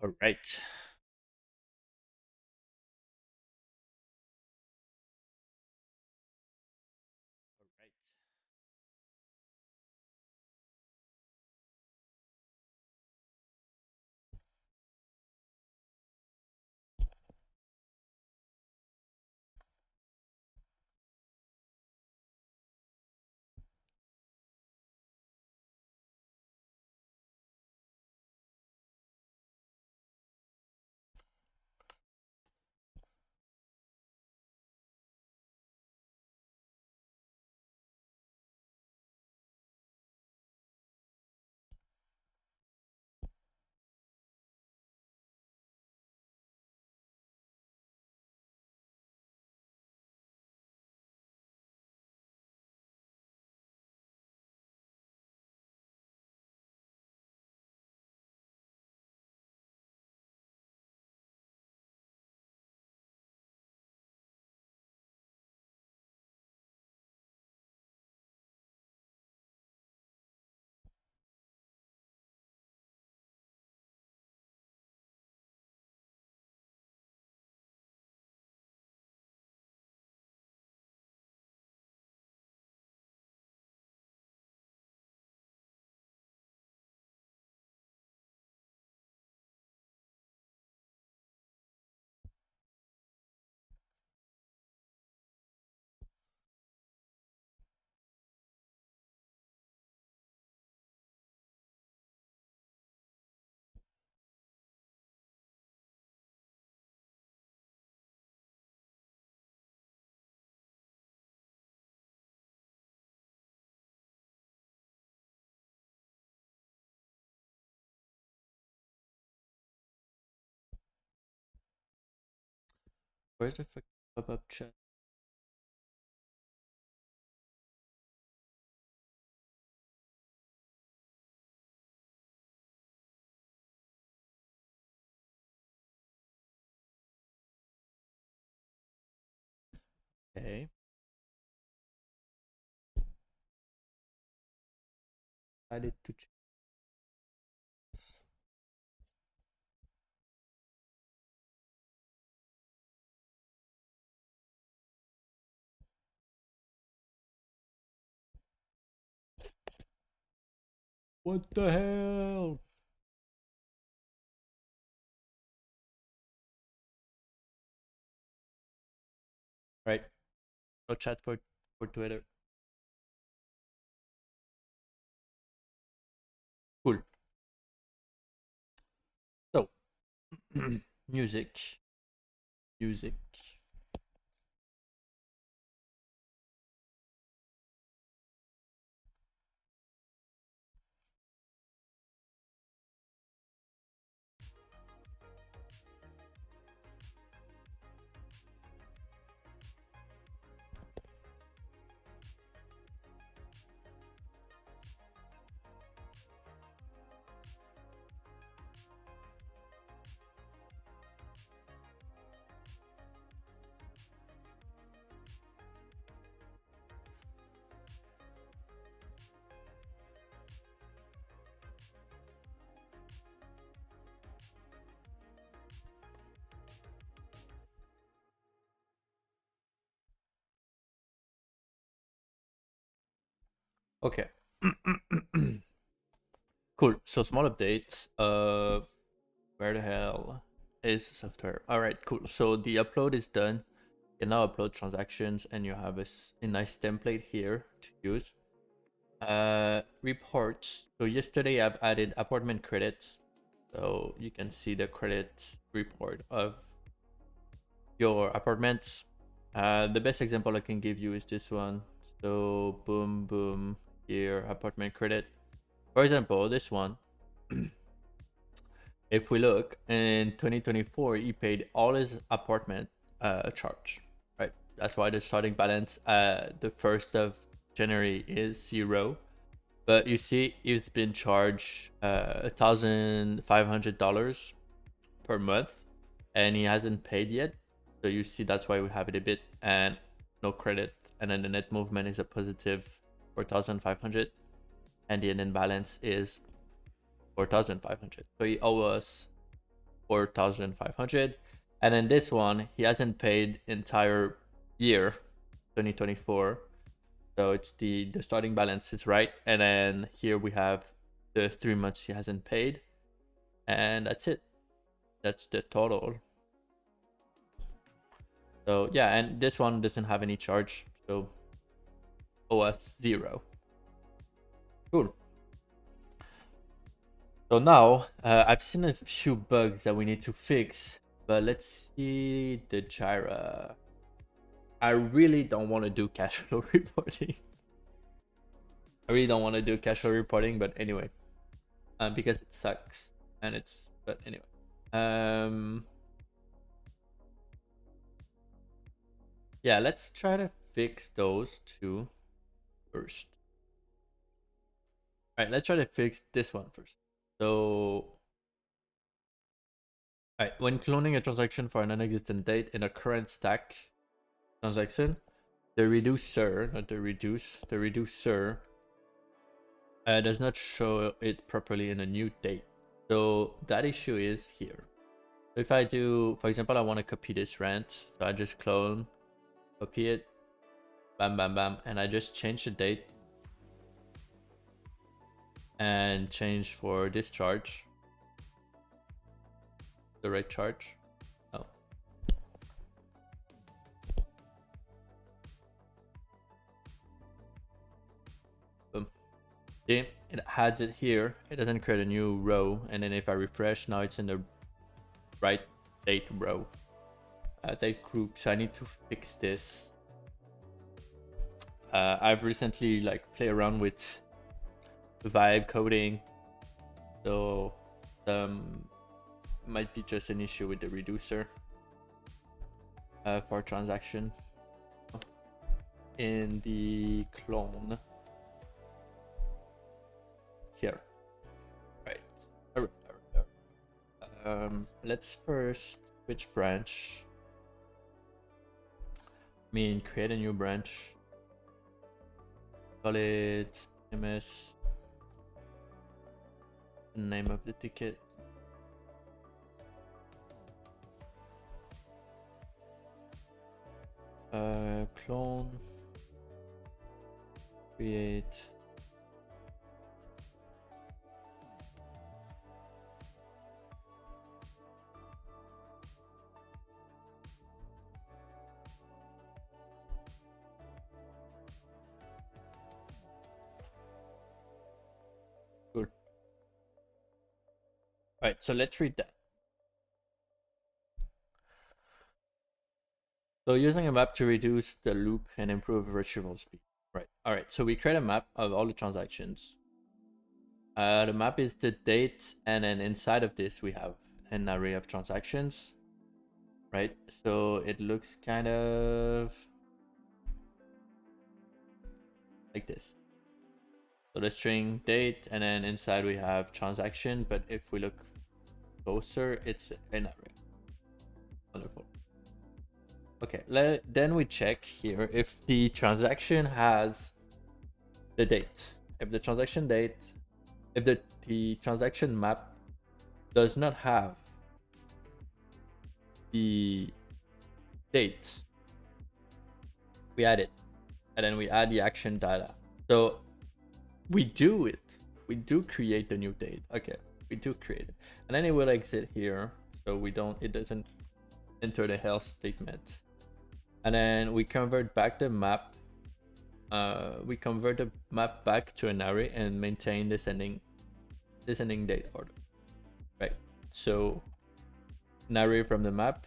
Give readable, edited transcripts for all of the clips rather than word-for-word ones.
All right. Where's the fucking pop-up chat? Okay. Added to chat. What the hell? Right. No chat for Twitter. Cool. So, music. Music. Okay. Cool. So small updates. Where the hell is the software? All right. Cool. So the upload is done. You can now upload transactions, and you have a nice template here to use. Reports. So yesterday I've added apartment credits, so you can see the credit report of your apartments. The best example I can give you is this one. So boom, boom, here, apartment credit. For example, this one, if we look in 2024, he paid all his apartment charge, right? That's why the starting balance the 1st of January is 0. But you see, he's been charged $1,500 per month, and he hasn't paid yet. So you see, that's why we have it a bit and no credit, and then the net movement is a positive 4,500, and the ending balance is 4,500. So he owes us 4,500. And then this one, he hasn't paid entire year 2024. So it's the starting balance is right. And then here we have the 3 months he hasn't paid. And that's it. That's the total. So yeah, and this one doesn't have any charge. So OS 0. Cool. So now I've seen a few bugs that we need to fix, but let's see the Jira. I really don't want to do cash flow reporting. I really don't want to do cash flow reporting, but anyway, because it sucks and it's, but anyway. Yeah, let's try to fix those two first. All right, let's try to fix this one first. So, all right, when cloning a transaction for a non-existent date in a current stack transaction, the reducer, not the reduce, the reducer does not show it properly in a new date. So that issue is here. If I do, for example, I want to copy this rent, so I just clone, copy it, bam, bam, bam, and I just change the date and change for this charge, the right charge. Oh. Boom. See, it adds it here. It doesn't create a new row. And then if I refresh, now it's in the right date row. Date group. So I need to fix this. I've recently played around with vibe coding, so might be just an issue with the reducer for transaction in the clone here. Right. Let's first switch branch. Create a new branch. Call it MS. Name of the ticket. Clone. Create. Cool. Alright, so let's read that. So using a map to reduce the loop and improve retrieval speed. Right. Alright, so we create a map of all the transactions. The map is the date, and then inside of this we have an array of transactions. Right, so it looks kind of like this. So the string date, and then inside we have transaction, but if we look closer, it's an array. Wonderful. Okay, then we check here if the transaction has the date. If the transaction date, if the transaction map does not have the date, we add it, and then we add the action data. So we do it. We do create the new date. Okay, we do create it, and then it will exit here, so we don't. It doesn't enter the health statement, and then we convert back the map. We convert the map back to an array and maintain descending date order. Right. So an array from the map,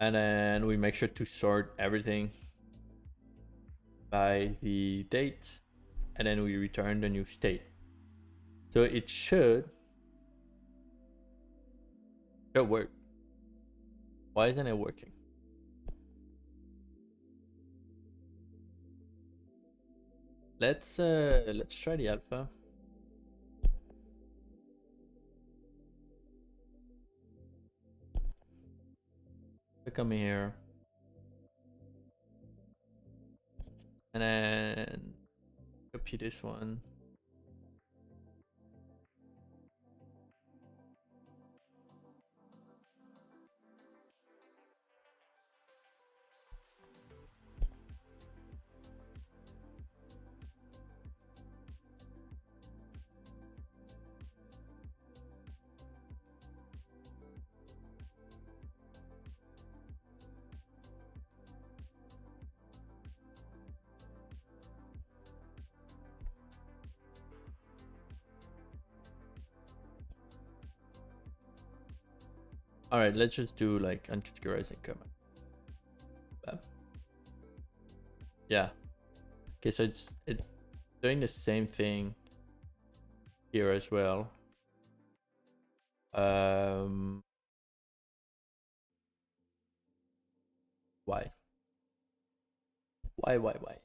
and then we make sure to sort everything by the date, and then we return the new state. So it should work. Why isn't it working? Let's try the alpha. Come here, and then copy this one. All right, let's just do like uncategorized income. Yeah. Okay, so it's doing the same thing here as well. Why? Why?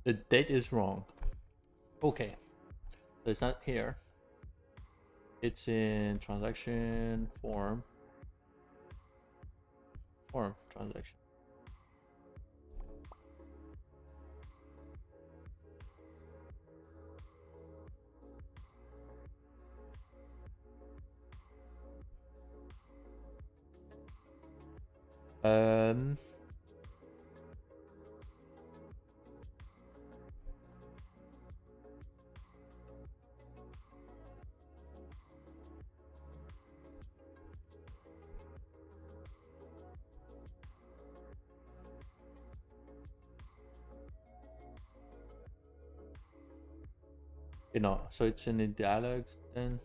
The date is wrong. Okay, so it's not here. It's in transaction form transaction. Um, so it's in the dialogues then.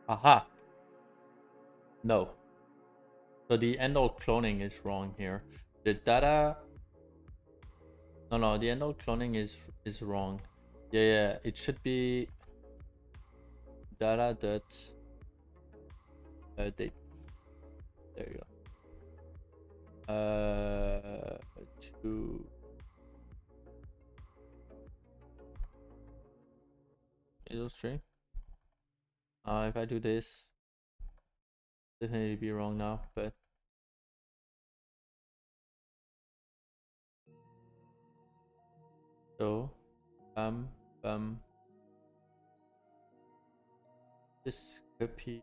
Aha. No. So the end all cloning is wrong here. The data. No, the end all cloning is wrong. Yeah. It should be data dot date. There you go. To illustrate. If I do this, definitely be wrong now, but so just copy.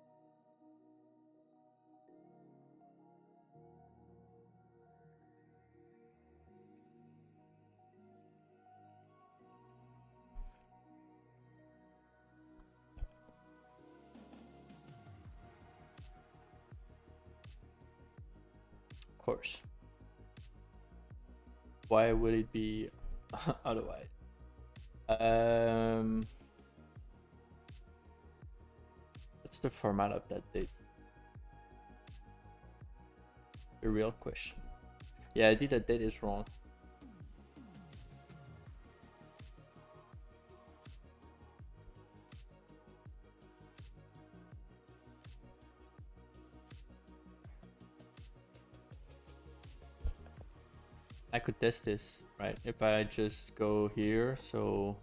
Of course. Why would it be otherwise? What's the format of that date? The real question. Yeah, I think that date is wrong. I could test this, right? If I just go here, so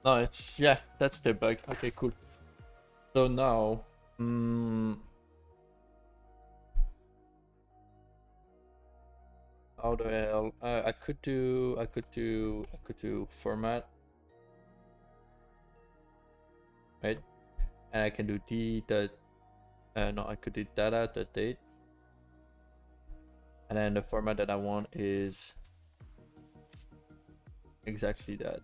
no, it's yeah, that's the bug. Okay, cool. So now, how the hell? I could do format, right? And I can do d dot. No, I could do data dot date, and then the format that I want is exactly that.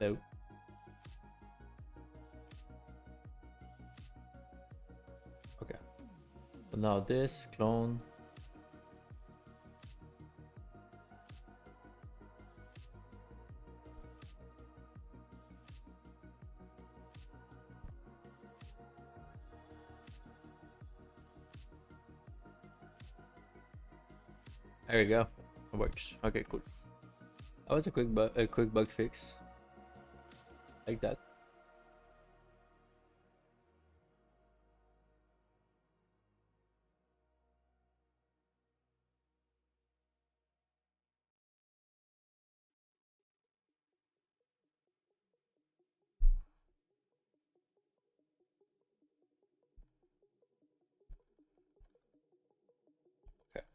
No. Okay. So now this clone. There you go. It works. Okay, cool. That was a quick bug fix. Like that. Okay.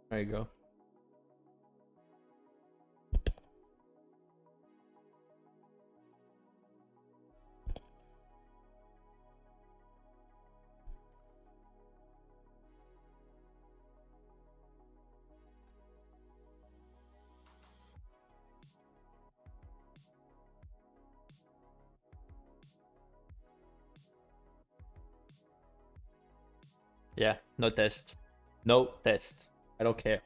There you go. Yeah, no test. No test. I don't care.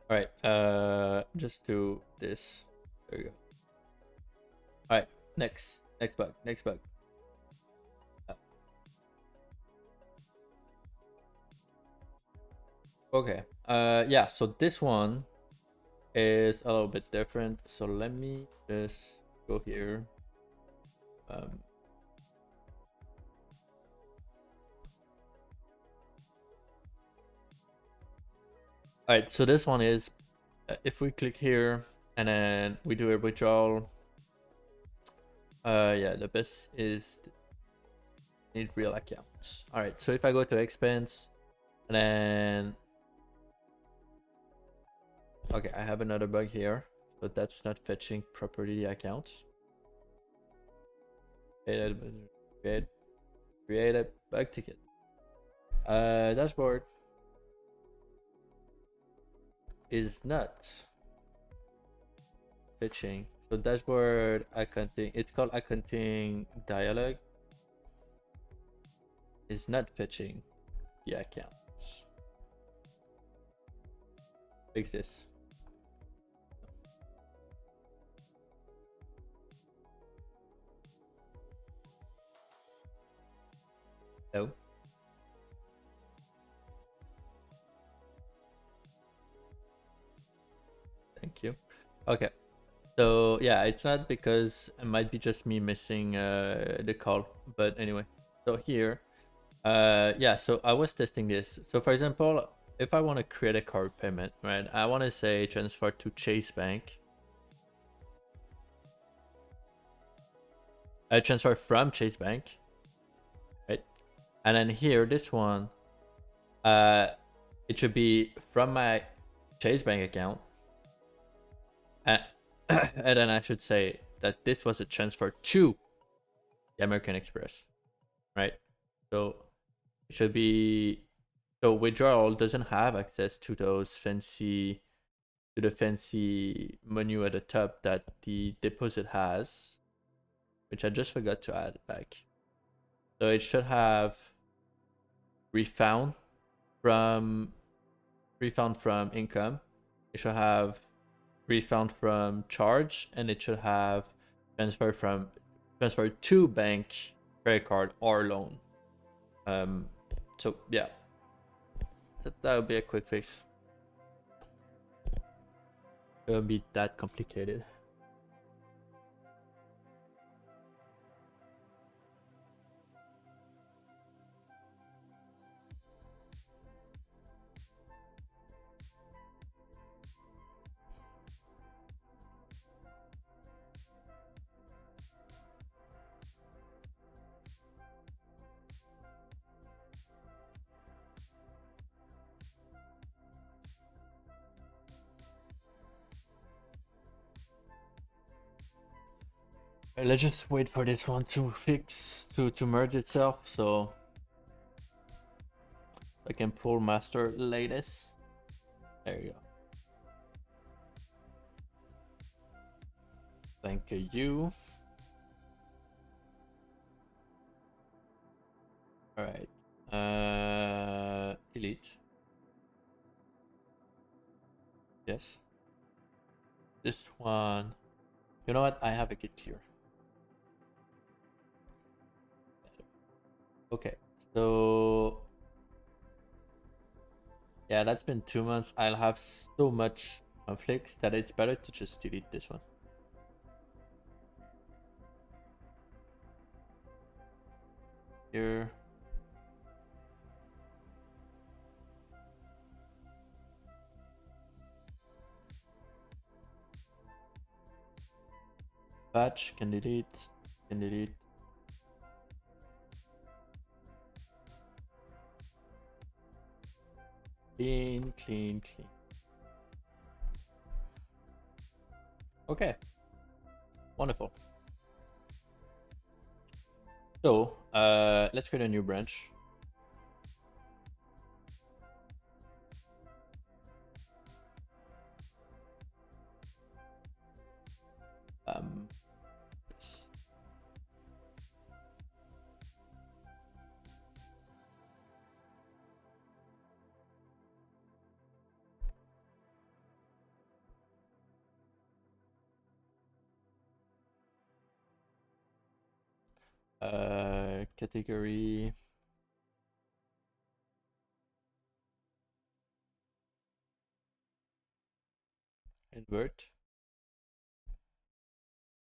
All right. Just do this. There you go. All right. Next bug. Uh, okay. Yeah. So this one is a little bit different. So let me just go here. All right. So this one is if we click here and then we do a withdrawal. Yeah, the best is need real accounts. All right. So if I go to expense And then, okay, I have another bug here, but that's not fetching property accounts. Create a bug ticket. Dashboard is not fetching. So dashboard accounting, it's called accounting dialog, is not fetching the accounts. Fix this. No. Thank you. Okay. So yeah, it's not because it might be just me missing the call, but anyway. So here, yeah. So I was testing this. So for example, if I want to create a card payment, right? I want to say transfer to Chase Bank. I transfer from Chase Bank, right? And then here, this one, it should be from my Chase Bank account, and, and then I should say that this was a transfer to the American Express, right? So it should be, so withdrawal doesn't have access to those fancy, to the fancy menu at the top that the deposit has, which I just forgot to add back. So it should have refund from income. It should have refund from charge, and it should have transfer to bank, credit card, or loan. So yeah, that would be a quick fix. It won't be that complicated. Let's just wait for this one to fix, to merge itself, so I can pull master latest. There you go. Thank you. All right. Delete. Yes. This one. You know what? I have a git here. Okay. So yeah, that's been 2 months. I'll have so much conflicts that it's better to just delete this one. Here. Batch can delete. Can delete. Clean, clean, clean. Okay. Wonderful. So let's create a new branch. Category. Invert.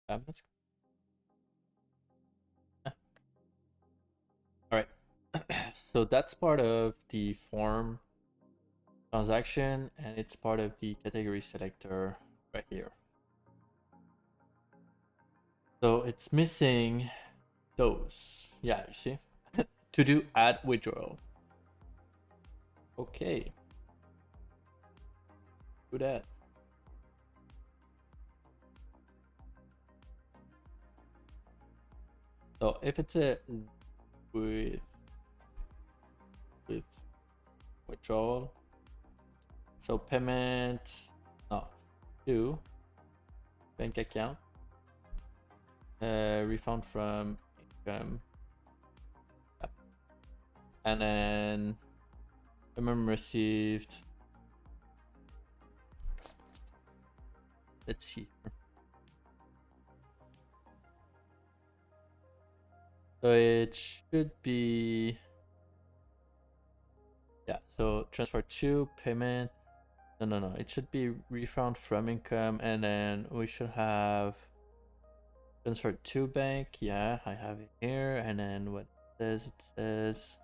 Let's... All right. So that's part of the form transaction, and it's part of the category selector right here. So it's missing those. Yeah, you see? To do add withdrawal. Okay, do that. So if it's a with with withdrawal, so payment, no, to bank account, refund from income, and then payment received. Let's see. So it should be, yeah, so transfer to payment. No. It should be refund from income, and then we should have transfer to bank. Yeah, I have it here. And then what it says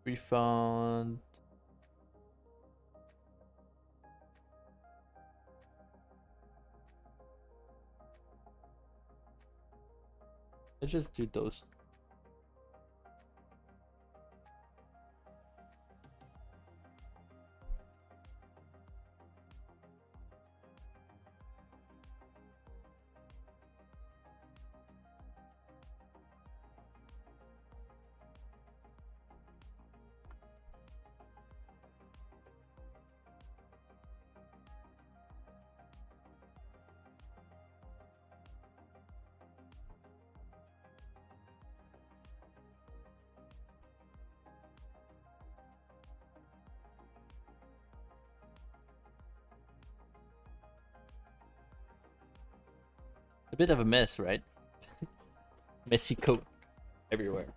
refund. Let's just do those. A bit of a mess, right? Messy code everywhere.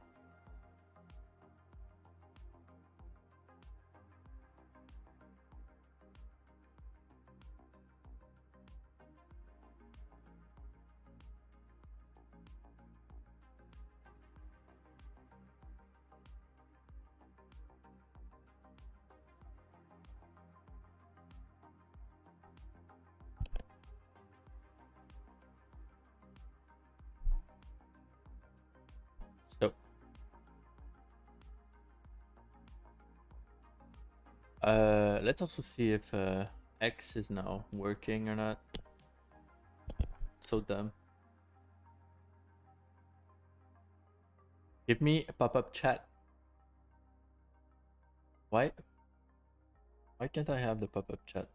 So let's also see if X is now working or not. So dumb. Give me a pop-up chat. Why? Why can't I have the pop-up chat?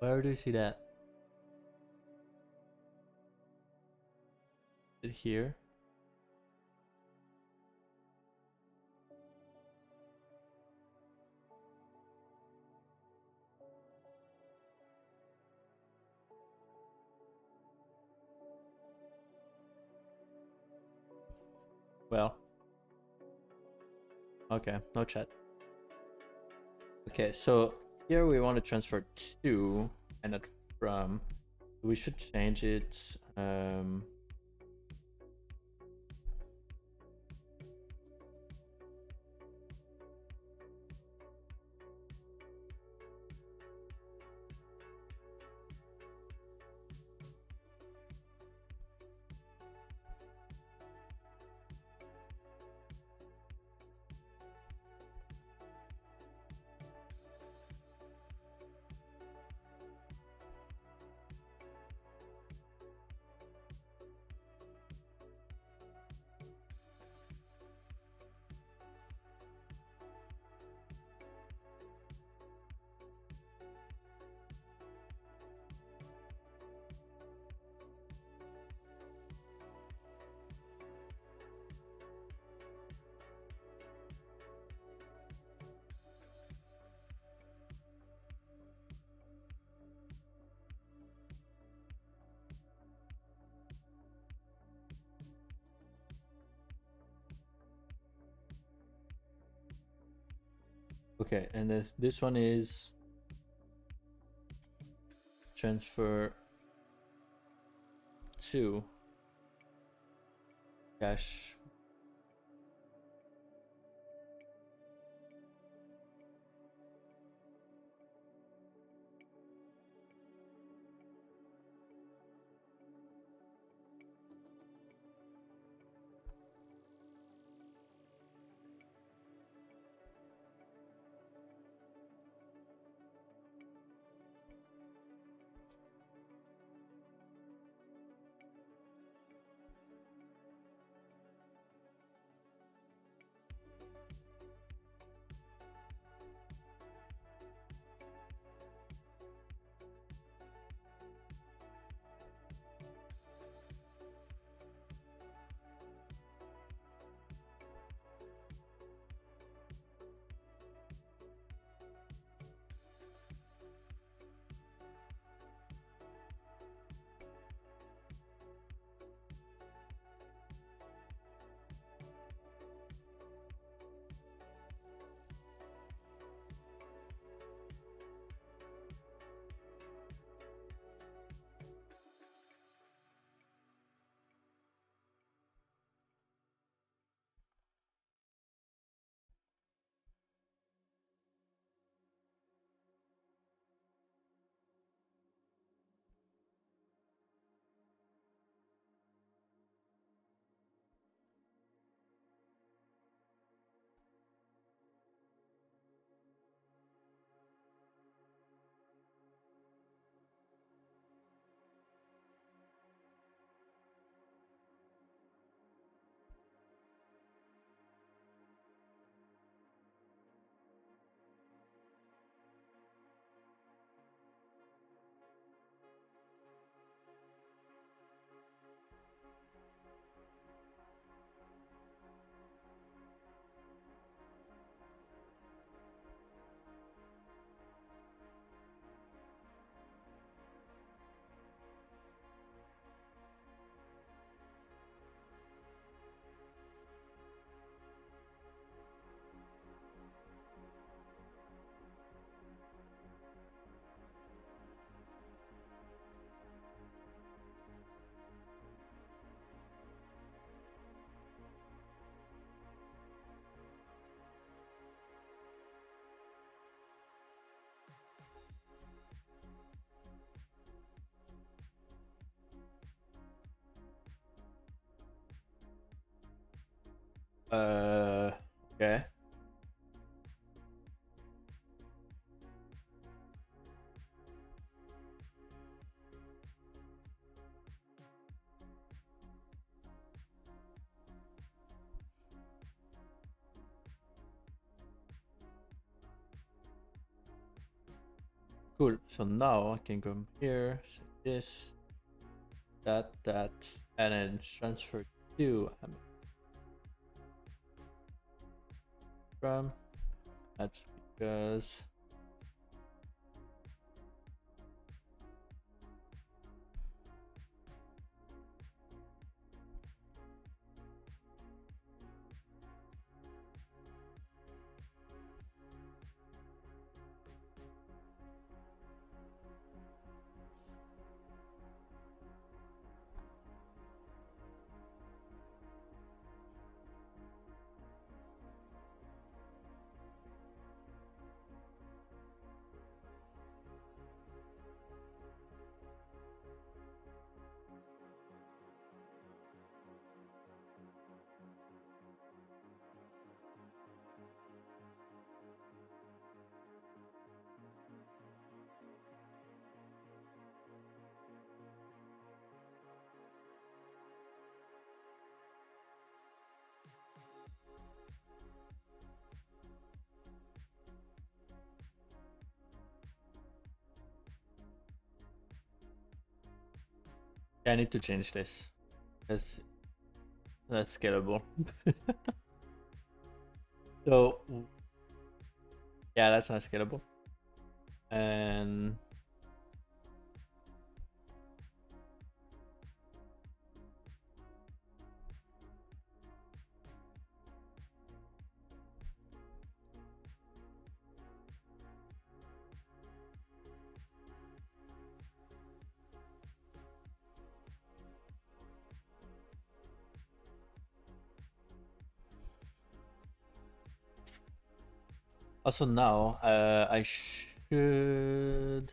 Where do you see that? Is it here? Well, okay, no chat. Okay, so here we want to transfer to and not from. We should change it. Okay, and this one is transfer to cash. Okay. Cool. So now I can come here, say this, that, and then transfer to from. That's because I need to change this because that's scalable. So yeah, that's not scalable. And Also now, I should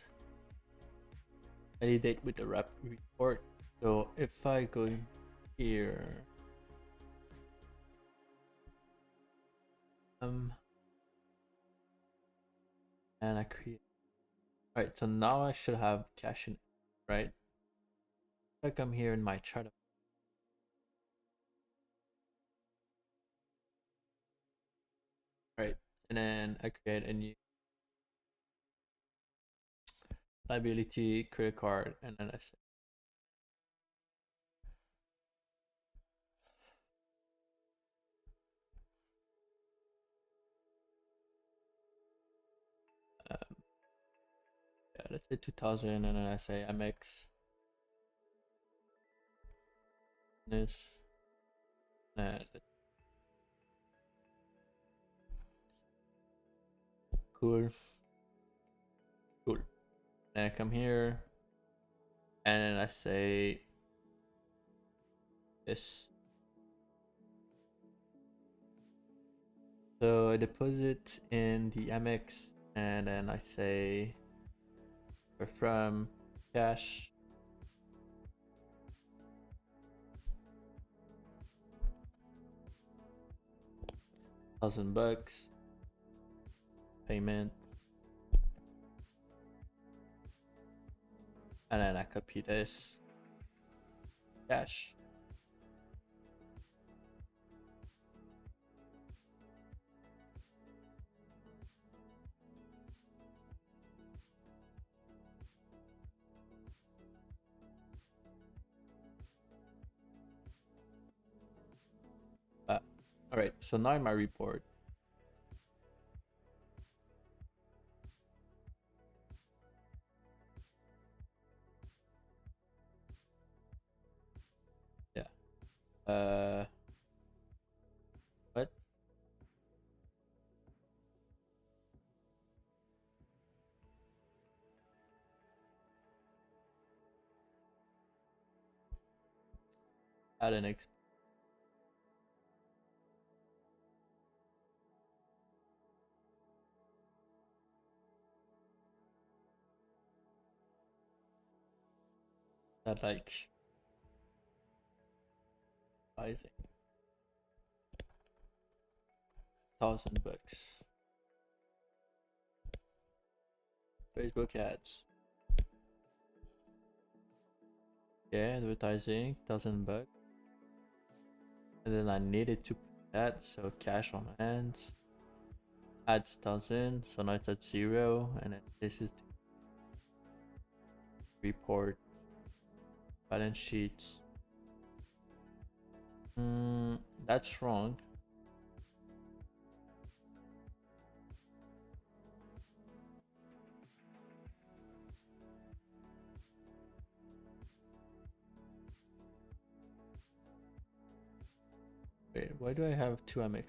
validate with the rep report. So if I go in here, and I create. All right, so now I should have cash in, right? If I come here in my chart, right, and then I create a new liability credit card, and then I say, yeah, let's say 2000, and then I say MX this, and cool, cool. And I come here, and then I say this. So I deposit in the MX, and then I say from cash $1,000 payment, and then I copy this cash. All right, so now in my report, yeah. What? Add an X. That like rising $1,000. Facebook ads. Yeah, advertising $1,000, and then I needed to put that, so cash on hand. Add 1,000, so now it's at 0, and then this is the report balance sheets. That's wrong. Wait, why do I have 2 MX?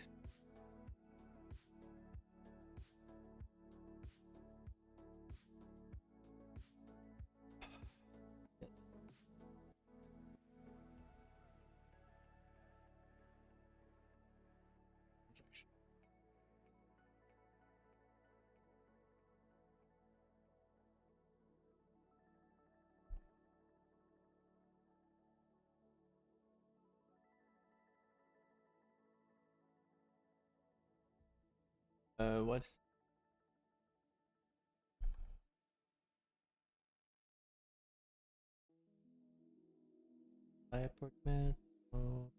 What's my apartment? Oh,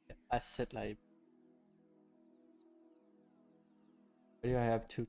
yeah, asset liability. Why do I have 2?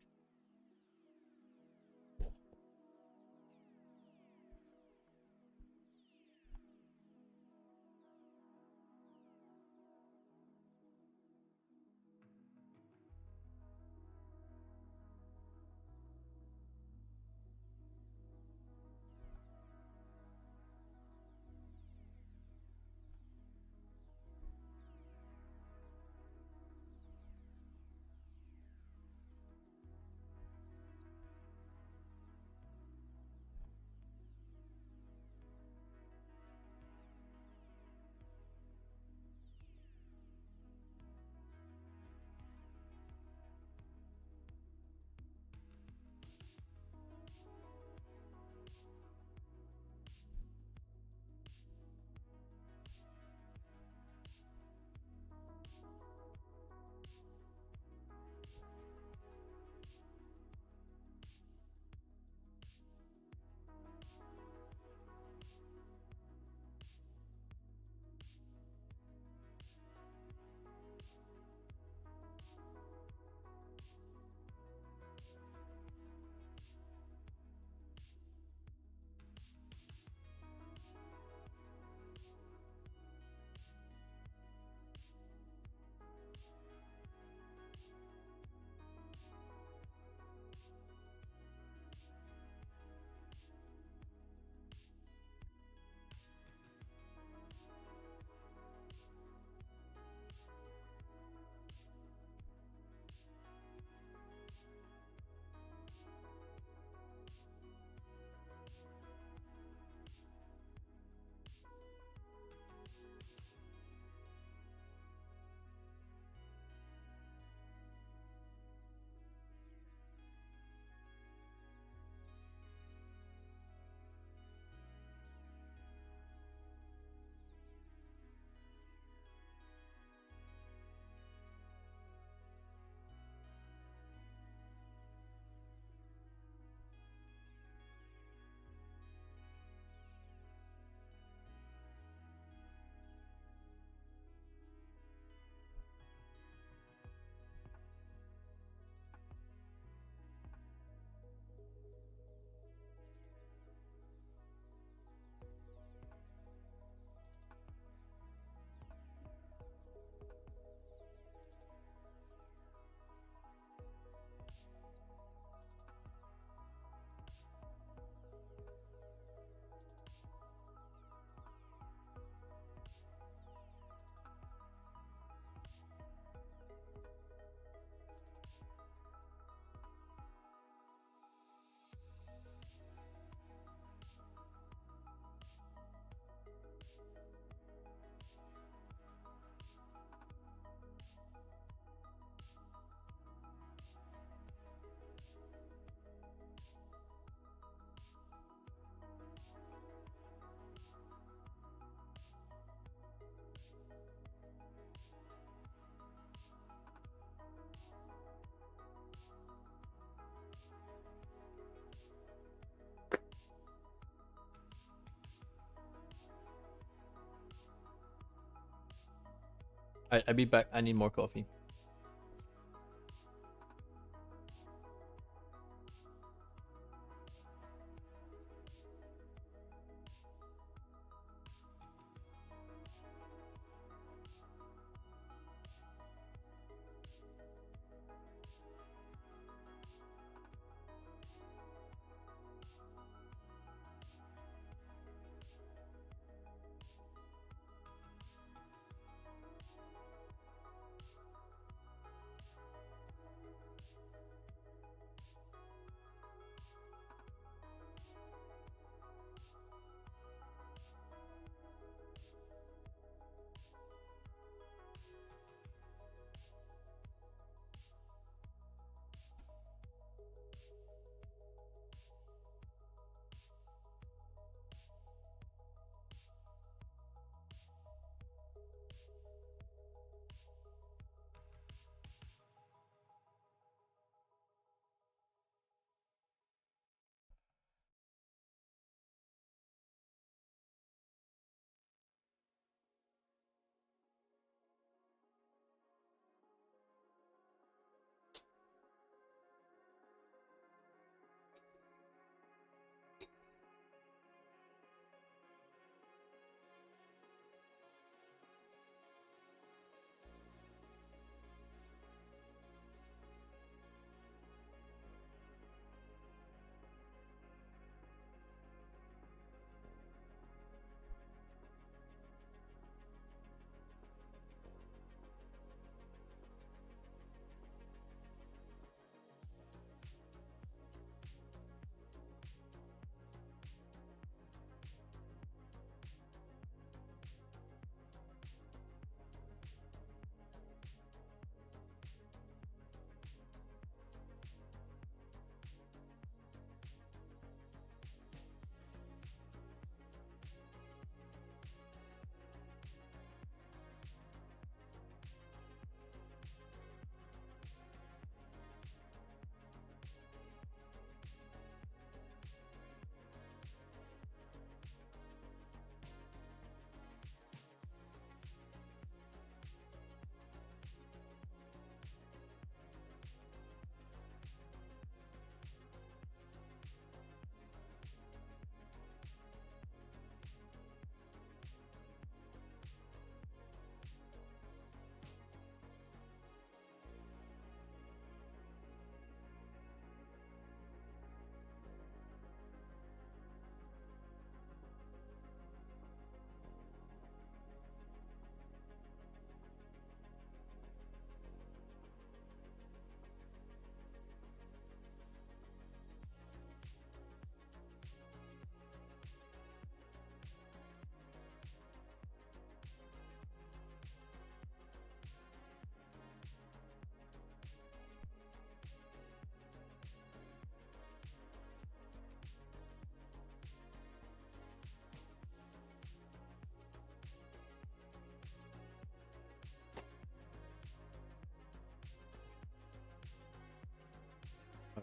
I'll be back. I need more coffee.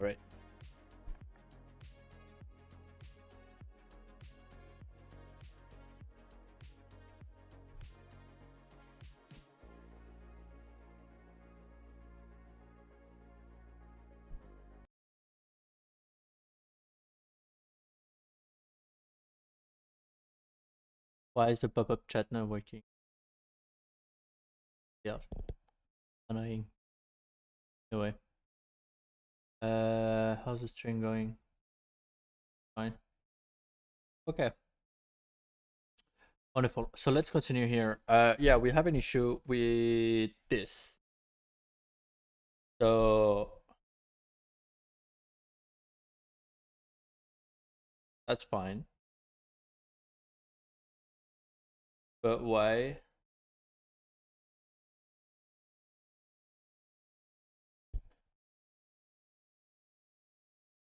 All right. Why is the pop-up chat not working? Yeah, annoying. Anyway, how's the string going? Fine. Okay. Wonderful. So let's continue here. Yeah, we have an issue with this. So that's fine. But why?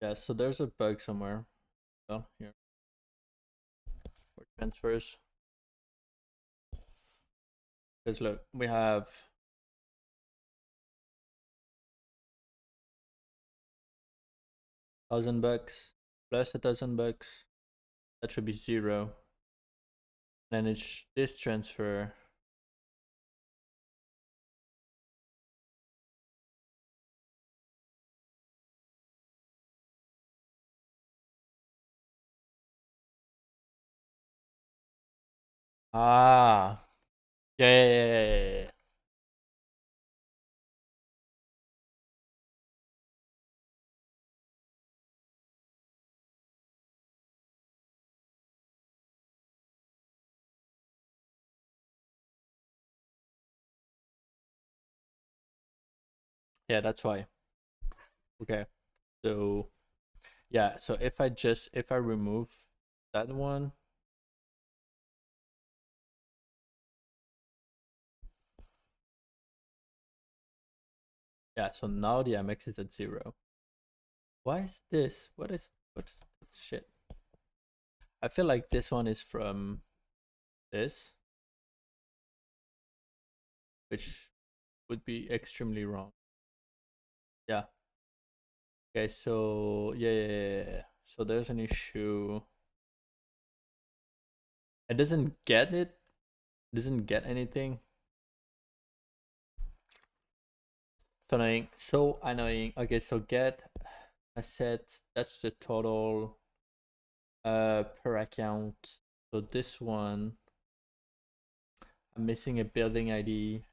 Yeah, so there's a bug somewhere. Oh, here. For transfers. Because look, we have $1,000 plus $1,000. That should be 0. Then it's this transfer. Ah, yeah, yeah, yeah, yeah, yeah, yeah. Yeah, that's why. Okay, so yeah, so if I remove that one, yeah, so now the MX is at 0. Why is this? What's shit? I feel like this one is from this, which would be extremely wrong. Yeah. Okay, so yeah. So there's an issue. It doesn't get it. Doesn't get anything. So annoying. So annoying. Okay, so get assets. That's the total per account. So this one, I'm missing a building ID.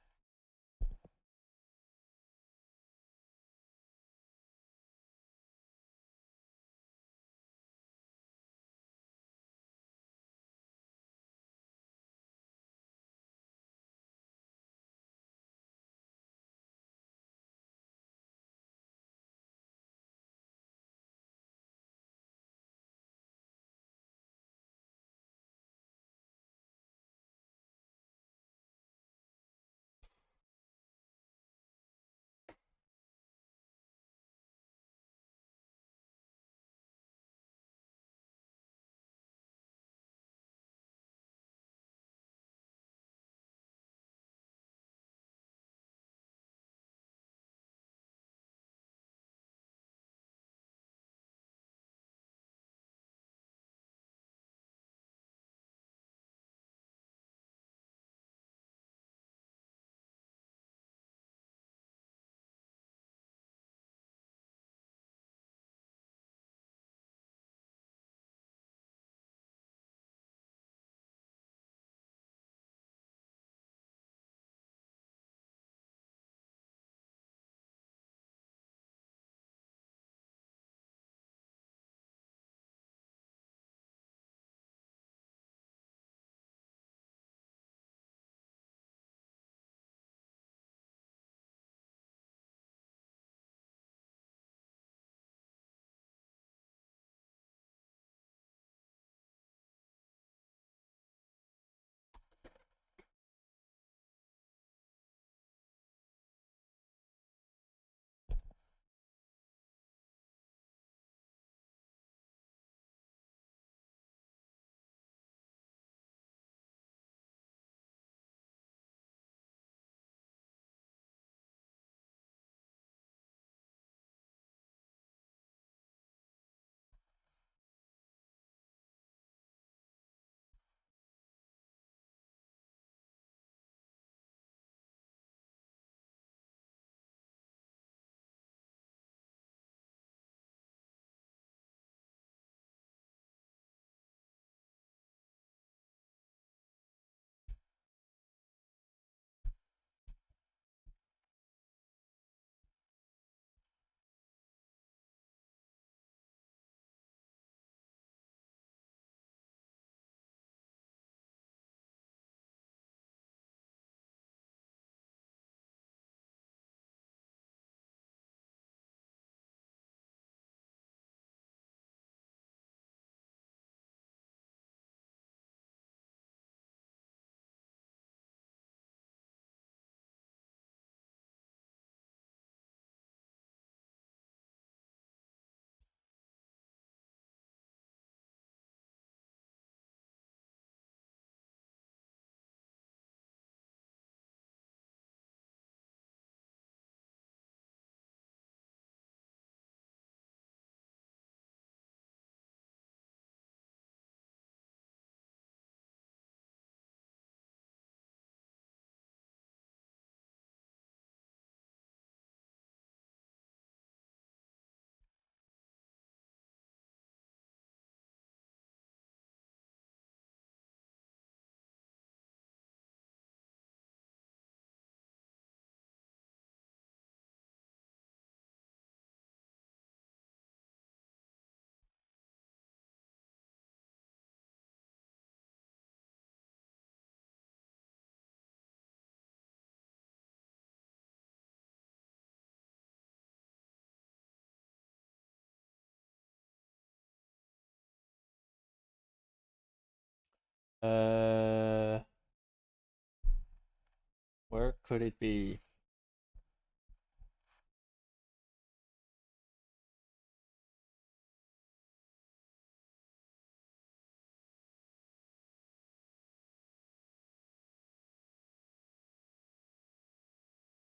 could it be?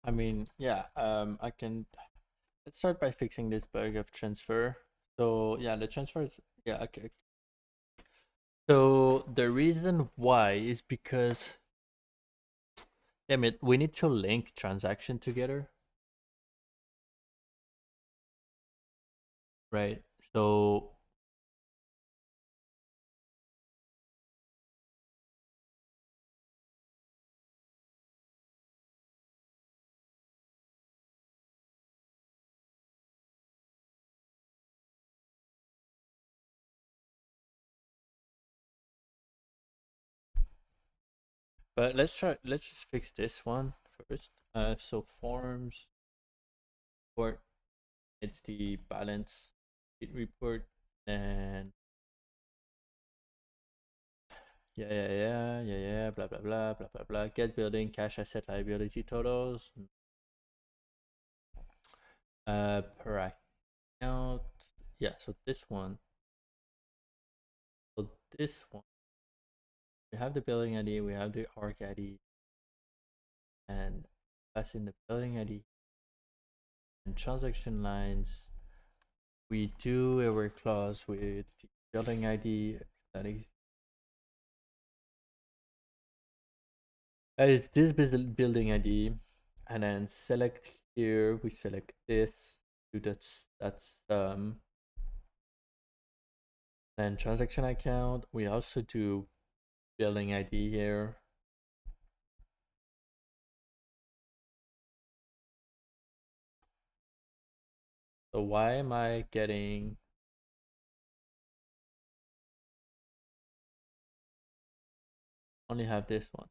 I mean, yeah, I can. Let's start by fixing this bug of transfer. So yeah, the transfer is, yeah, okay. So the reason why is because, damn it, we need to link transaction together, right? So but let's just fix this one first. So forms report, it's the balance sheet report, and blah blah blah blah blah blah. Get building cash asset liability totals. Per account. Yeah, so this one. So this one. We have the building ID, we have the arc ID, and pass in the building ID and transaction lines. We do a work clause with the building ID that is this building ID, and then select here. We select this. Do that's then transaction account. We also do building ID here. So why am I getting only have this one?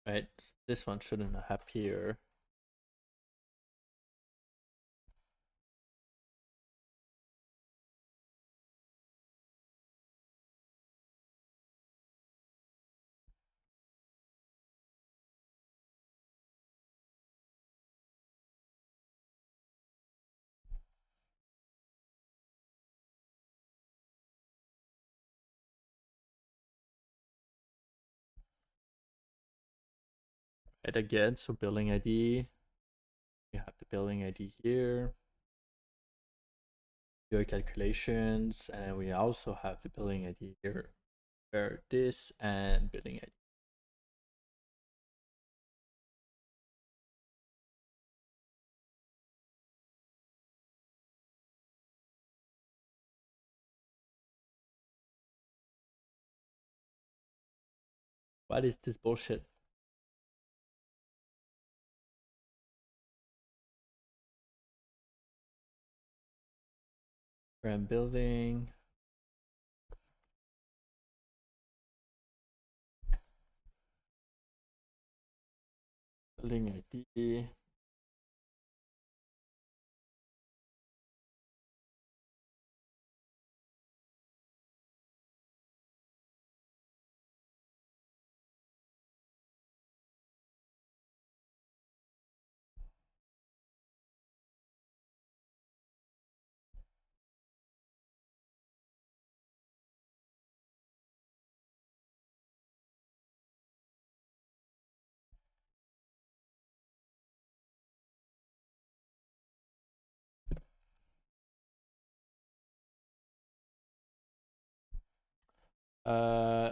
Right, this one shouldn't appear. Right, again, so building ID. We have the building ID here. Your calculations, and we also have the building ID here. For this and building ID. What is this bullshit? Brand building. Building ID.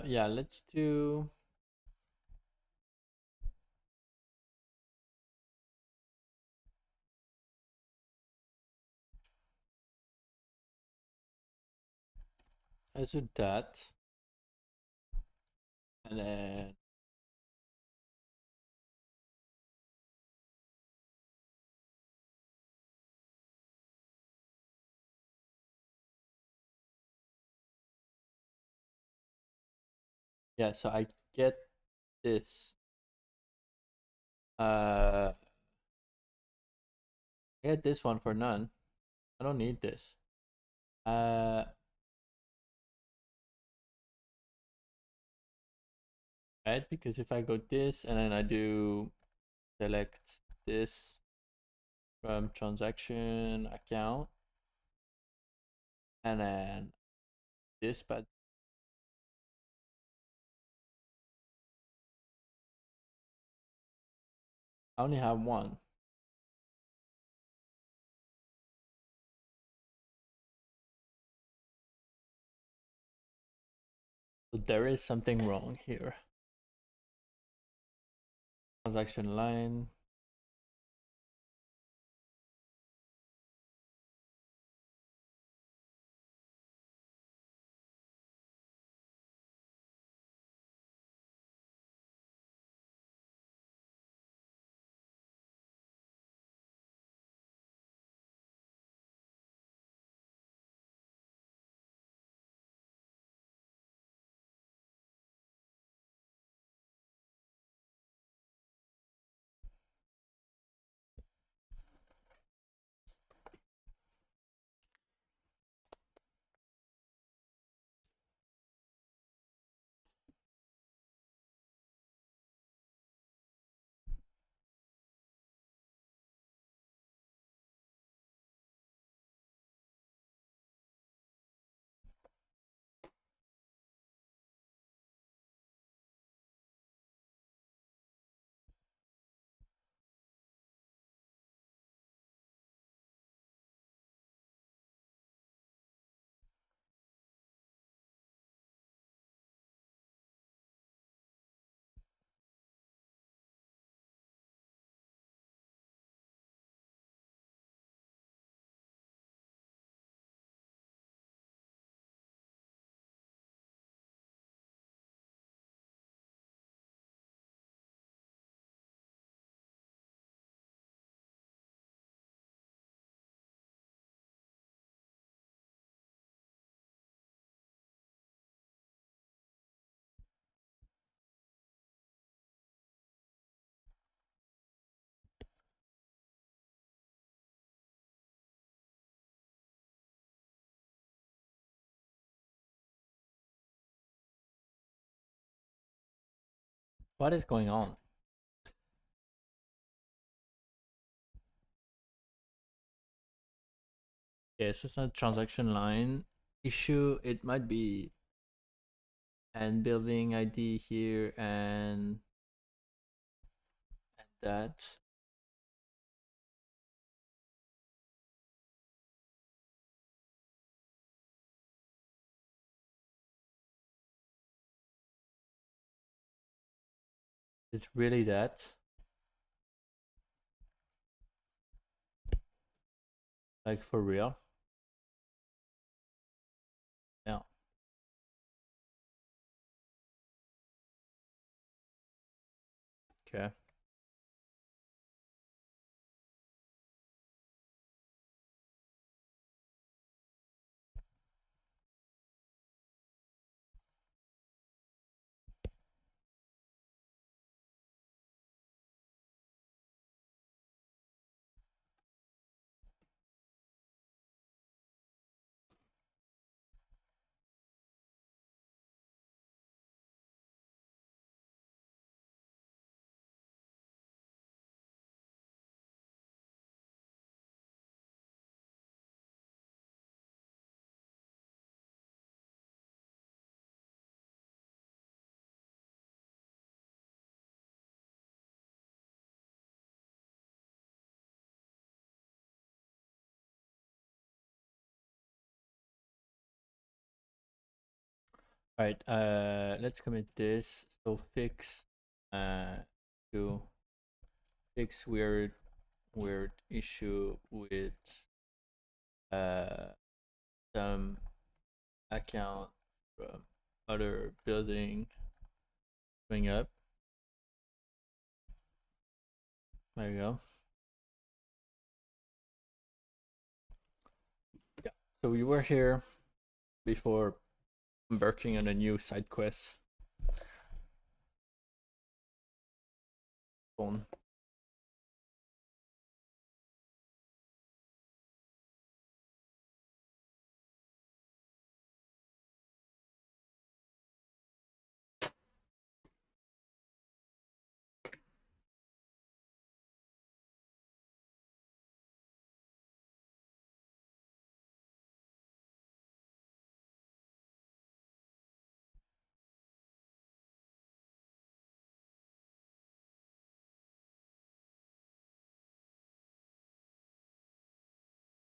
Yeah, let's do. Let's do that. And then yeah, so I get this. I get this one for none. I don't need this. Uh, right? Because if I go this and then I do select this from transaction account and then this, but I only have one. So there is something wrong here. Transaction line. What is going on? Yeah, it's just a transaction line issue. It might be and building ID here and that. It's really that. Like for real. Yeah. Okay. All right. Let's commit this. So fix to fix weird issue with uh some account from other building going up. There you go. Yeah. So we were here before embarking on a new side quest. Phone.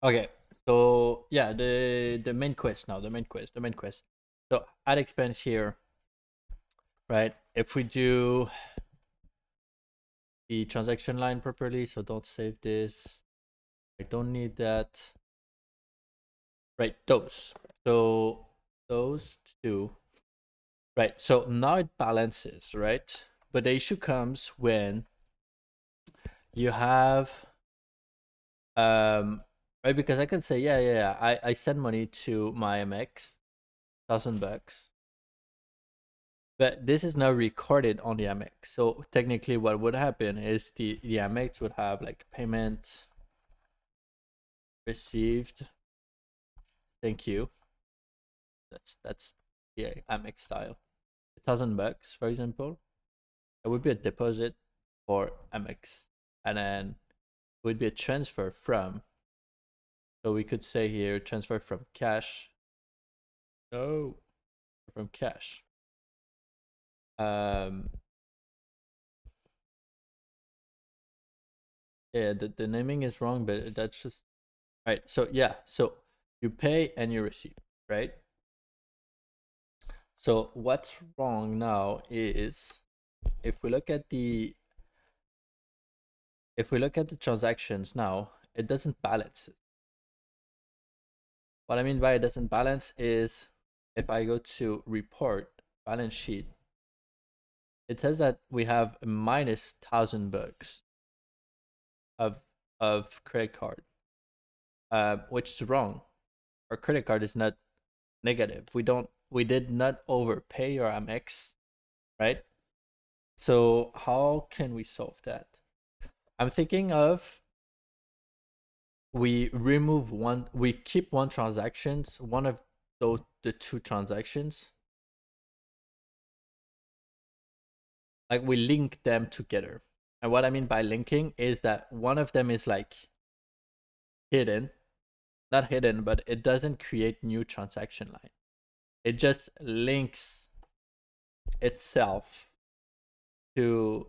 Okay, so yeah, the main quest now, the main quest. So add expense here, right? If we do the transaction line properly, so don't save this. I don't need that. Right, those. So those two. Right, so now it balances, right? But the issue comes when you have right, because I can say, yeah, I send money to my MX, $1,000, but this is now recorded on the MX. So technically what would happen is the MX would have like payment received, thank you. That's the MX style. $1,000, for example, it would be a deposit for MX, and then it would be a transfer from. So we could say here transfer from cash. No, from cash. Um, yeah, the naming is wrong, but that's just right. So yeah, so you pay and you receive, right? So what's wrong now is if we look at the transactions now, it doesn't balance. What I mean by it doesn't balance is if I go to report balance sheet, it says that we have a minus $1,000 of credit card, which is wrong. Our credit card is not negative. We did not overpay our MX, right? So how can we solve that? I'm thinking of we keep one transactions, one of the two transactions, like we link them together. And what I mean by linking is that one of them is like hidden, not hidden, but it doesn't create new transaction line. It just links itself to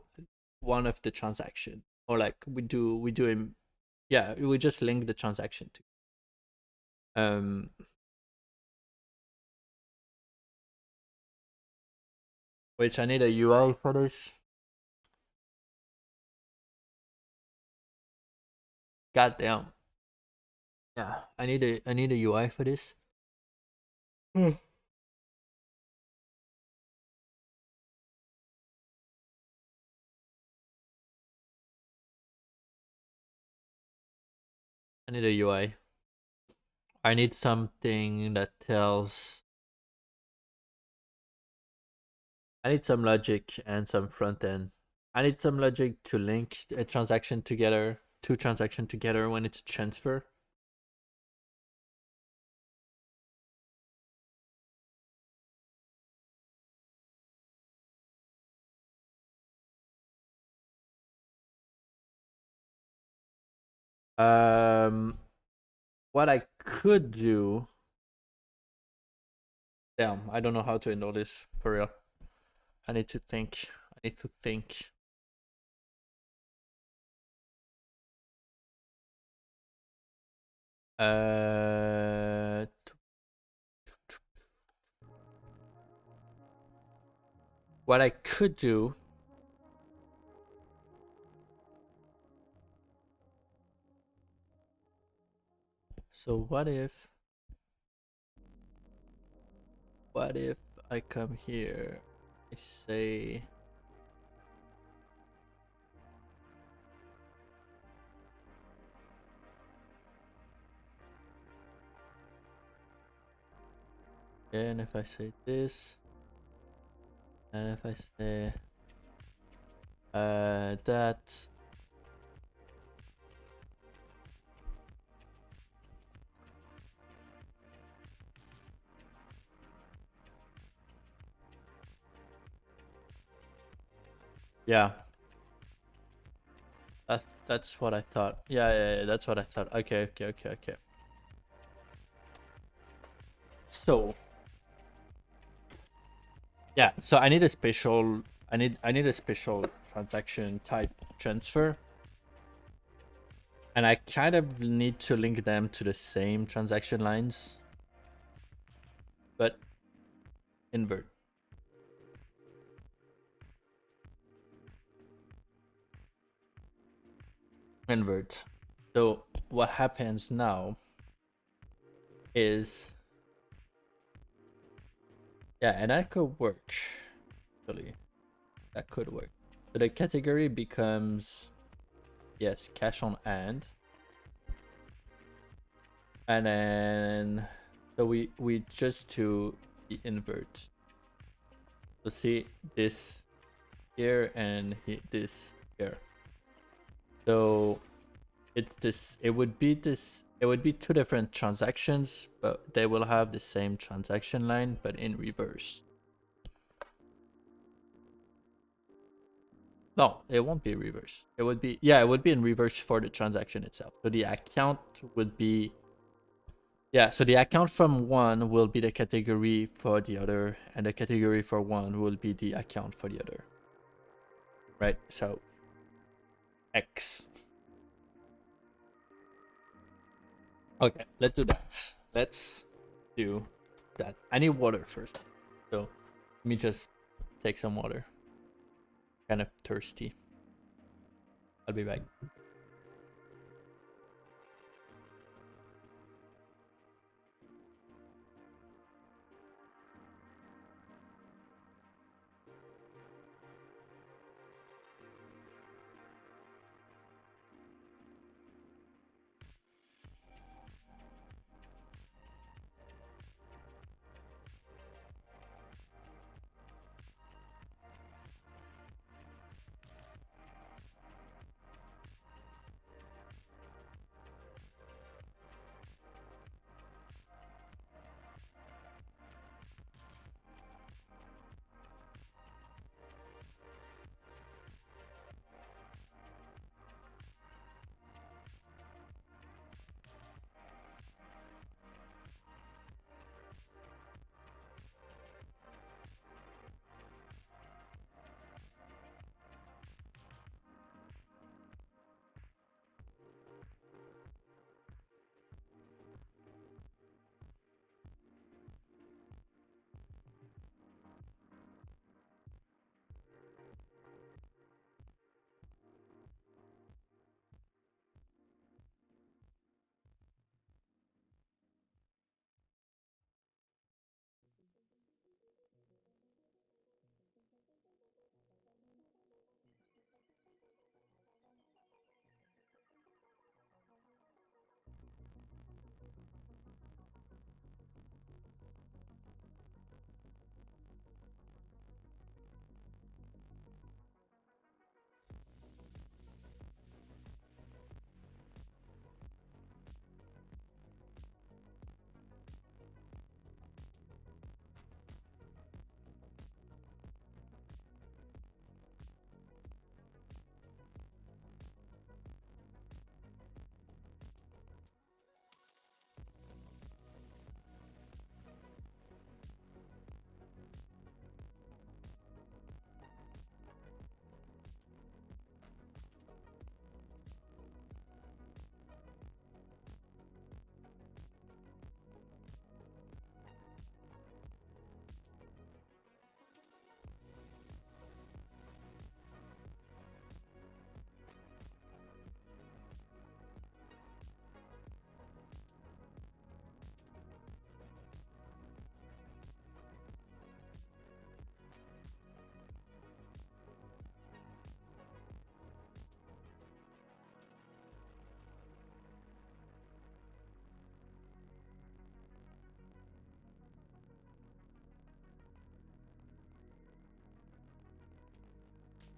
one of the transaction, or like we do in, yeah, we just link the transaction to um which I need a UI for this. God damn. Yeah, I need a UI for this. Hmm. I need a UI. I need something that tells. I need some logic and some front end. I need some logic to link a transaction together, two transaction together when it's a transfer. Um, what I could do. Damn, I don't know how to handle this for real. I need to think. I need to think. Uh, what I could do. So what if I come here, I say, and if I say this, and if I say that, yeah, that's what I thought. Yeah, that's what I thought. Okay. So yeah, so I need a special. I need a special transaction type transfer. And I kind of need to link them to the same transaction lines, but invert. Invert. So what happens now is, yeah, and that could work. Actually, that could work. So the category becomes, yes, cash on hand. And then, so we just to the invert. So see this here and this here. So it's this, it would be this, it would be two different transactions, but they will have the same transaction line, but in reverse. No, it won't be reverse. It would be, yeah, it would be in reverse for the transaction itself. So the account would be, yeah, so the account from one will be the category for the other, and the category for one will be the account for the other. Right? So X. Okay, let's do that. Let's do that. I need water first. So let me just take some water. Kind of thirsty. I'll be back.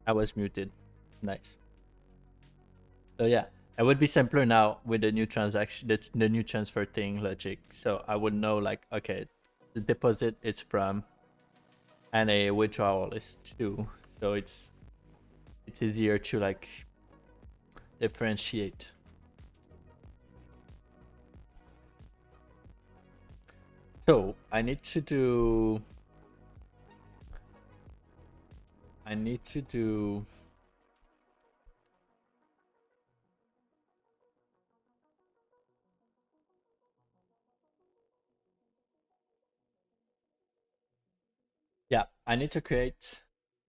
I was muted. Nice. So yeah, it would be simpler now with the new transaction, the new transfer thing logic. So I would know like, okay, the deposit it's from, and a withdrawal is to. So it's easier to like differentiate. So I need to do. I need to do. I need to create,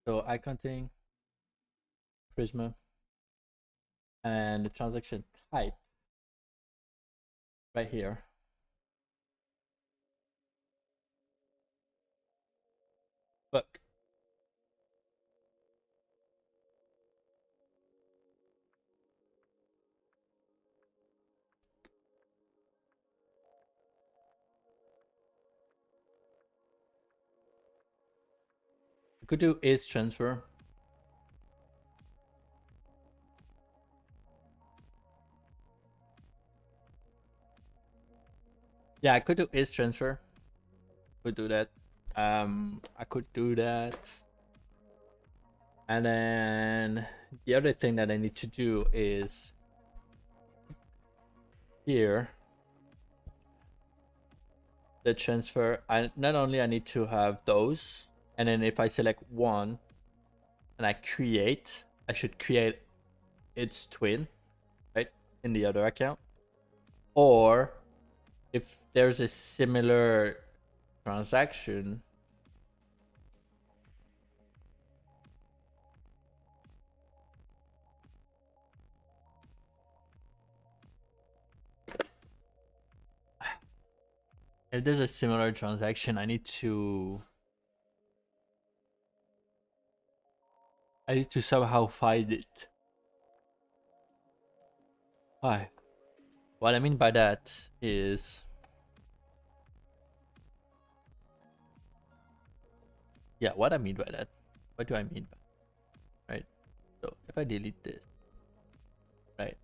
so accounting, Prisma, and the transaction type right here. Look. I could do is transfer. Yeah, I could do is transfer. Could do that. I could do that. And then the other thing that I need to do is here the transfer. I not only I need to have those, and then if I select one and I create, I should create its twin, right, in the other account. Or if there's a similar transaction, if there's a similar transaction, I need to somehow find it. Why? What I mean by that is, yeah, what I mean by that. What do I mean by, right? So if I delete this, right,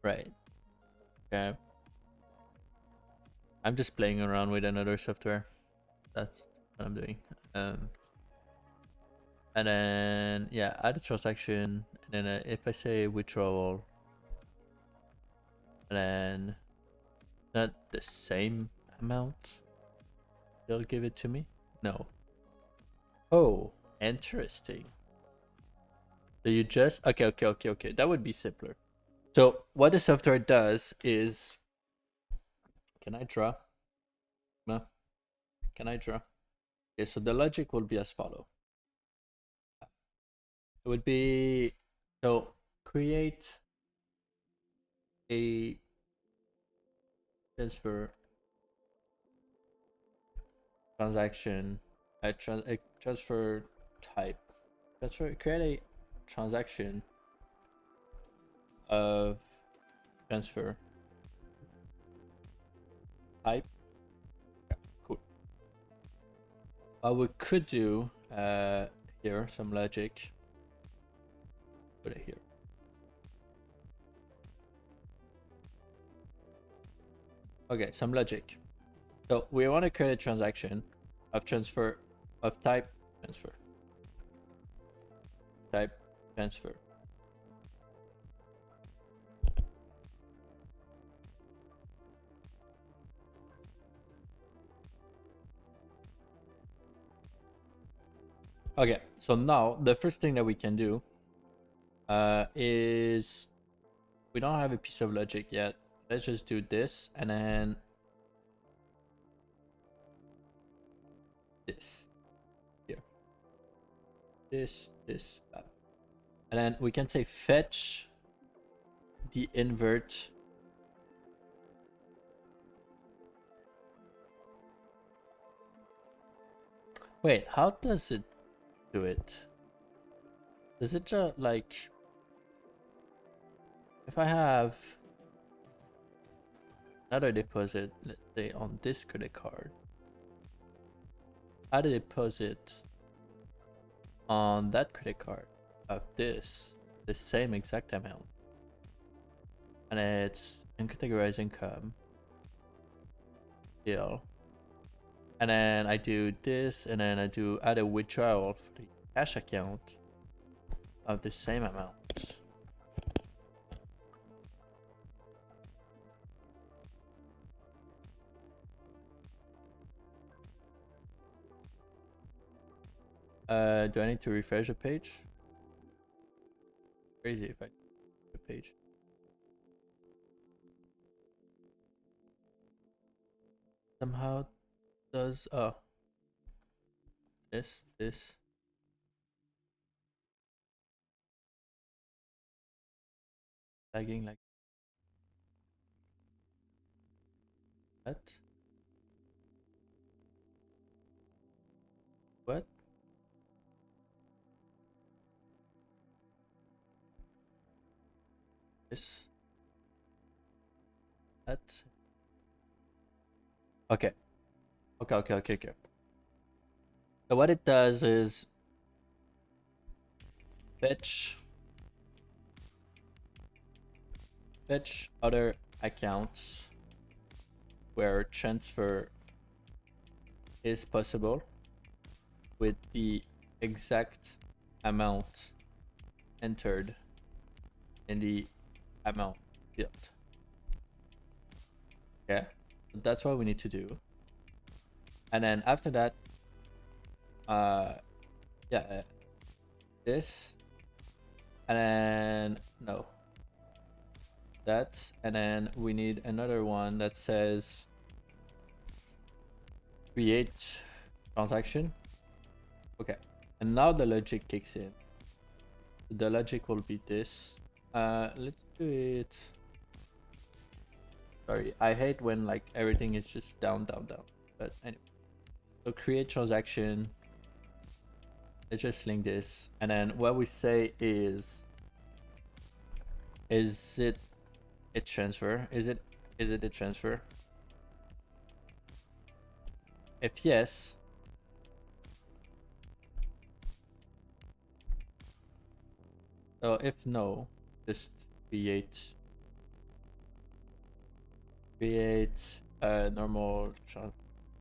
right, okay. I'm just playing around with another software. That's what I'm doing. And then yeah, add a transaction, and then if I say withdrawal, and then not the same amount, they'll give it to me. No. Oh, interesting. So you just okay. That would be simpler. So what the software does is, can I draw? No. Can I draw? Okay, so the logic will be as follow. It would be, so create a transfer transaction, a transfer type. Create a transaction of transfer type. Cool. What we could do here, some logic. Put it here. Okay, some logic. So we want to create a transaction of transfer of type transfer. Type transfer. Okay, so now the first thing that we can do is, we don't have a piece of logic yet. Let's just do this, and then this here. This, that. And then we can say fetch the invert Wait, how does it do it? Does it just like, if I have another deposit, let's say on this credit card, add a deposit on that credit card of this, the same exact amount, and it's in categorize income, deal, and then I do this, and then I do add a withdrawal for the cash account of the same amount. Do I need to refresh the page? Crazy if I the page. Somehow does, oh, this. Tagging like that. What? This. That. Okay. Okay. So what it does is fetch other accounts where transfer is possible with the exact amount entered in the amount field. Okay, that's what we need to do. And then after that, yeah, this, and then no, that, and then we need another one that says create transaction. Okay, and now the logic kicks in. The logic will be this. Let's do it. Sorry, I hate when like everything is just down. But anyway, so create transaction. Let's just link this, and then what we say is it a transfer? Is it a transfer? If yes, so if no, just create a normal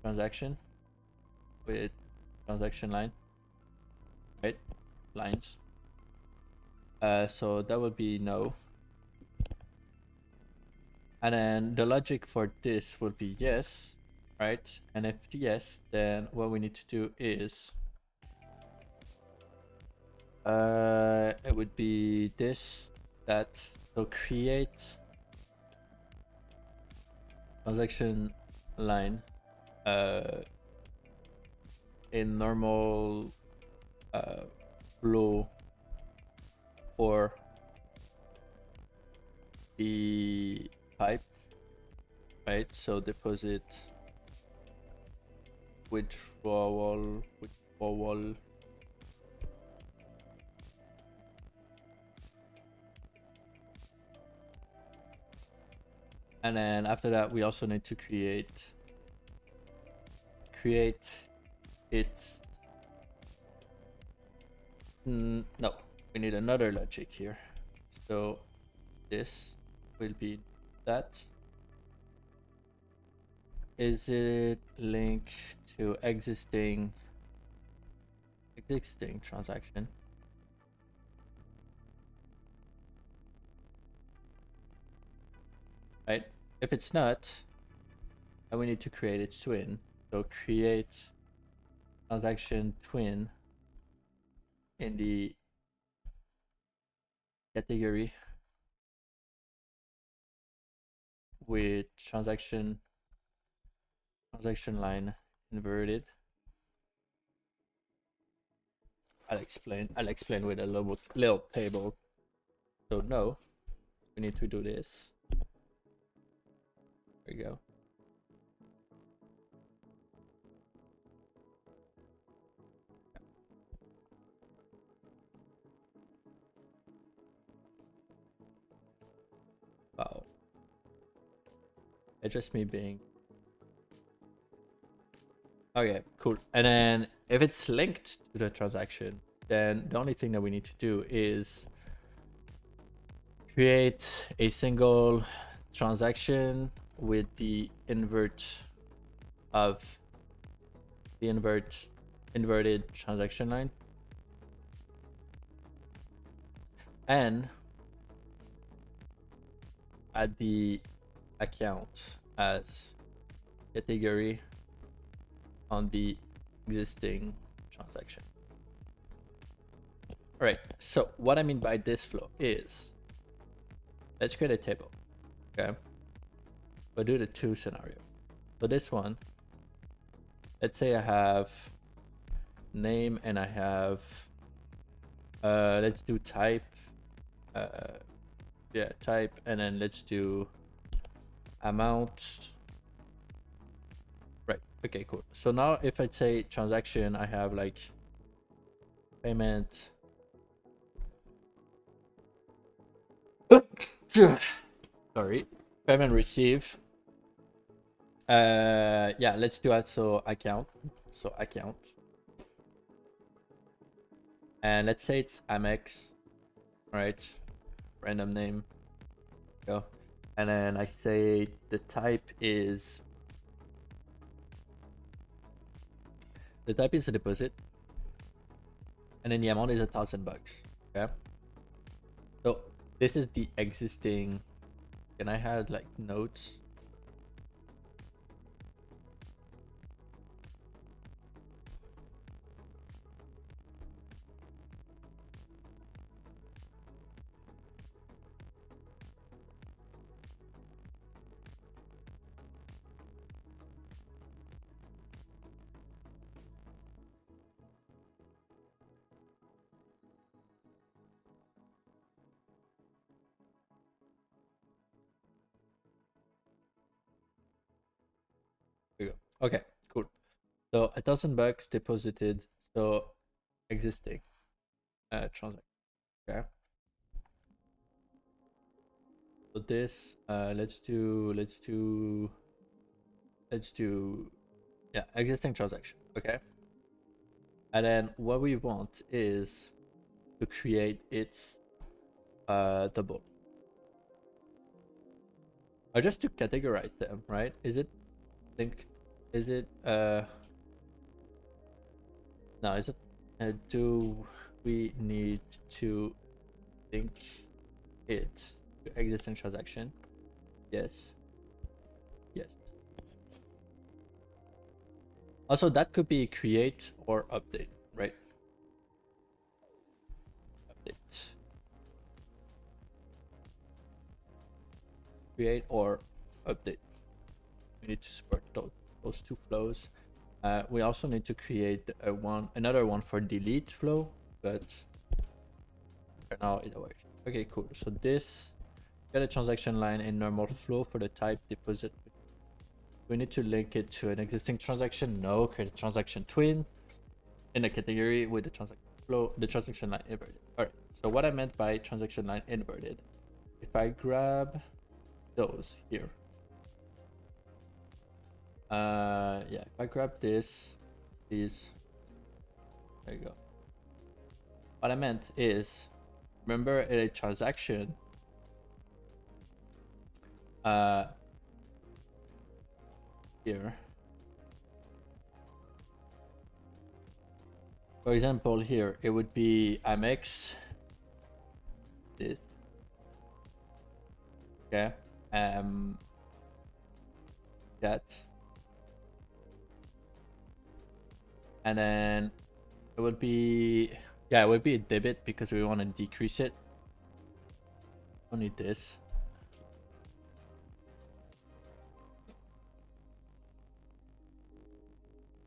transaction with transaction line, right? Lines. So that would be no. And then the logic for this would be yes, right? And if yes, then what we need to do is it would be this, that. So create transaction line in normal flow for the pipe, right? So deposit withdrawal, and then after that we also need to create its no, we need another logic here. So this will be that. Is it linked to existing transaction? Right? If it's not, then we need to create its twin. So create transaction twin in the category with transaction line inverted. I'll explain with a little table. So no, we need to do this. There we go. Wow. It's just me being okay, cool. And then if it's linked to the transaction, then the only thing that we need to do is create a single transaction with the invert of the inverted transaction line, and add the account as category on the existing transaction. All right, so what I mean by this flow is, let's create a table, okay? We'll do the two scenario. So this one, let's say I have name, and I have let's do type. Yeah, type, and then let's do amount. Right. Okay, cool. So now if I say transaction, I have like payment. Sorry. Payment receive. Yeah, let's do also account. So account. And let's say it's Amex. All right. Random name. Go. And then I say the type is a deposit. And then the amount is $1,000. Okay. So this is the existing. Can I have like notes? Here we go. Okay, cool. So $1,000 deposited. So existing transaction. Okay. So this let's do yeah, existing transaction. Okay. And then what we want is to create its double. Or just to categorize them, right? Is it linked? Is it no, is it do we need to link it to existing transaction? Yes. Yes. Also, that could be create or update, right? Update. Create or update. We need to support those two flows. We also need to create another one for delete flow, but for now it works. Okay, cool. So this got a transaction line in normal flow for the type deposit. We need to link it to an existing transaction. No, create a transaction twin in a category with the transaction flow, the transaction line inverted. All right. So what I meant by transaction line inverted, if I grab those here, yeah, if I grab these, there you go. What I meant is, remember in a transaction, here, for example, here it would be Amex, this, okay, that, and then it would be, yeah, it would be a debit because we want to decrease it. Don't need this.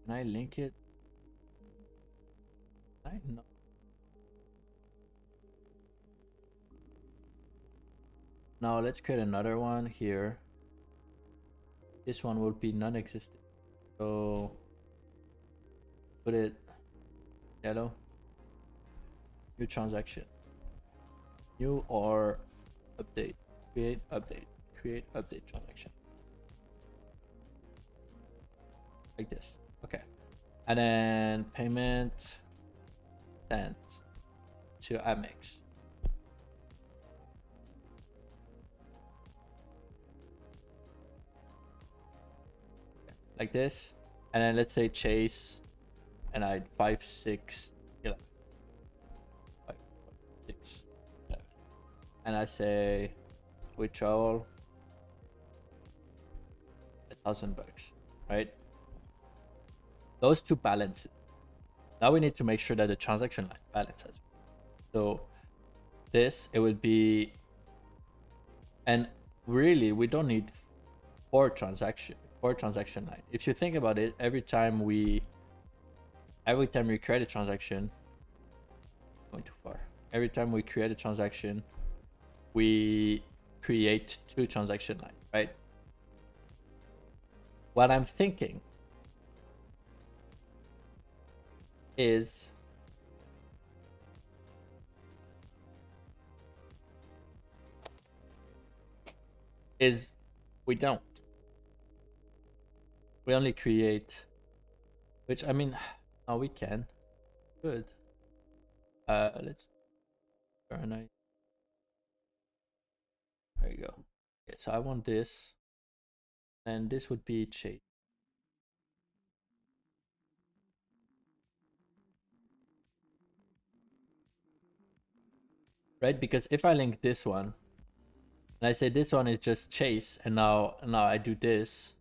Can I link it? I know. Now let's create another one here. This one will be non-existent. So put it yellow. New transaction. New or update. Create update. Create update transaction. Like this. Okay. And then payment sent to Amex. Like this. And then let's say Chase, and I 5, 6, 11. 5, 6, 11. And I say withdrawal $1,000, right? Those two balances. Now we need to make sure that the transaction line balances. So this, it would be, and really we don't need four transaction line. If you think about it, every time we every time we create a transaction, going too far. Every time we create a transaction, we create two transaction lines, right? What I'm thinking is we don't. We only create, which I mean, oh, we can. Good. Let's turn it. There you go. Okay, so I want this, and this would be Chase. Right? Because if I link this one, and I say this one is just Chase, and now I do this,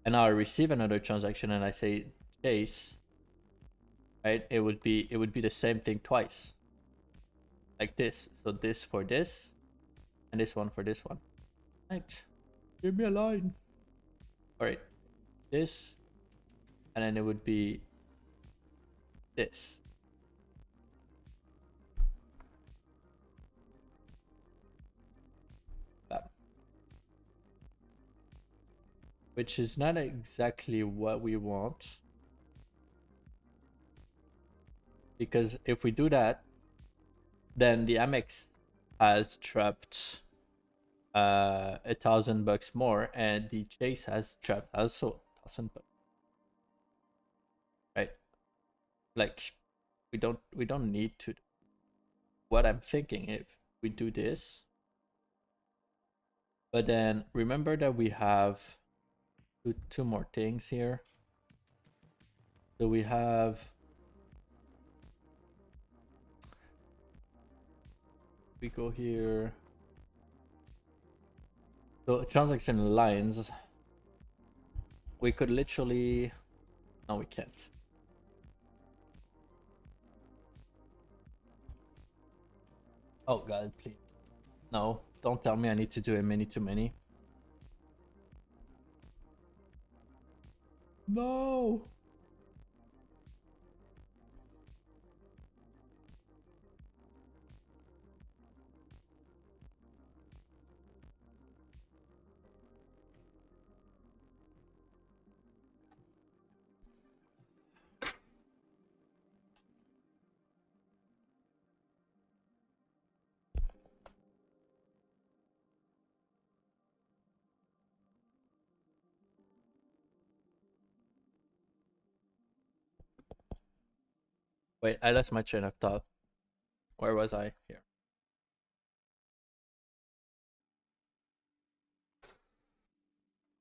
and now I receive another transaction, and I say Chase, right? It would be the same thing twice, like this. So this for this, and this one for this one. Right? Give me a line. All right, this, and then it would be this. Bam. Which is not exactly what we want, because if we do that, then the Amex has trapped $1,000 more, and the Chase has trapped also $1,000, right? Like we don't need to. What I'm thinking, if we do this, but then remember that we have two more things here. So we have, we go here. So transaction lines, we could literally, no, we can't. Oh God, please. No, don't tell me I need to do a many to many. No. Wait, I lost my train of thought. Where was I? Here.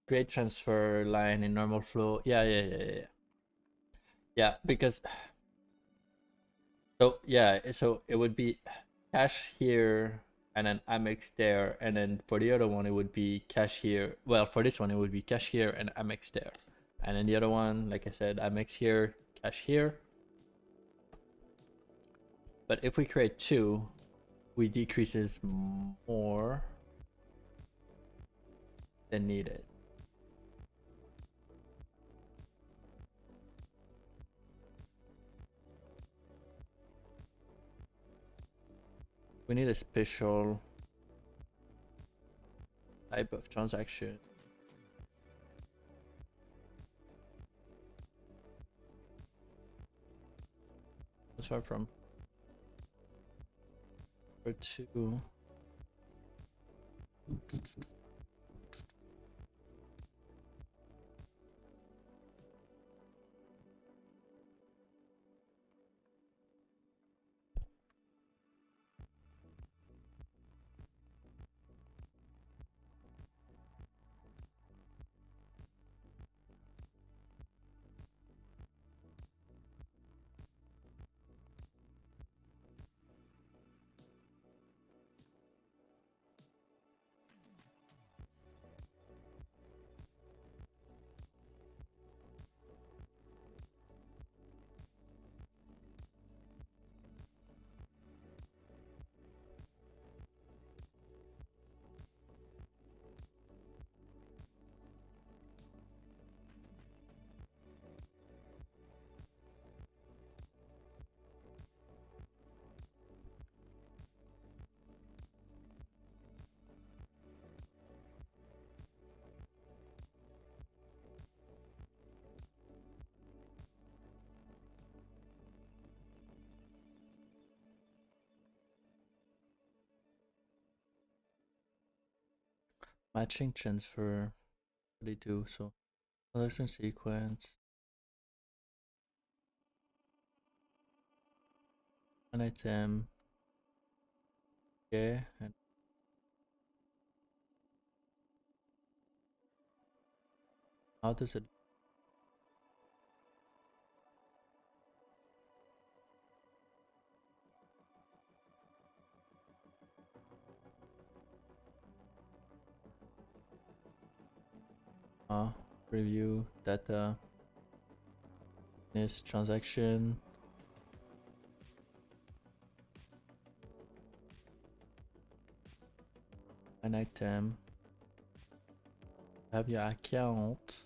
Create transfer line in normal flow. Yeah. Yeah, because so yeah, so it would be cash here and then Amex there, and then for the other one it would be cash here. Well, for this one it would be cash here and Amex there, and then the other one, like I said, Amex here, cash here. But if we create two, we decreases more than needed. We need a special type of transaction. Transfer from for two. matching transfer. What do they do? So selection sequence, an item, okay, and how does it? Preview data, this transaction, an item, have your account.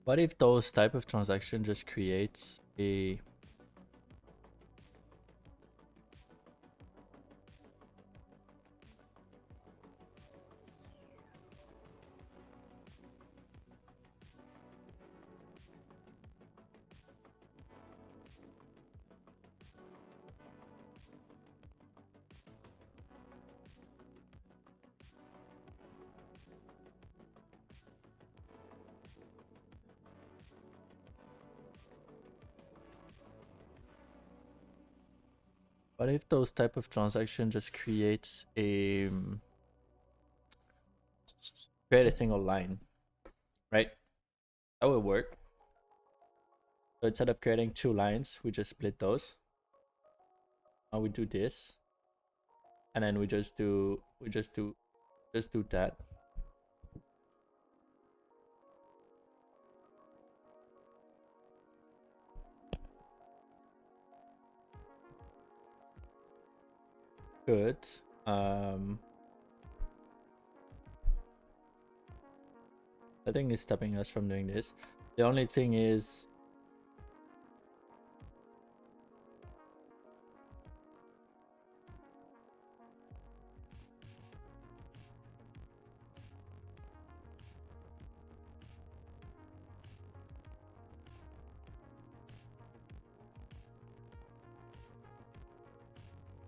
What if those type of transaction just creates a what if those type of transaction just creates a create a single line, right? That would work. So instead of creating two lines, we just split those. Now we do this, and then we just do that. Good. Nothing is stopping us from doing this. The only thing is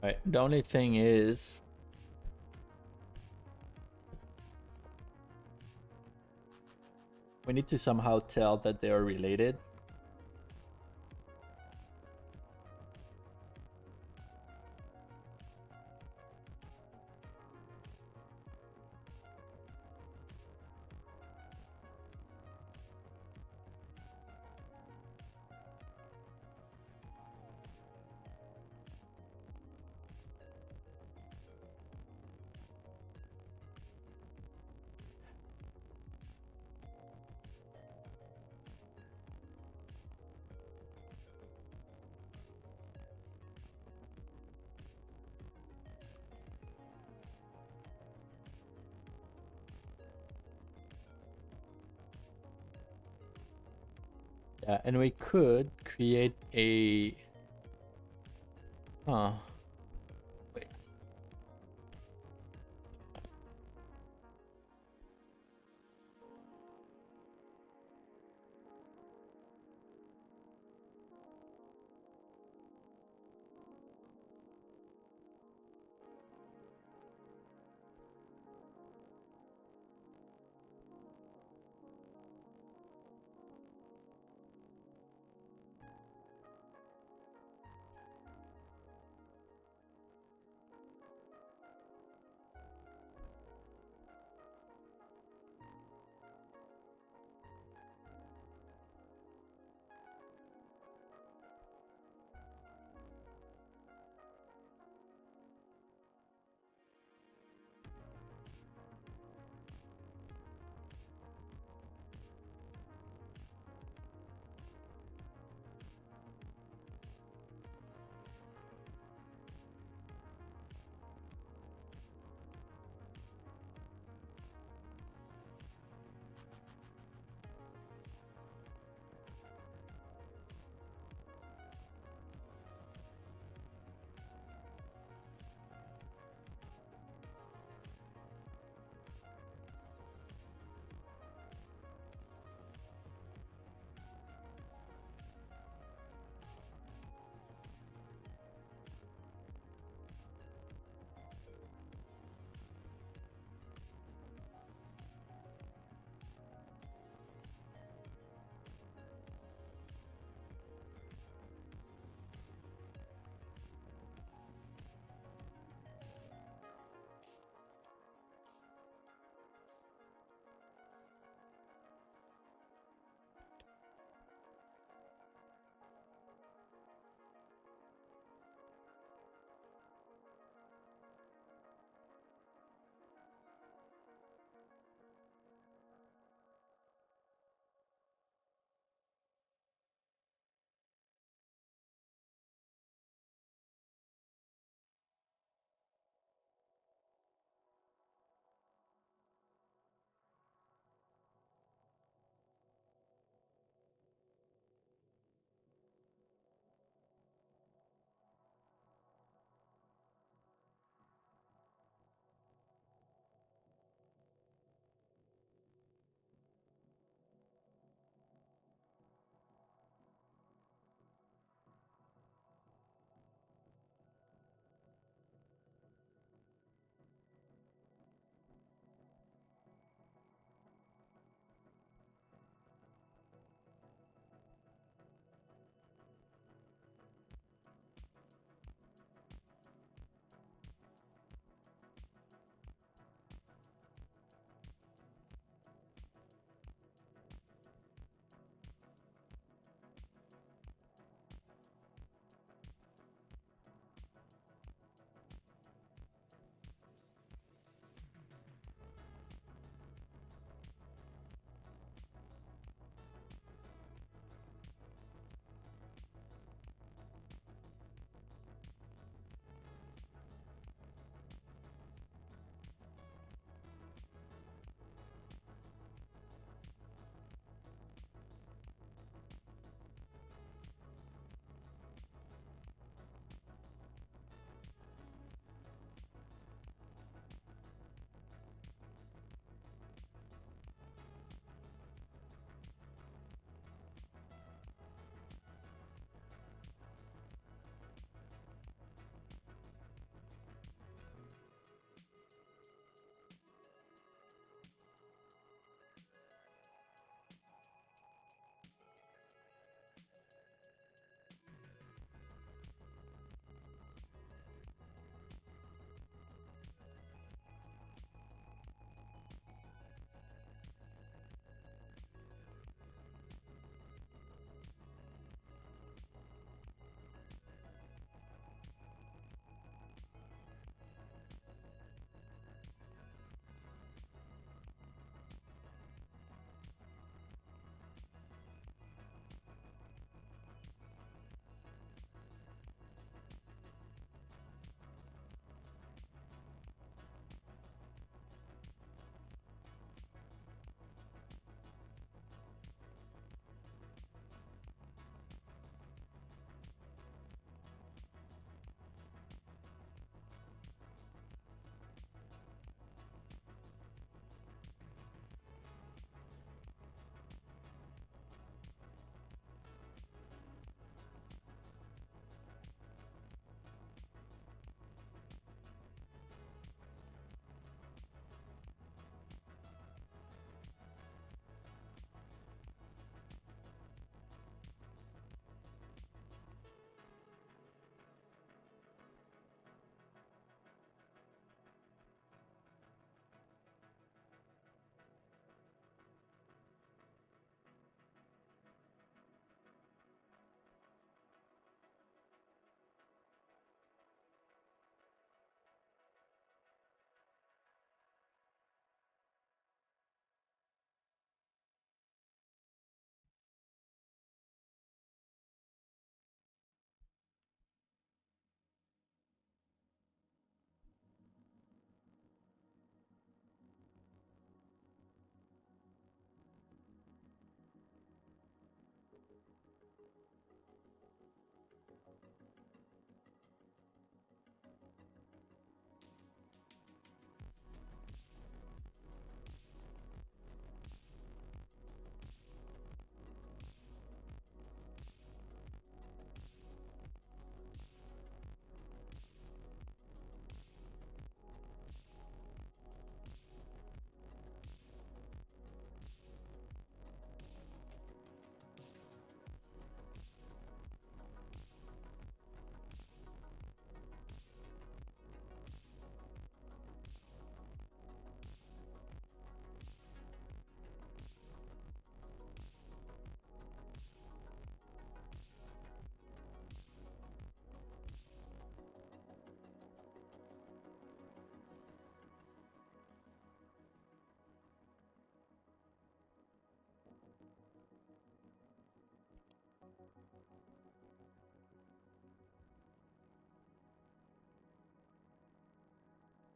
right. The only thing is we need to somehow tell that they are related. Yeah, and we could create a wait.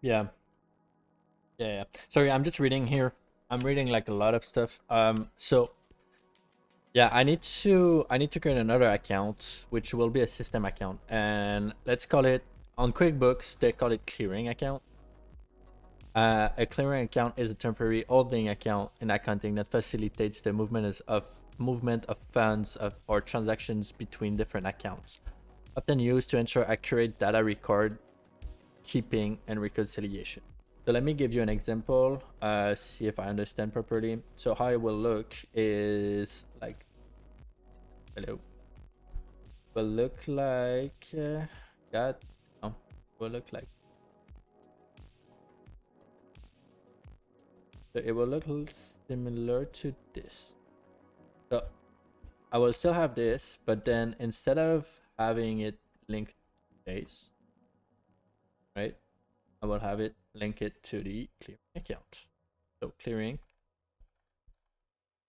Yeah. Yeah. Sorry, I'm just reading here. I'm reading like a lot of stuff. So yeah, I need to create another account, which will be a system account, and let's call it on QuickBooks. They call it clearing account. A clearing account is a temporary holding account in accounting that facilitates the movement of funds or transactions between different accounts, often used to ensure accurate data record keeping and reconciliation. So let me give you an example, see if I understand properly. So how it will look is like, hello, will look like, that, no, will look like, so it will look similar to this. So I will still have this, but then instead of having it linked to days, right, I will have it link it to the clearing account. So clearing,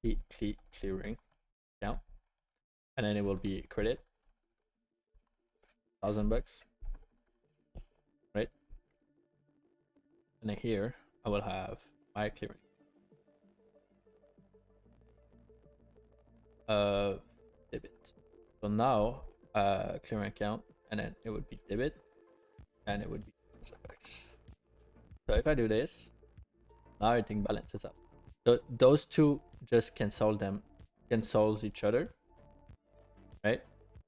clearing account, and then it will be credit, $1,000, right? And then here I will have my clearing. Debit. So now clearing account, and then it would be debit, and it would be FX. So if I do this, now everything balances out. So those two just cancels each other, right?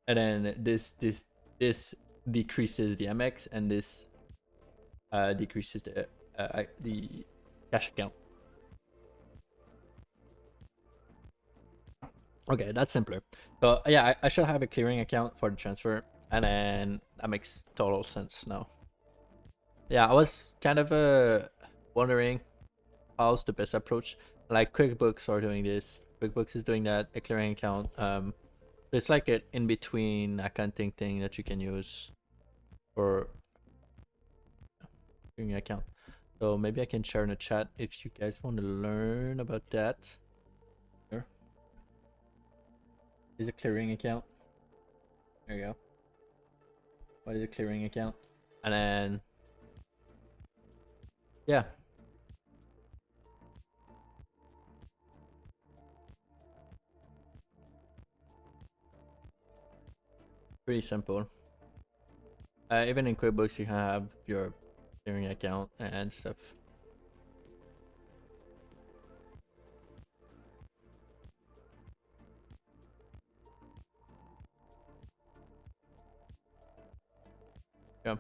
And then this decreases the MX, and this decreases the cash account. Okay, that's simpler. So yeah, I should have a clearing account for the transfer, and then that makes total sense now. Yeah, I was kind of wondering how's the best approach. Like QuickBooks are doing this, QuickBooks is doing that, a clearing account. It's like an in between accounting thing that you can use for clearing account. So maybe I can share in the chat if you guys want to learn about that. Here is a clearing account. There you go. What is a clearing account? And then yeah, pretty simple. Even in QuickBooks, you can have your clearing account and stuff. Yeah.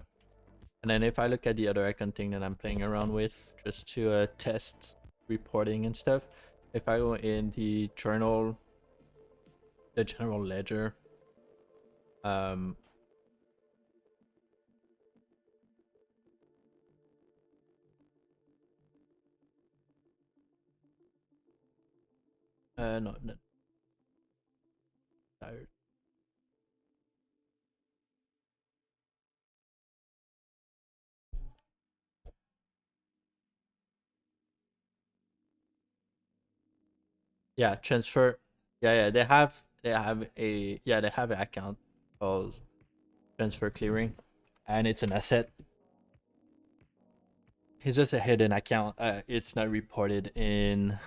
And then if I look at the other accounting that I'm playing around with, just to test reporting and stuff, if I go in the journal, the general ledger, um, no, not tired. Yeah, transfer. Yeah, they have an account called transfer clearing, and it's an asset. It's just a hidden account. It's not reported in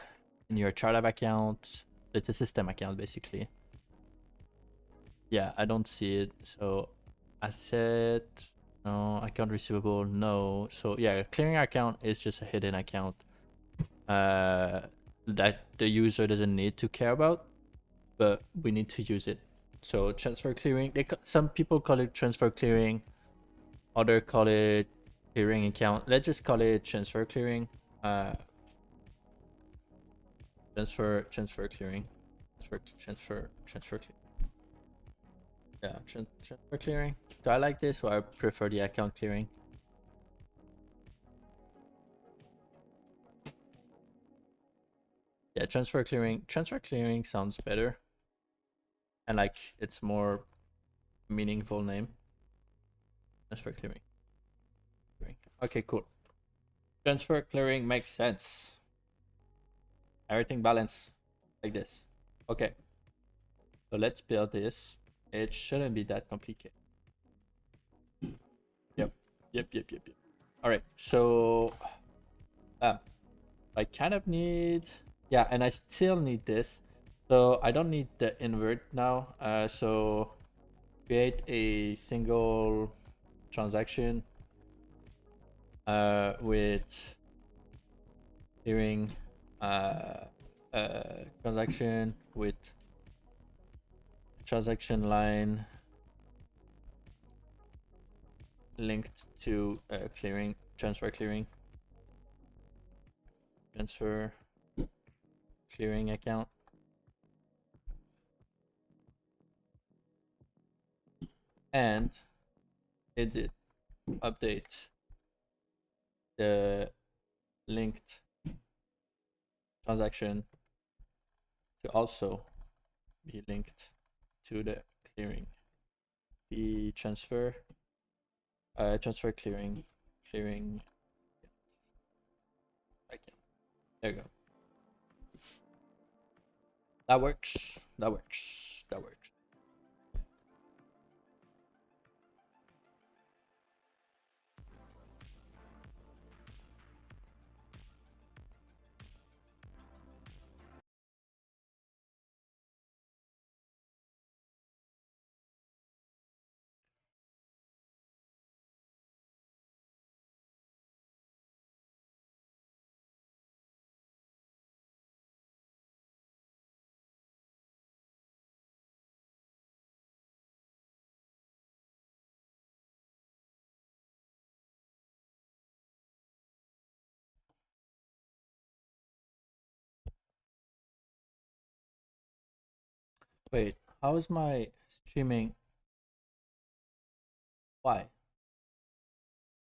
your chart of account. It's a system account basically. Yeah, I don't see it. So asset, no. Account receivable, no. So yeah, clearing account is just a hidden account that the user doesn't need to care about, but we need to use it. So transfer clearing, some people call it transfer clearing, other call it clearing account. Let's just call it transfer clearing. Transfer clearing, transfer clearing. Yeah, transfer clearing. Do I like this, or I prefer the account clearing? Yeah, transfer clearing. Transfer clearing sounds better, and like it's more meaningful name. Transfer clearing. Okay, cool. Transfer clearing makes sense. Everything balanced like this. Okay, so let's build this. It shouldn't be that complicated. Yep. All right, so I kind of need, yeah, and I still need this. So I don't need the invert now. So create a single transaction with clearing transaction with transaction line linked to clearing, transfer clearing account. And edit, update the linked transaction to also be linked to the clearing. The transfer clearing account. There you go. That works. That works. That works. Wait, how is my streaming? Why?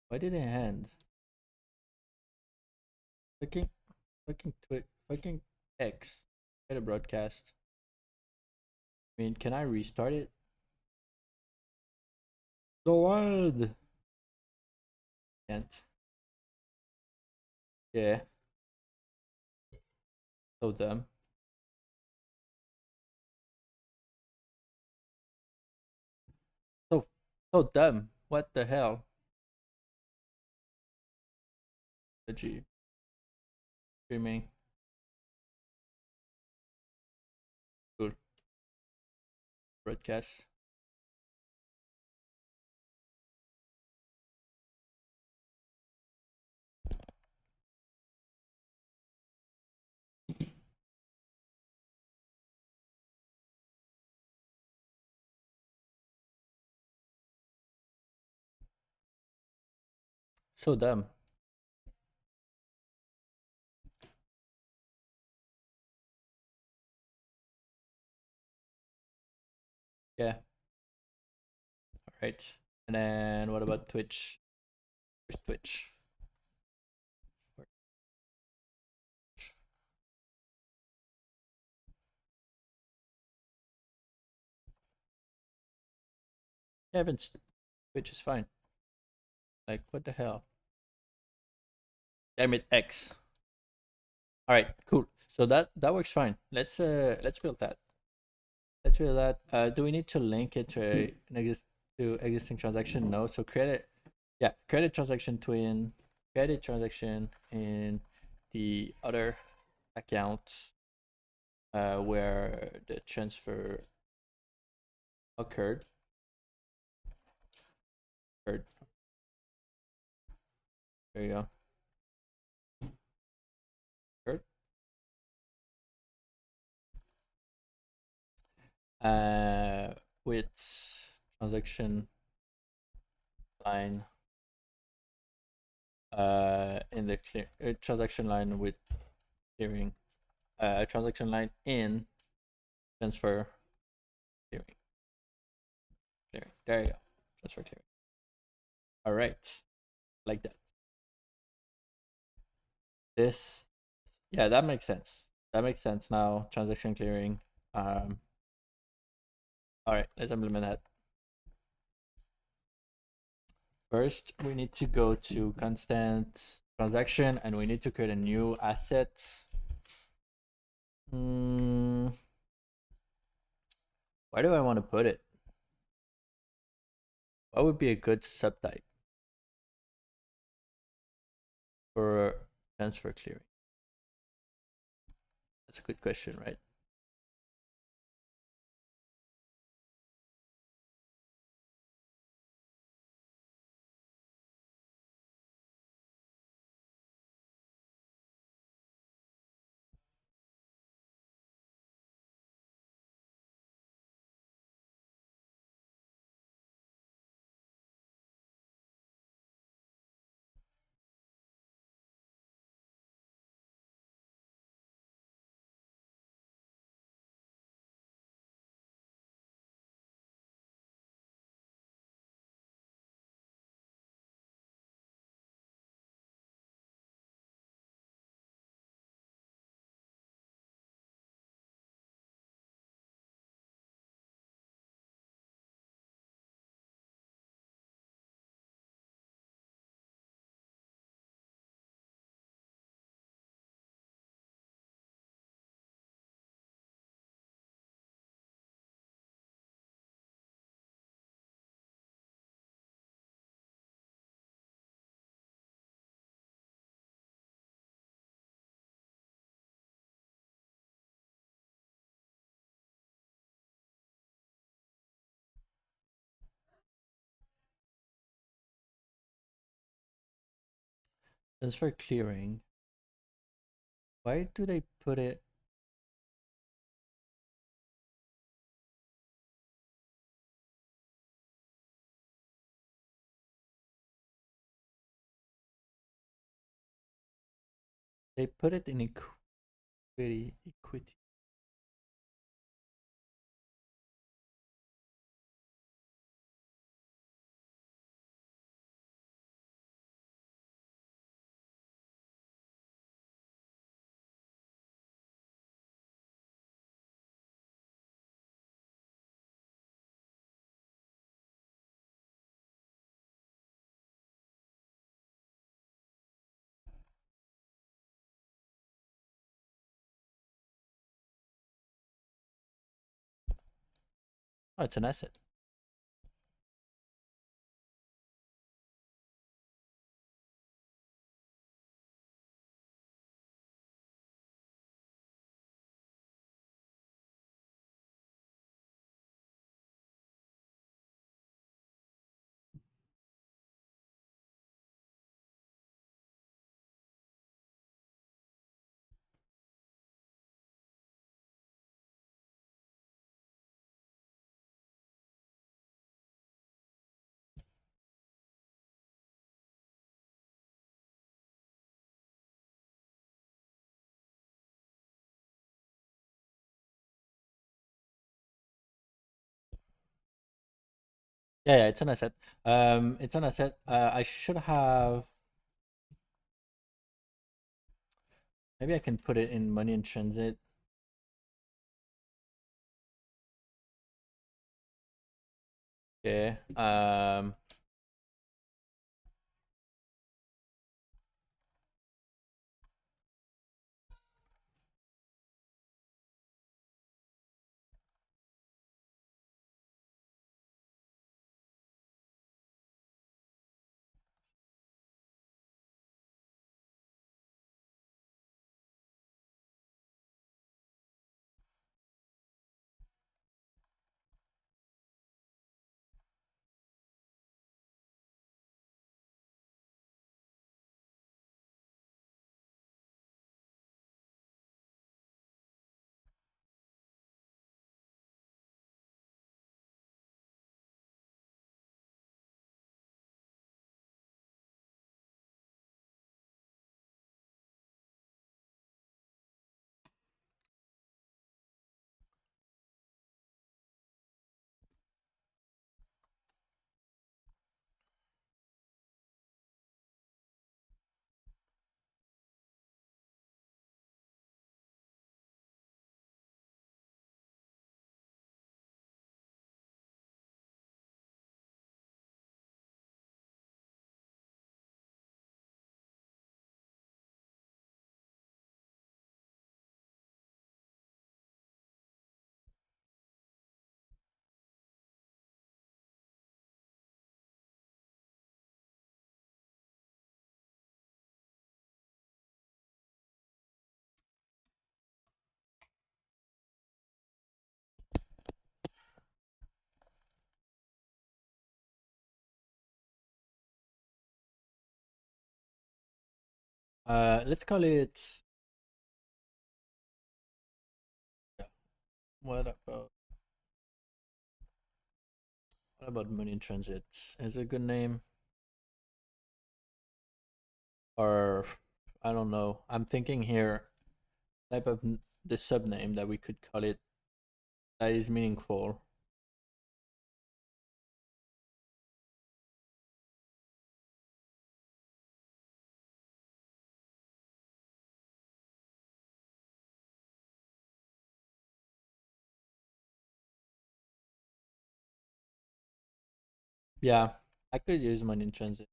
Why did it end? Fucking, fucking X. Try to broadcast. I mean, can I restart it? So what? Can't. Yeah. So dumb. So so dumb. What the hell? The G streaming. Cool. Broadcast. So dumb. Yeah. All right. And then what about Twitch? Where's Twitch? Yeah, Twitch is fine. Like, what the hell? Damn it, X. All right, cool. So that works fine. Let's build that. Let's build that. Do we need to link it to existing transaction? No. So create it. Yeah, create a transaction twin. Create a transaction in the other account where the transfer occurred. There you go. Occurred. With transaction line in the transaction line with clearing transaction line in transfer clearing. There you go. Transfer clearing. All right, like that. This, yeah, that makes sense. That makes sense now. Transaction clearing. All right, let's implement that. First, we need to go to constant transaction and we need to create a new asset. Where do I want to put it? What would be a good subtype? transfer clearing? That's a good question, right? Transfer clearing. Why do they put it? They put it in equity. Oh, it's an asset. Yeah, it's an asset. It's an asset. I should have. Maybe I can put it in money in transit. Okay. Let's call it. What about Moon in Transit? Is it a good name? Or I don't know. I'm thinking here type of the sub name that we could call it that is meaningful. Yeah, I could use Moon in Transit.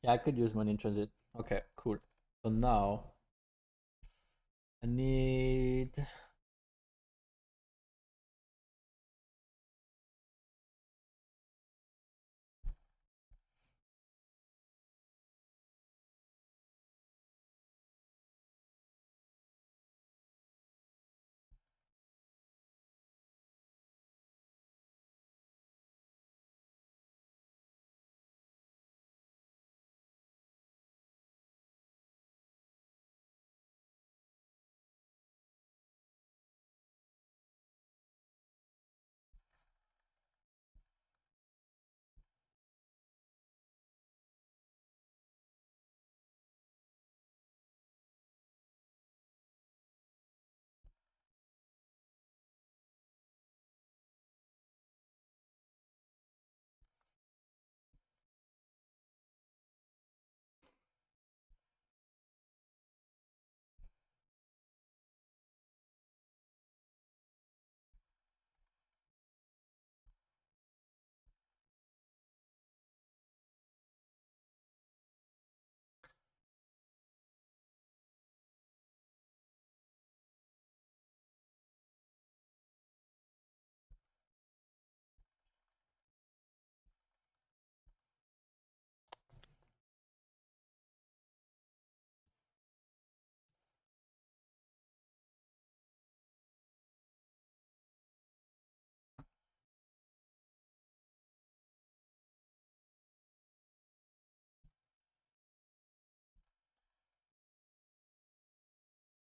Yeah, I could use Moon in Transit. Okay, cool. So now I need.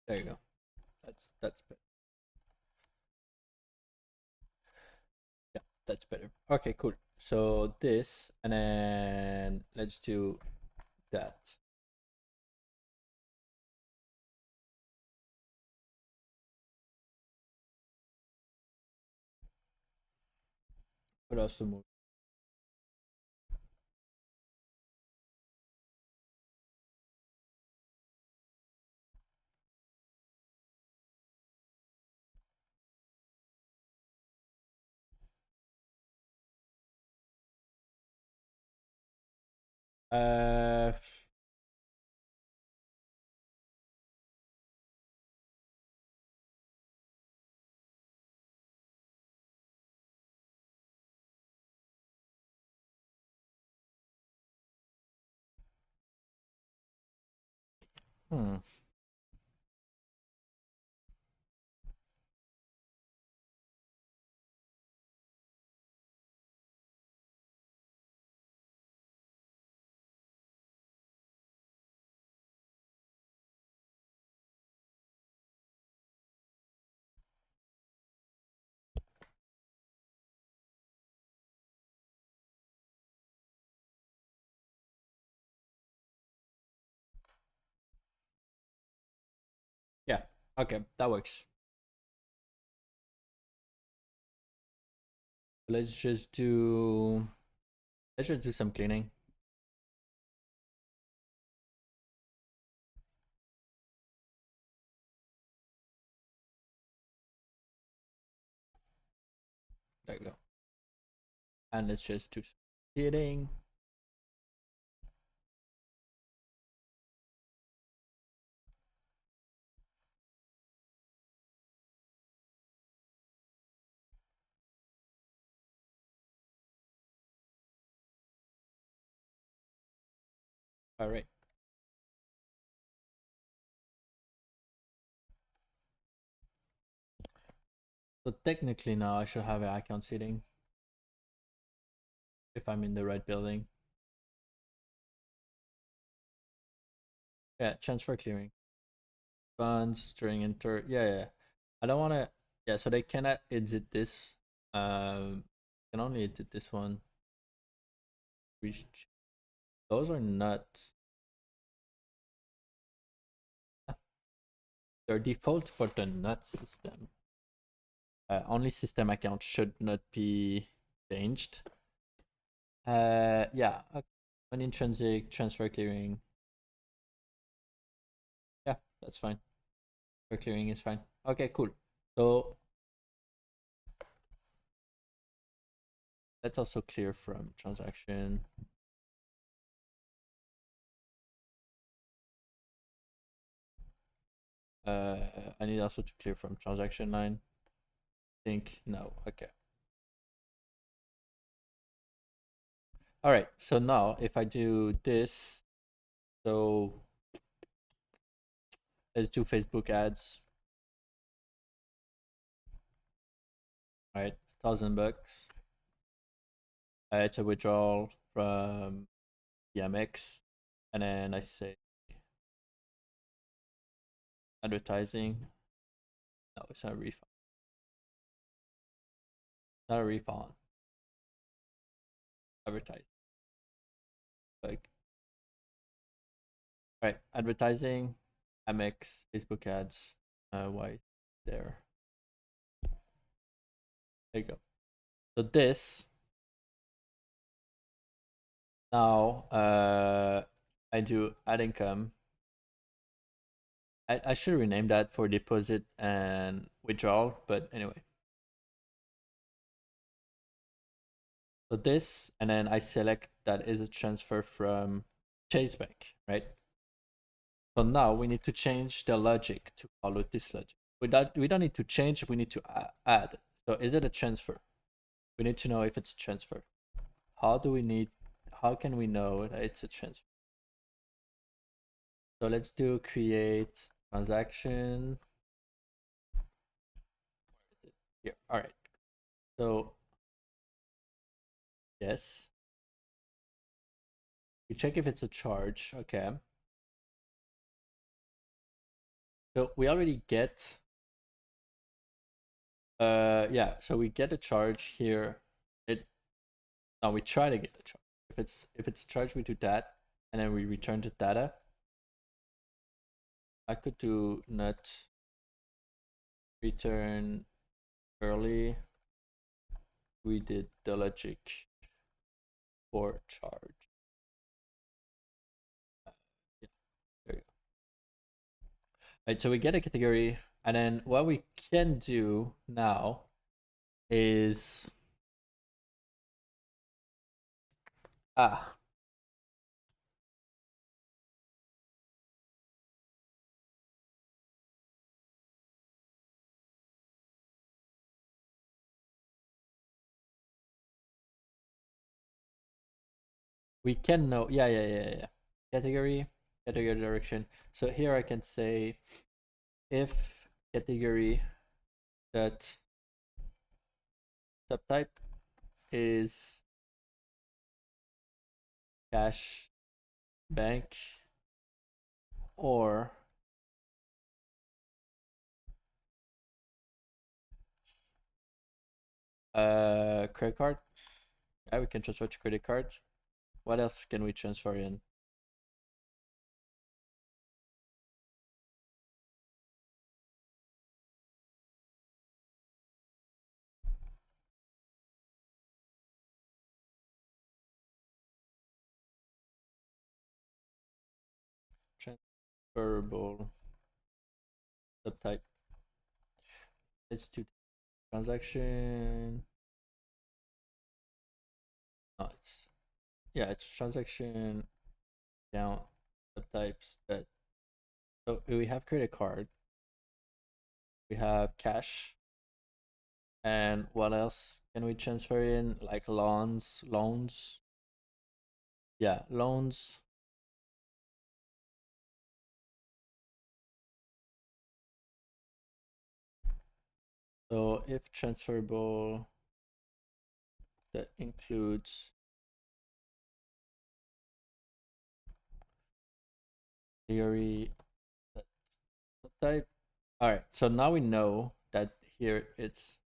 There you go. That's better. Yeah, that's better. Okay, cool. So this, and then let's do that. What else to move? Uh, hmm. Yeah. Okay, that works. Let's just do. Let's just do some cleaning. There you go. And let's just do some hitting. All right. So technically now I should have an account seating if I'm in the right building. Yeah, transfer clearing. Funds, string enter. Yeah. I don't want to. Yeah, so they cannot edit this. Can only edit this one. Those are not. They're default, but they're not system. Only system account should not be changed. Yeah, an intrinsic transfer clearing. Yeah, that's fine. Transfer clearing is fine. Okay, cool. So let's also clear from transaction. I need also to clear from transaction line. Think no. Okay. All right. So now if I do this, so let's do Facebook ads. All right, $1,000. It's a withdrawal from BMX, and then I say advertising. No, it's not a refund. Not a refund. Advertise. Like, all right, advertising, MX, Facebook ads. Why there? There you go. So this now, I do add income. I should rename that for deposit and withdrawal, but anyway. So this, and then I select that is a transfer from Chase Bank, right? So now we need to change the logic to follow this logic. We don't need to change, we need to add. So is it a transfer? We need to know if it's a transfer. How can we know that it's a transfer? So let's do create transaction. Here, all right. So yes. We check if it's a charge, okay. So we already get, yeah, so we get a charge here. Now we try to get a charge. If it's a charge, we do that, and then we return the data. I could do not return early. We did the logic for charge. Yeah, there you go. Right, so we get a category, and then what we can do now is we can know, yeah. Category direction. So here I can say if category that subtype is cash bank or credit card. Yeah, we can transfer to credit card. What else can we transfer in? Transferable subtype. Let's do transaction. No, it's transaction account subtypes that. So we have credit card. We have cash. And what else can we transfer in? Like loans. Yeah, loans. So if transferable, that includes theory type. All right, so now we know that here it's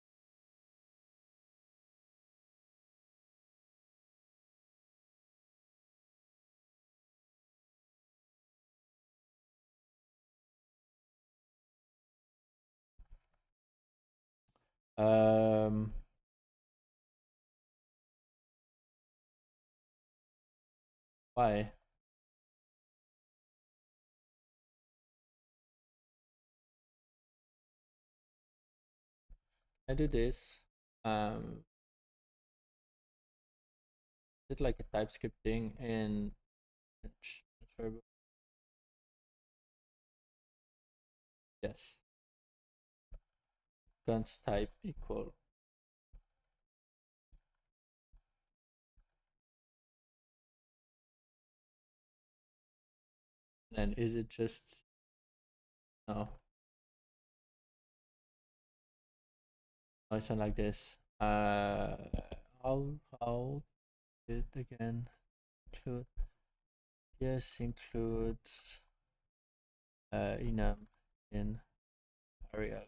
um why I do this. Is it like a TypeScript thing in transferable? Yes. Const type equal. And is it just no? No, it's not like this. How did it again? Include yes includes enum in array of.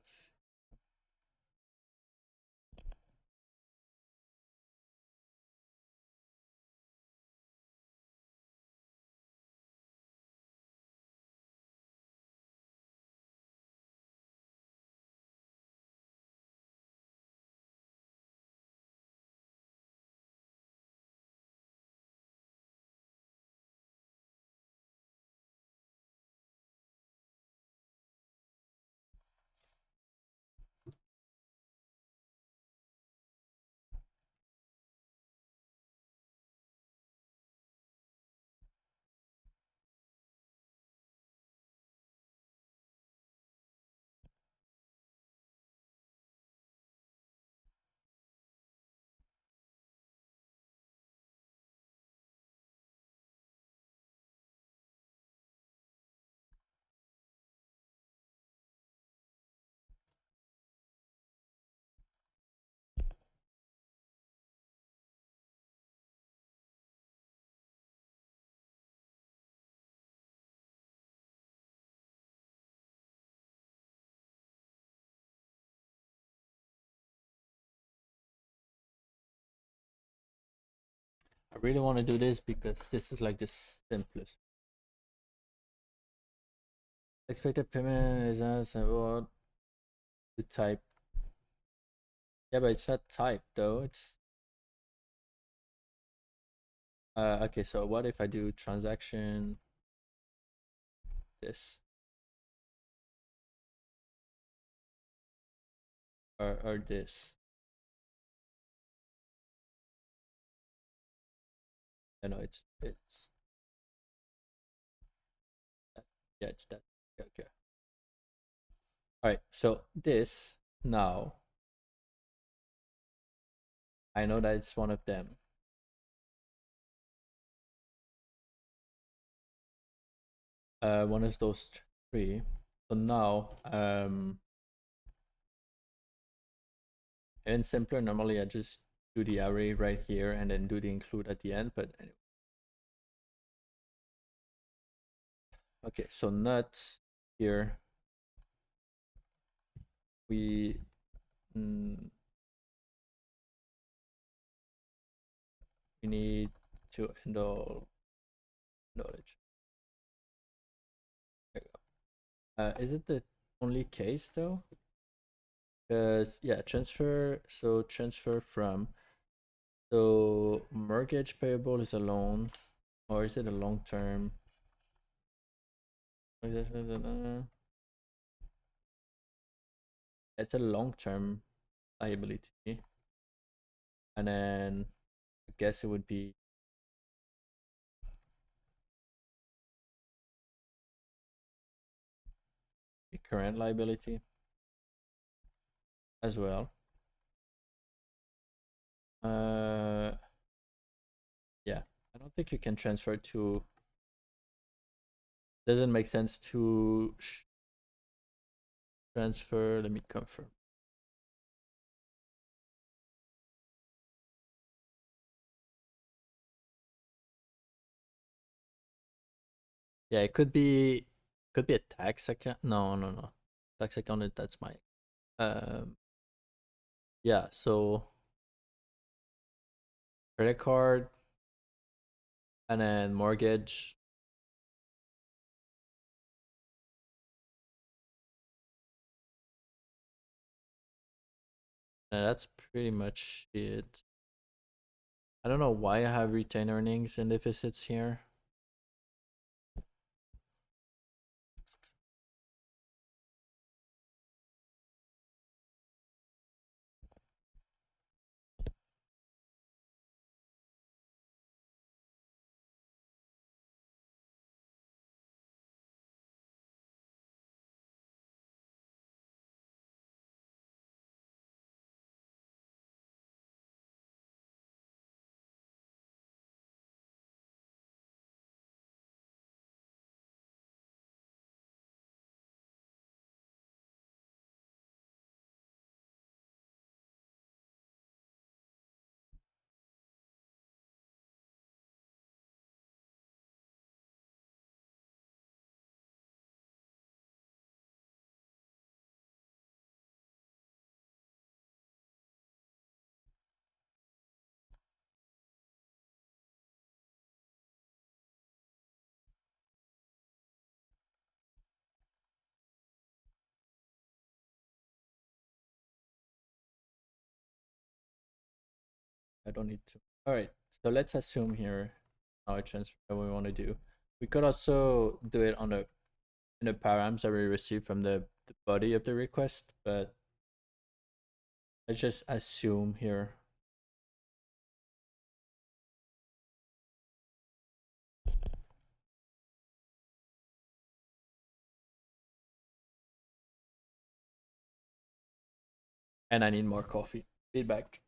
I really want to do this because this is like the simplest. Expected payment is as what to type. Yeah, but it's not type though. It's okay. So what if I do transaction this or this? I know it's that. Yeah, it's that. Okay. All right. So this now I know that it's one of them. One is those three. So now in simpler normally I just do the array right here and then do the include at the end. But anyway. Okay, so nuts here we mm, we need to handle knowledge. There you go. Is it the only case though? Because yeah, transfer. So transfer from. So mortgage payable is a loan, or is it a long term? It's a long term liability, and then I guess it would be a current liability as well. Yeah, I don't think you can transfer to. Doesn't make sense to transfer. Let me confirm. Yeah, it could be Could be a tax account. No, no, no. Tax account, that's my um yeah, so credit card and then mortgage. And that's pretty much it. I don't know why I have retained earnings and deficits here. I don't need to. All right, so let's assume here our transfer that we want to do. We could also do it on the params that we receive from the body of the request, but let's just assume here. And I need more coffee. Feedback.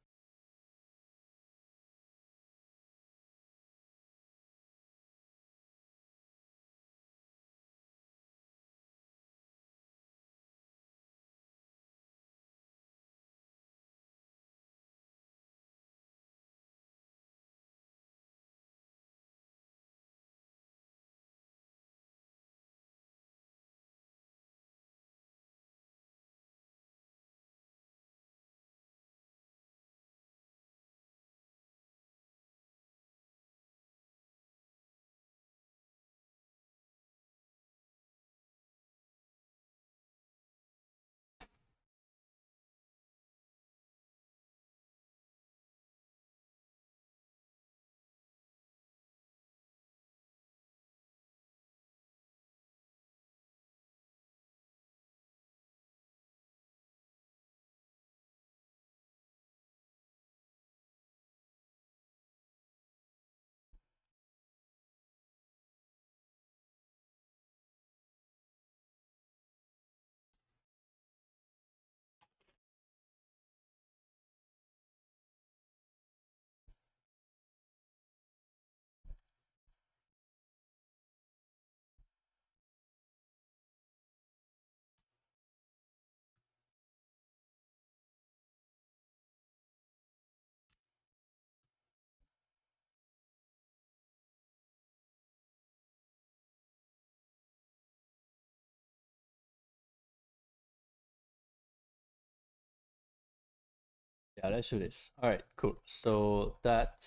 Yeah, let's do this. All right, cool. So that,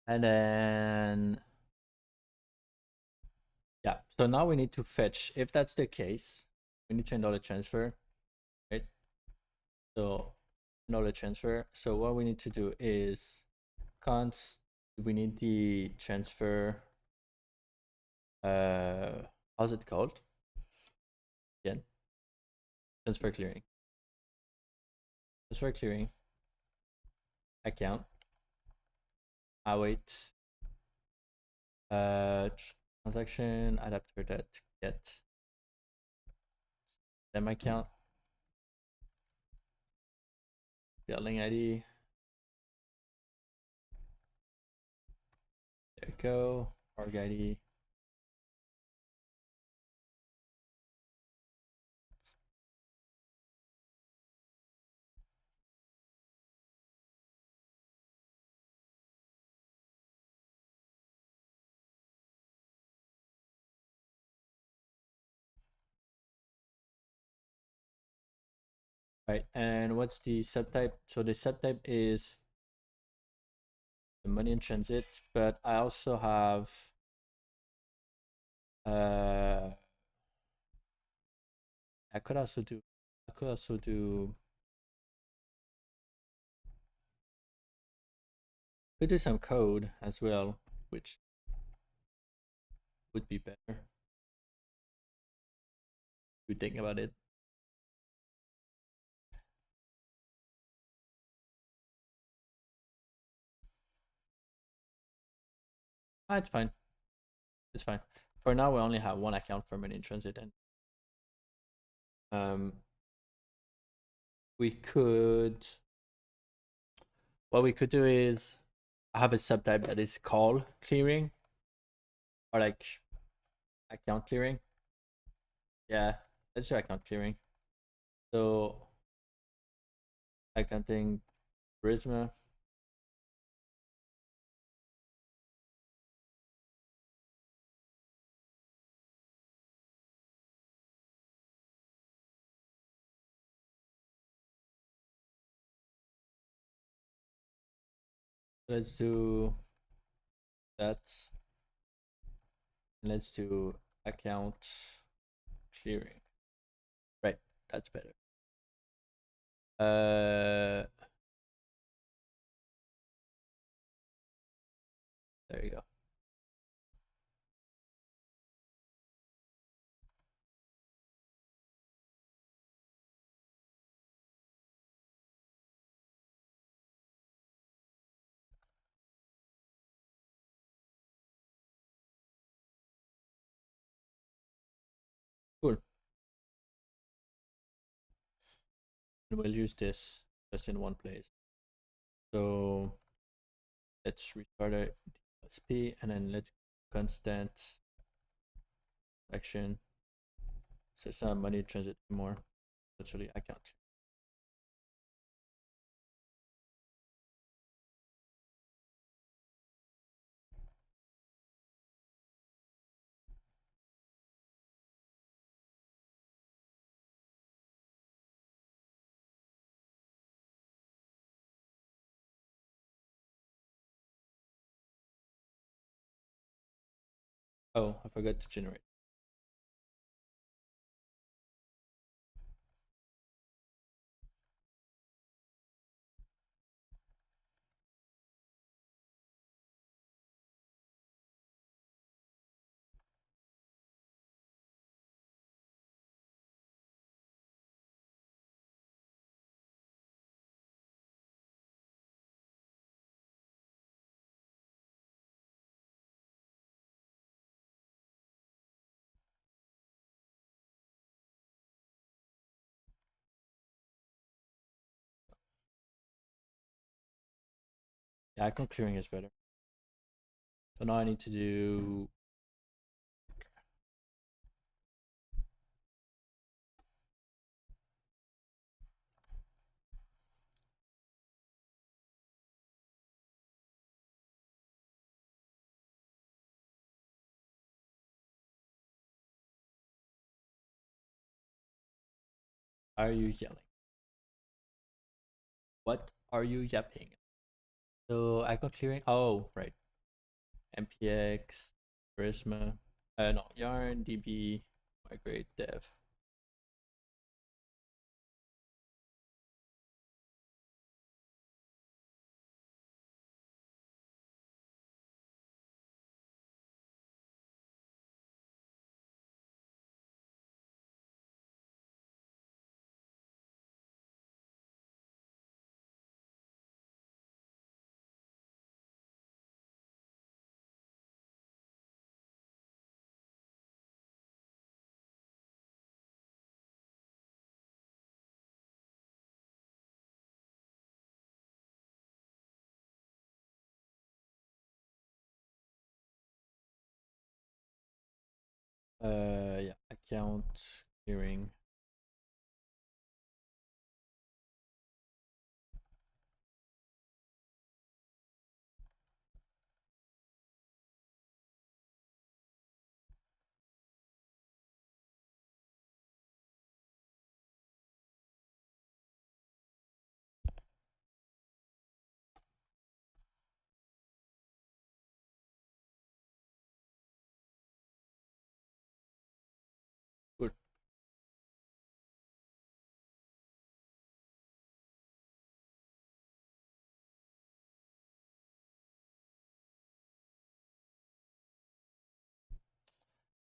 and then yeah. So now we need to fetch. If that's the case, we need to $10 transfer, right? So $10 transfer. So what we need to do is const. We need the transfer. How's it called? Again, transfer clearing. Transfer clearing account. Await. Transaction adapter that get them account. Billing ID. There you go. Org ID. right? And what's the subtype? So the subtype is the money in transit, but I also have uh I could also do I could also do could do some code as well, which would be better if you think about it. Ah, it's fine. It's fine. For now, we only have one account for money in transit, and um, we could. What we could do is have a subtype that is call clearing or like account clearing. Yeah, let's do account clearing. So accounting Prisma. Let's do that. Let's do account clearing. Right, that's better. There you go. Cool. And we'll use this just in one place. So let's restart our DSP and then let's constant action. So it's not money transit anymore. Literally account. Oh, I forgot to generate. Yeah, account clearing is better. So now I need to do are you yelling? What are you yapping? So account clearing. Oh, right. MPX, Prisma. No, Yarn, DB, migrate, dev. Yeah, account clearing.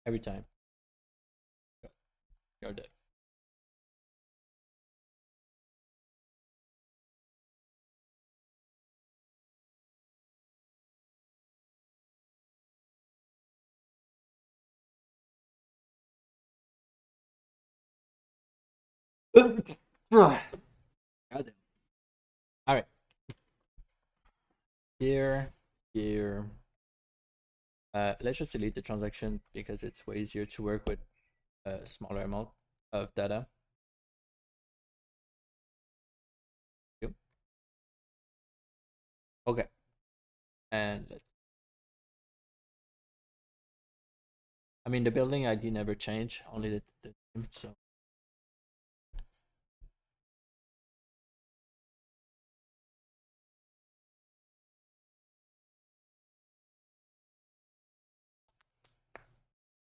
every time. You're dead. God damn. All right. Here. Let's just delete the transaction because it's way easier to work with a smaller amount of data. Yep. Okay. And I mean, the building ID never changed, only the name. So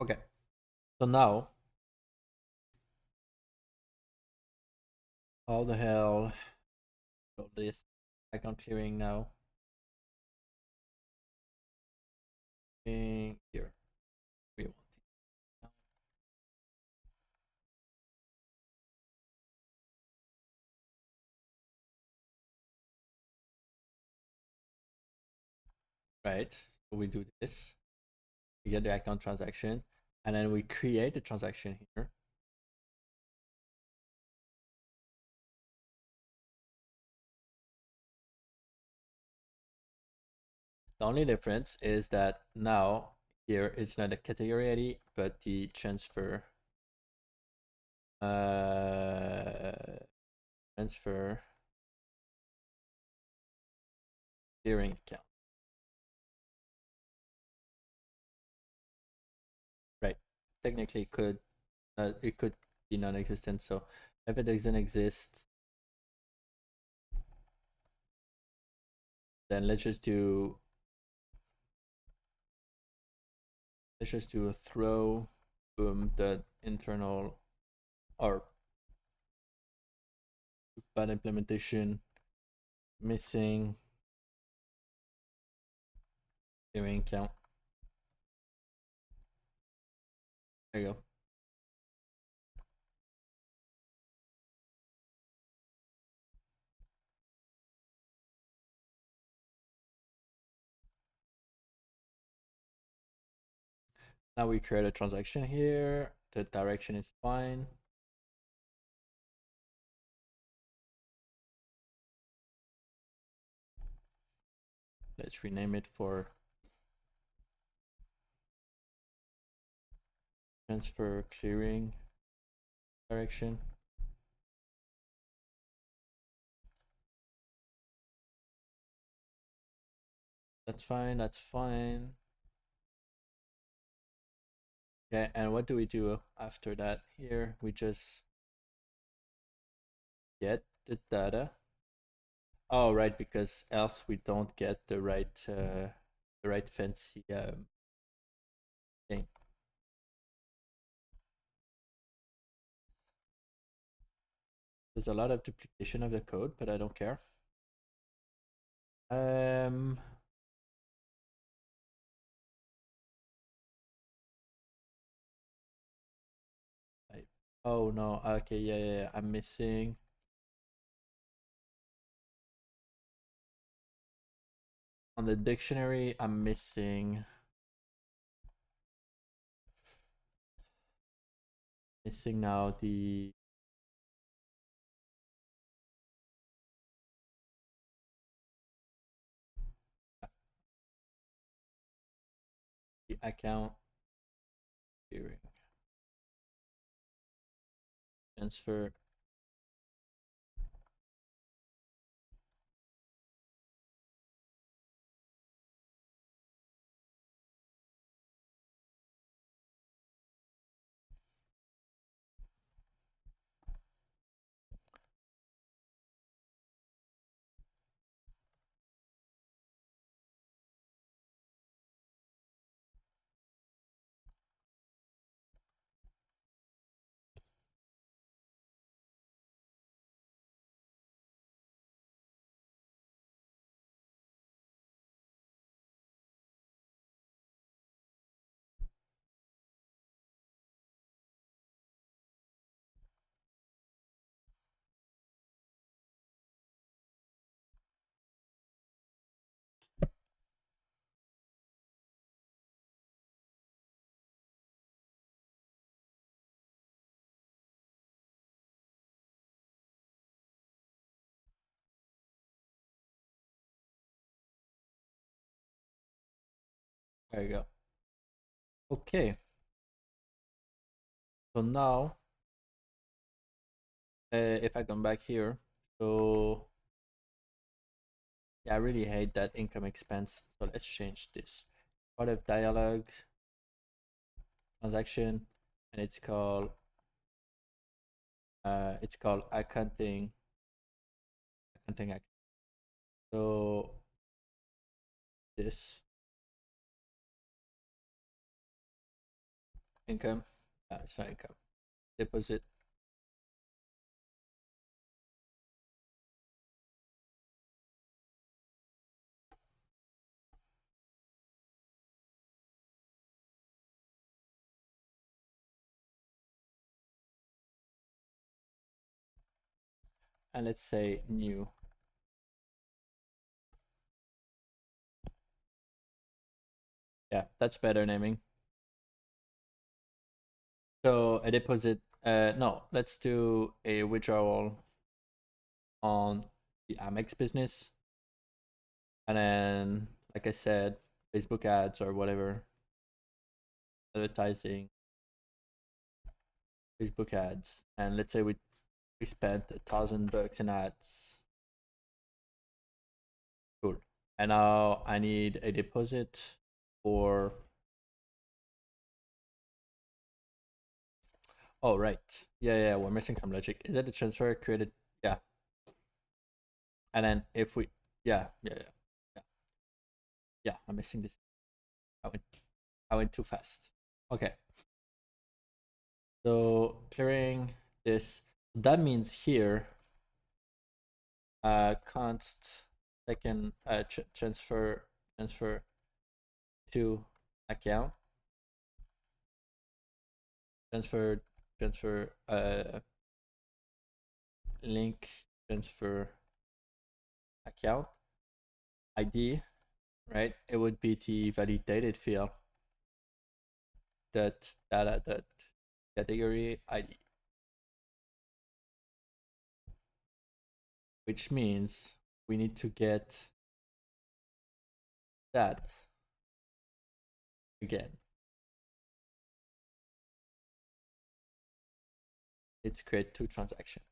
okay. So now, how the hell will this account clearing now? Here. We want it. Right. So we do this. We get the account transaction, and then we create the transaction here. The only difference is that now here it's not a category ID, but the transfer clearing account. Right. Technically it could be non-existent. So if it doesn't exist, then let's just do a throw boom the internal or bad implementation missing clearing count. There you go. Now we create a transaction here. The direction is fine. Let's rename it for transfer clearing direction. That's fine. That's fine. Okay, and what do we do after that? Here we just get the data. Oh, right, because else we don't get the right fancy thing. There's a lot of duplication of the code, but I don't care. Oh no, okay, yeah, I'm missing. On the dictionary, I'm missing now the account clearing transfer. There you go. Okay. So now, if I come back here, so yeah, I really hate that income expense. So let's change this. Part of dialog transaction, and it's called accounting act. So this income, it's not income, deposit. And let's say new. Yeah, that's better naming. So a deposit, no, let's do a withdrawal on the Amex business. And then, like I said, Facebook ads or whatever, advertising, Facebook ads. And let's say we spent $1,000 in ads. Cool. And now I need a deposit for. Oh, right. Yeah, we're missing some logic. Is it a transfer created? Yeah. And then if we, yeah. Yeah, I'm missing this. I went too fast. Okay. So clearing this, that means here, const second transfer to account, transfer link transfer account ID, right? It would be the validated field that data that category ID, which means we need to get that again. It's create two transactions.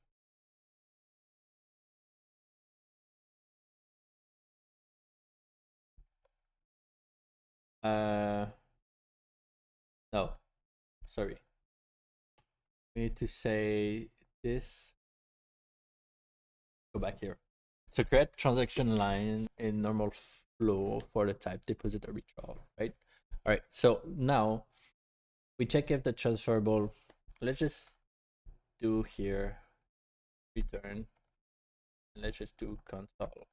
No, sorry. We need to say this. Go back here. So create transaction line in normal flow for the type deposit or withdrawal, right? All right. So now we check if the transferable. Let's just do here return. And let's just do console.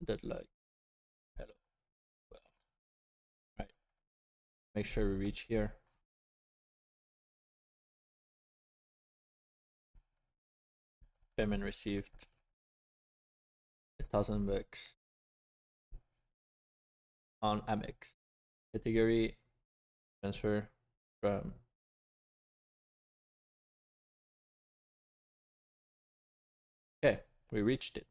That like hello. Well, right. Make sure we reach here. Payment received. $1,000 on Amex. Category transfer from. Okay, we reached it.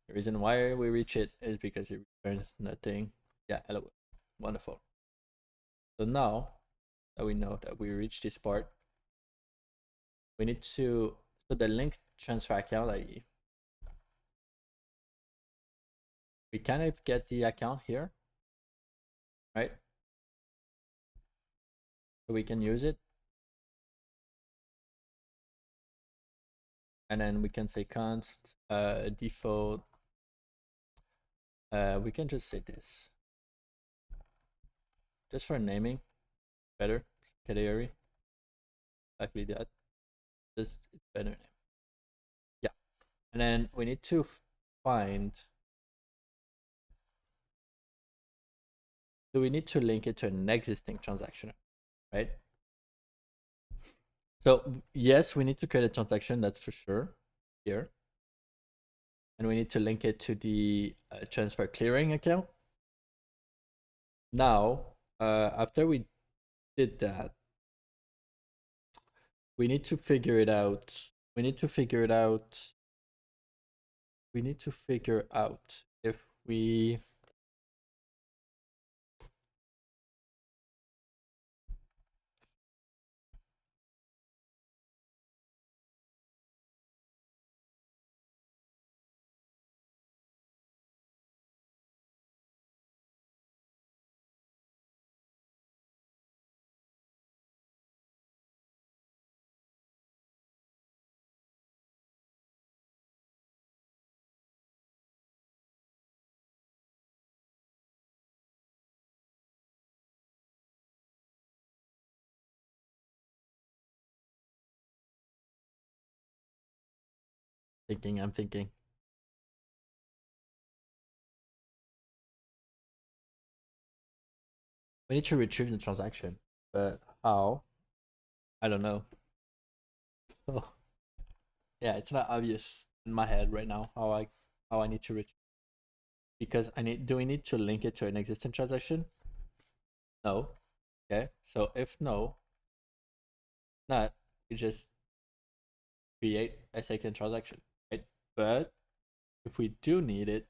The reason why we reach it is because it returns nothing. Yeah, hello. Wonderful. So now that we know that we reached this part, we need to, so the link transfer account ID, we kind of get the account here, right? So we can use it. And then we can say const default. We can just say this. Just for naming, better category. Exactly that. Just it's better name. Yeah. And then we need to find. So we need to link it to an existing transaction, right? So yes, we need to create a transaction, that's for sure, here. And we need to link it to the transfer clearing account. Now, after we did that, we need to figure it out. We need to figure out if we I'm thinking. We need to retrieve the transaction, but how? I don't know. Oh, yeah, it's not obvious in my head right now how I need to retrieve, because I need. Do we need to link it to an existing transaction? No. Okay. So if no, not, you just create a second transaction, right? But if we do need it,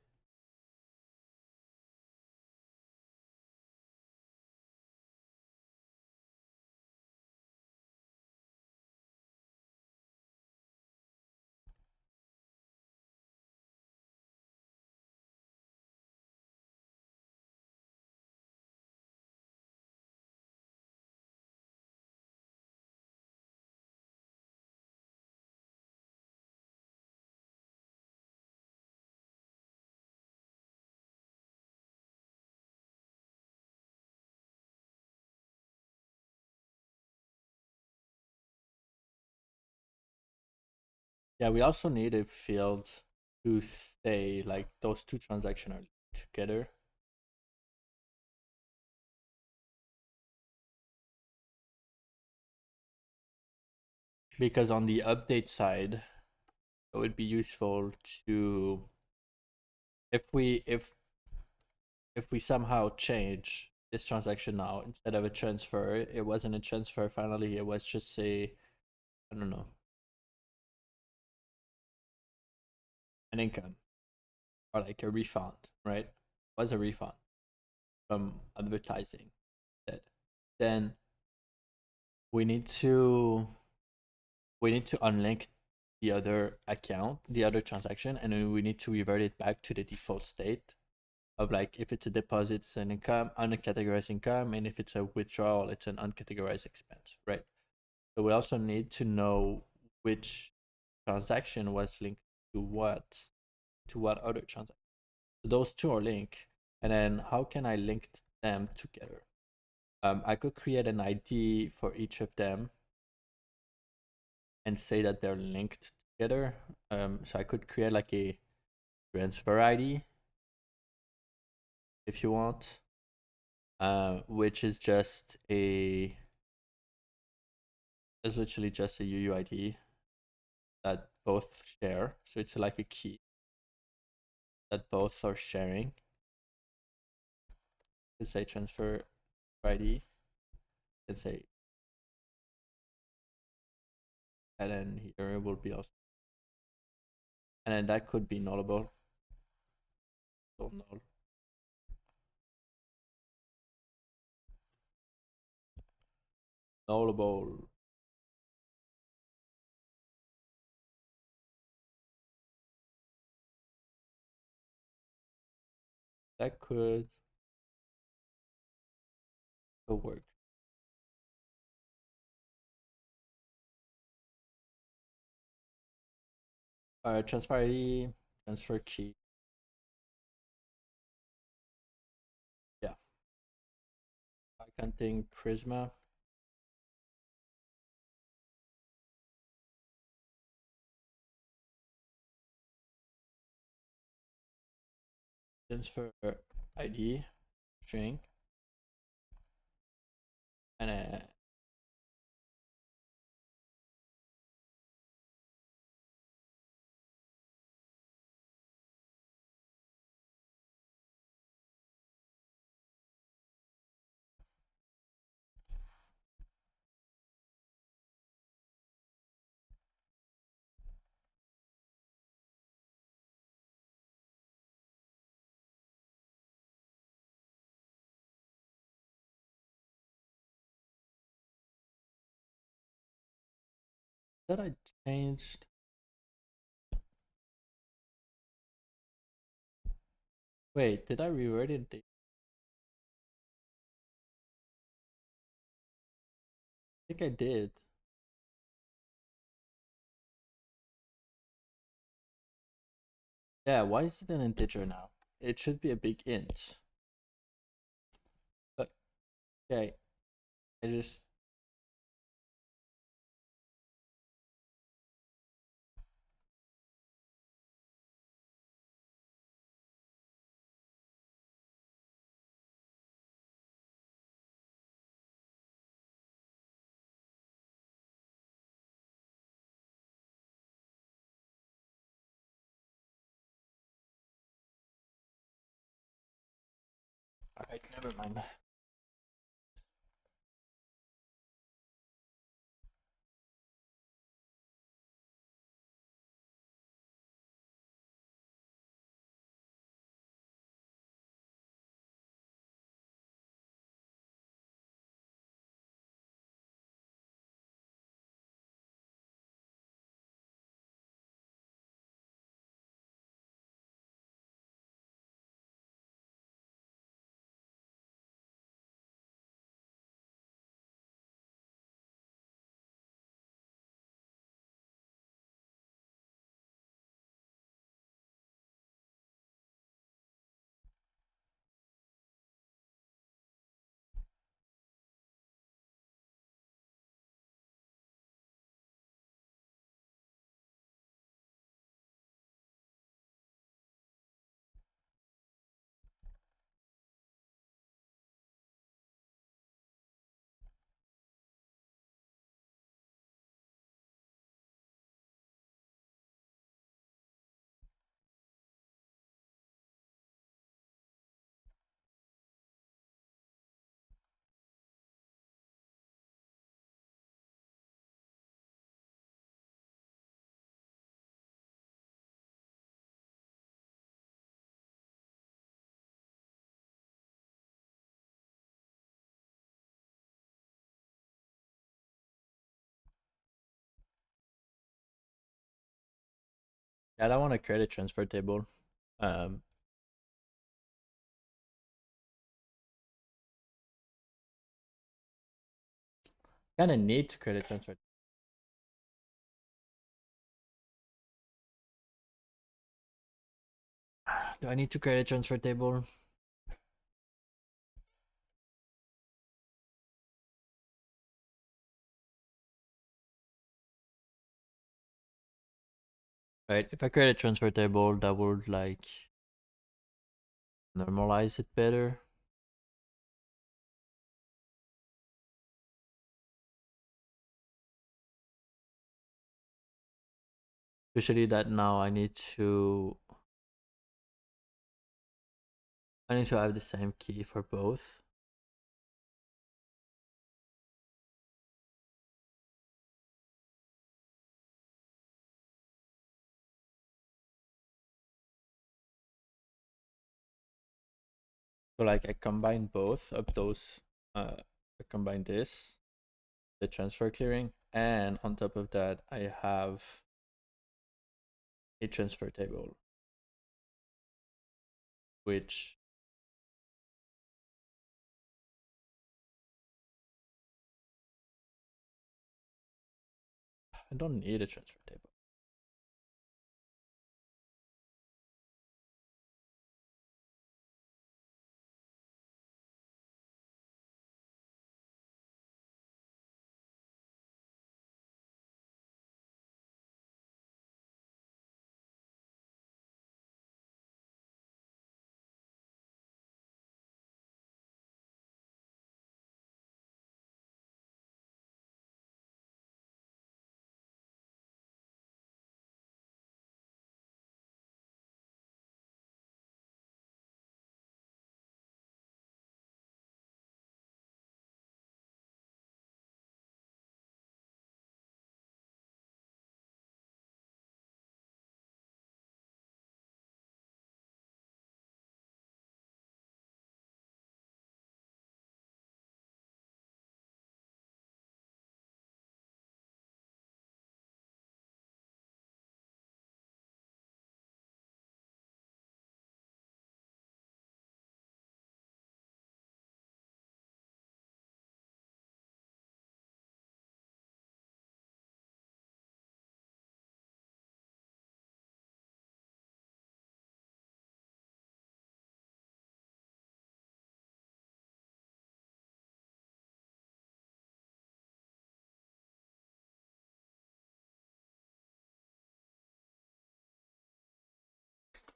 yeah, we also need a field to say like those two transactions are together. Because on the update side, it would be useful to, if we somehow change this transaction now, instead of a transfer, it wasn't a transfer finally, it was just a, I don't know, an income or like a refund, right? It was a refund from advertising that, then we need to unlink the other account, the other transaction, and then we need to revert it back to the default state of like, if it's a deposit, it's an income, uncategorized income, and if it's a withdrawal, it's an uncategorized expense, right? So we also need to know which transaction was linked to what other transaction. So those two are linked, and then how can I link them together? I could create an ID for each of them and say that they're linked together. So I could create like a transfer ID if you want, which is just a, it's literally just a UUID that both share. So it's like a key that both are sharing. Let's say transfer ID. Let's say, and then here it will be also, and then that could be nullable. So null. Nullable. That could work. Transfer ID, transfer key. Yeah. I can think Prisma. Transfer ID string, and that I changed. Wait, did I reword it? I think I did. Yeah, why is it an integer now? It should be a big int. But okay, I just, Alright, never mind. Yeah, I want to create a transfer table. Um, Kind of need to create a transfer. Do I need to create a transfer table? Right, if I create a transfer table, that would like normalize it better. Especially that now I need to have the same key for both. So like I combine both of those. I combine this, the transfer clearing, and on top of that, I have a transfer table, which I don't need a transfer table.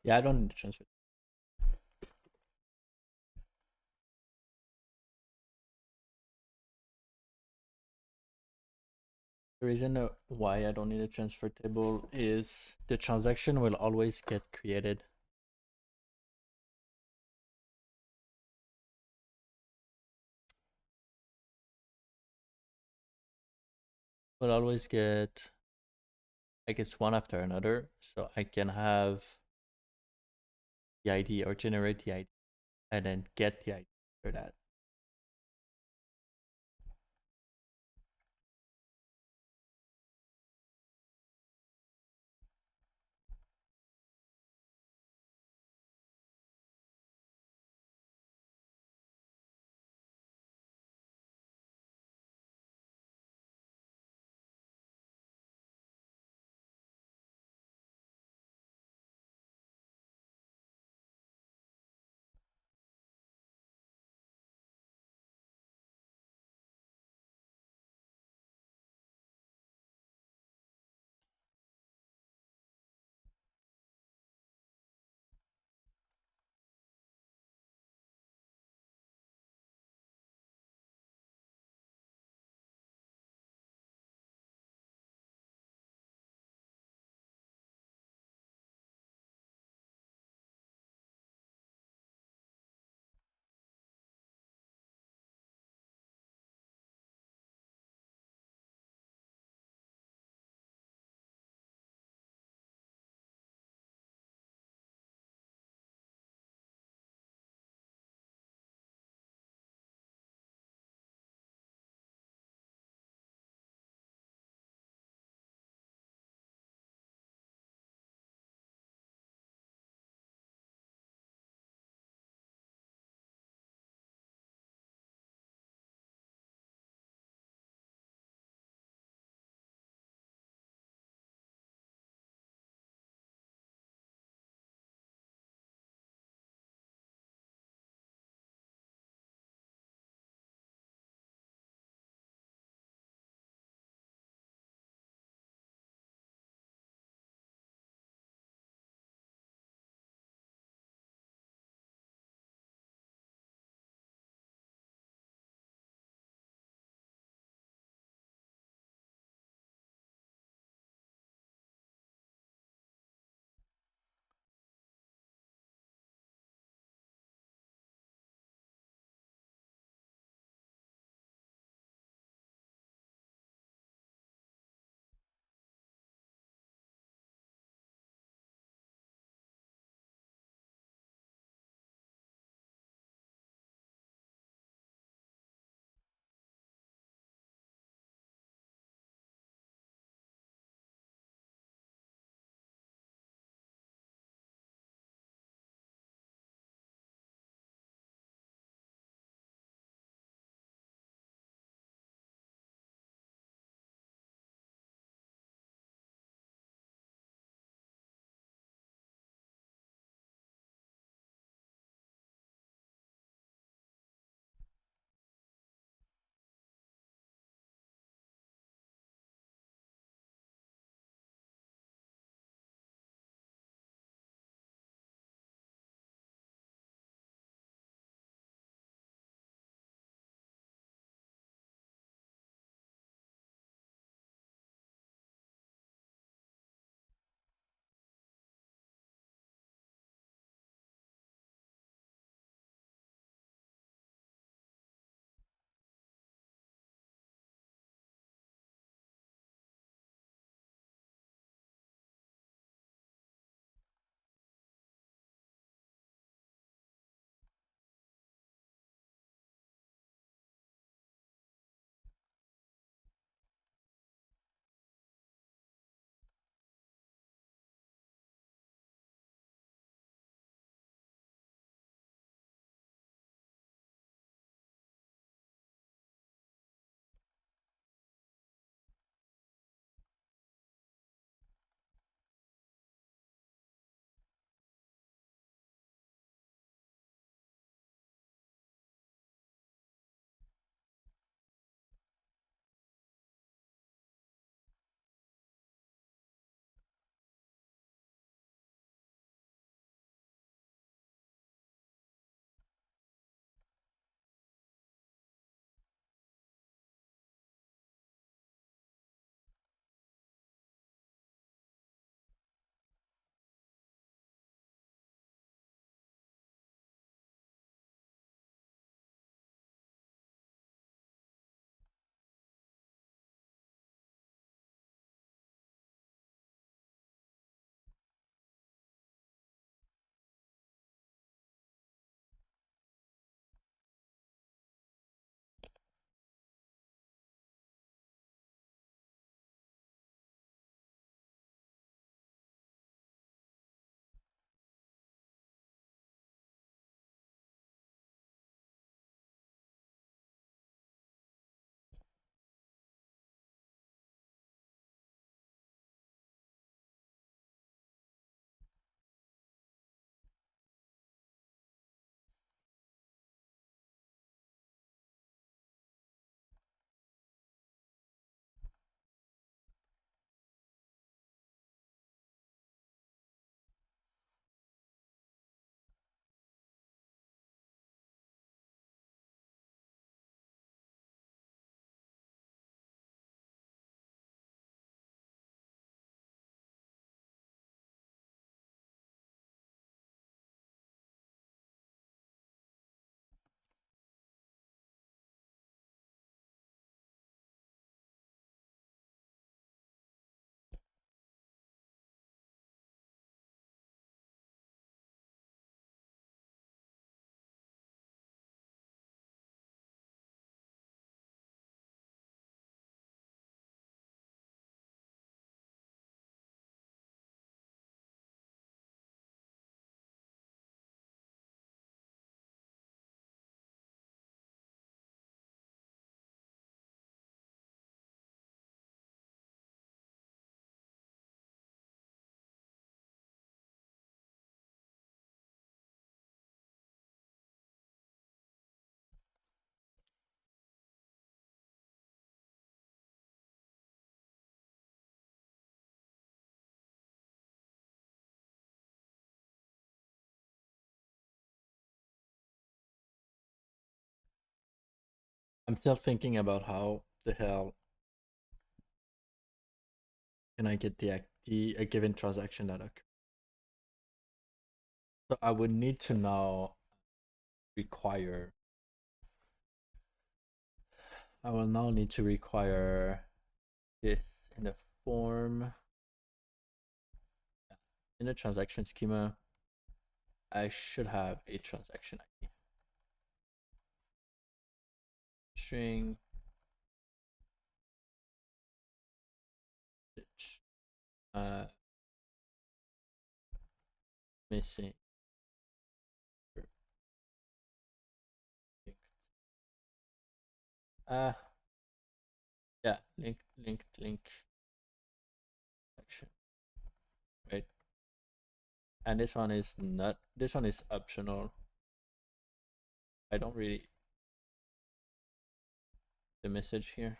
Yeah, I don't need a transfer. The reason why I don't need a transfer table is the transaction will always get created. will always get, like, it's one after another. So I can have the ID or generate the ID and then get the ID for that. I'm still thinking about how the hell can I get a given transaction that occurs. So I would need to now require. I will now need to require this in the form in the transaction schema. I should have a transaction ID. String missing yeah, link action, right? And this one is not, this one is optional. I don't really the message here.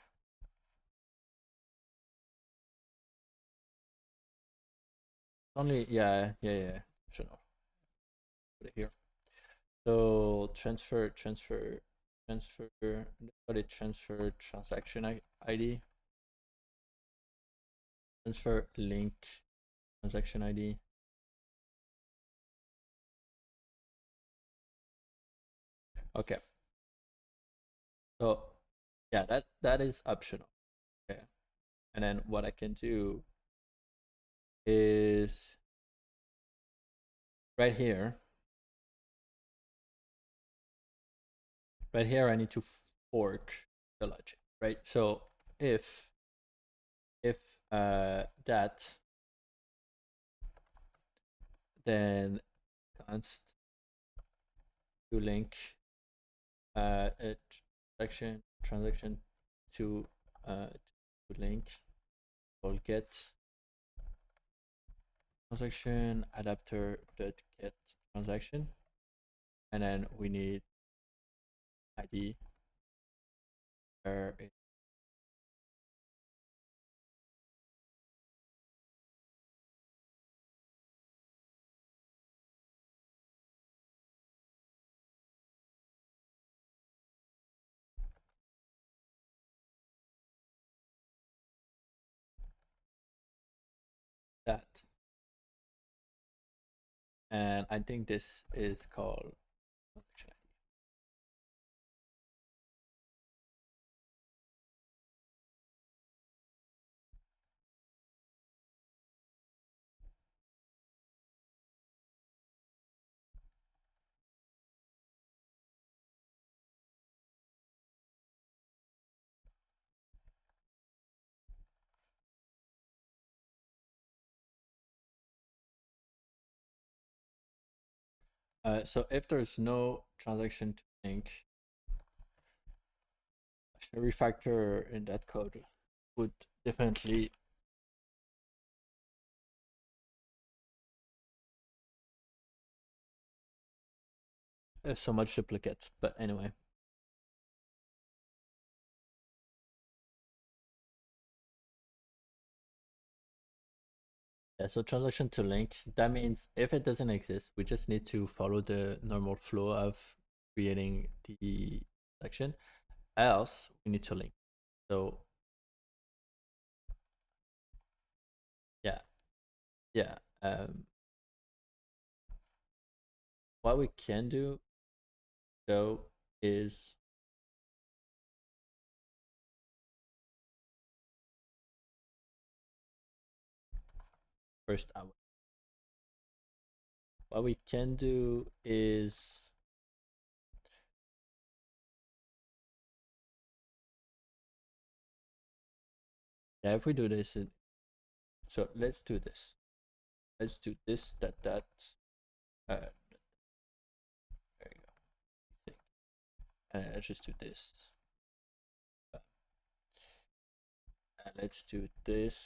Only yeah optional. Put it here. So transfer put it transfer transaction ID, transfer link transaction ID. Okay. So yeah, that is optional. Okay. And then what I can do is right here. Right here I need to fork the logic, right? So if that, then const to link a transaction to link, will get transaction adapter dot get transaction, and then we need ID where it that, and I think this is called transaction ID. So if there's no transaction to link, a refactor in that code would definitely have so much duplicates. But anyway. Yeah, so transaction to link, that means if it doesn't exist, we just need to follow the normal flow of creating the section. Else, we need to link. So yeah. What we can do though is first hour. What we can do is yeah, if we do this, so let's do this. Let's do this, that. There you go. And let's just do this. And let's do this.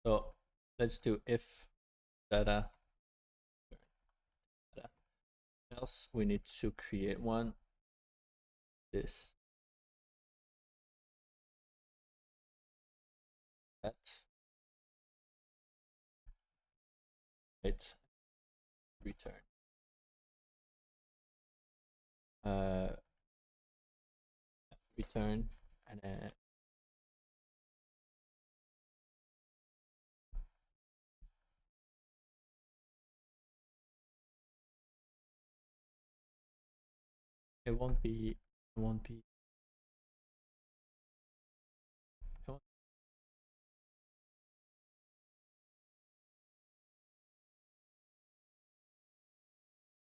So let's do if data, else we need to create one, this. that. Right. Return. Return, and then it won't be it won't be it won't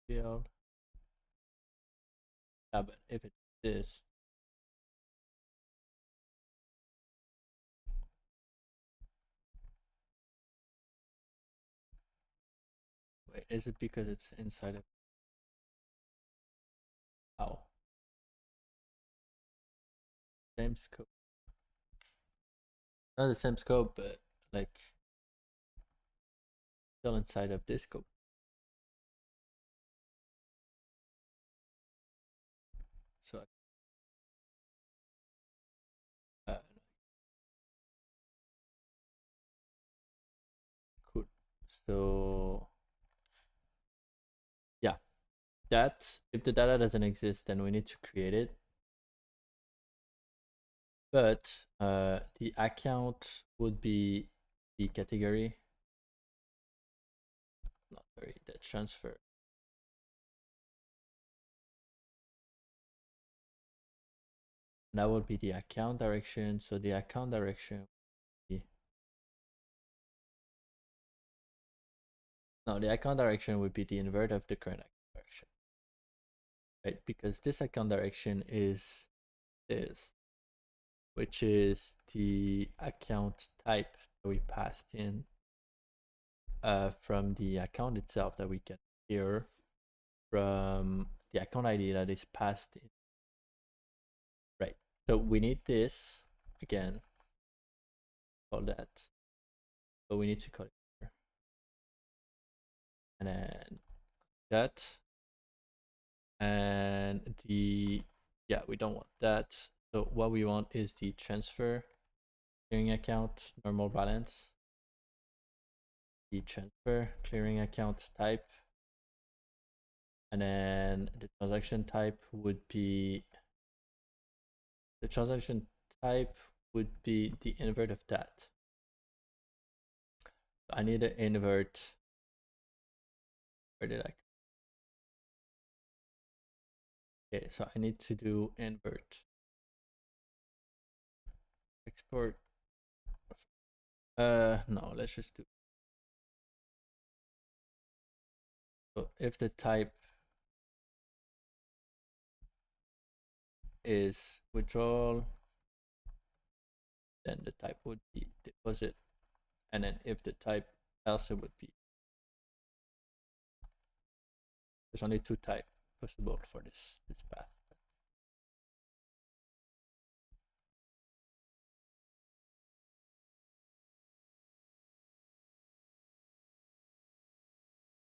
field. Yeah, but if it's this, wait, is it because it's inside of oh same scope? Not the same scope, but like still inside of this scope. So cool. So yeah, that's if the data doesn't exist, then we need to create it. But the account would be the category, not sorry, the transfer. And that would be the account direction. So the account direction would be, no, the account direction would be the invert of the current account direction, right? Because this account direction is this, which is the account type that we passed in from the account itself that we get here from the account ID that is passed in. Right. So we need this again. Call that. So we need to call it here. And then that. And the yeah, we don't want that. So what we want is the transfer clearing account normal balance. The transfer clearing account type. And then the transaction type would be the invert of that. So I need to invert. Where did I? Okay, so I need to do invert. Export. No, let's just do. So if the type is withdrawal, then the type would be deposit. And then if the type else, it would be. There's only two types possible for this path.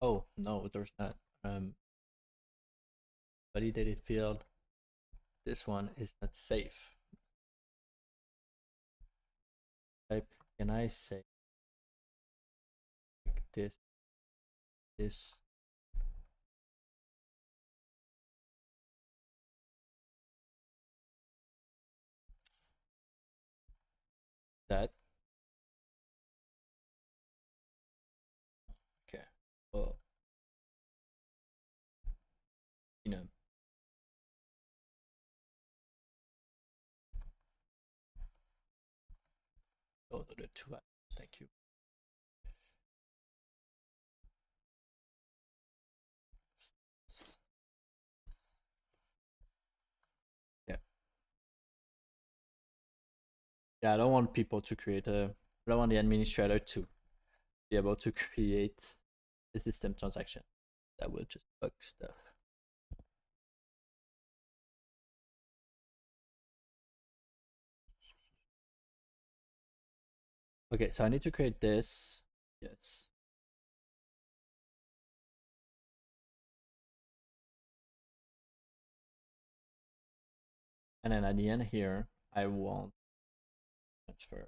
Oh no, there's not. Validated field. This one is not safe. Type. Can I say like this? That. Okay. Well, you know. Those are the two. Thank you. Yeah. Yeah, I don't want people to create a. I don't want the administrator to be able to create the system transaction. That will just bug stuff. Okay, so I need to create this. Yes. And then at the end here, I want transfer.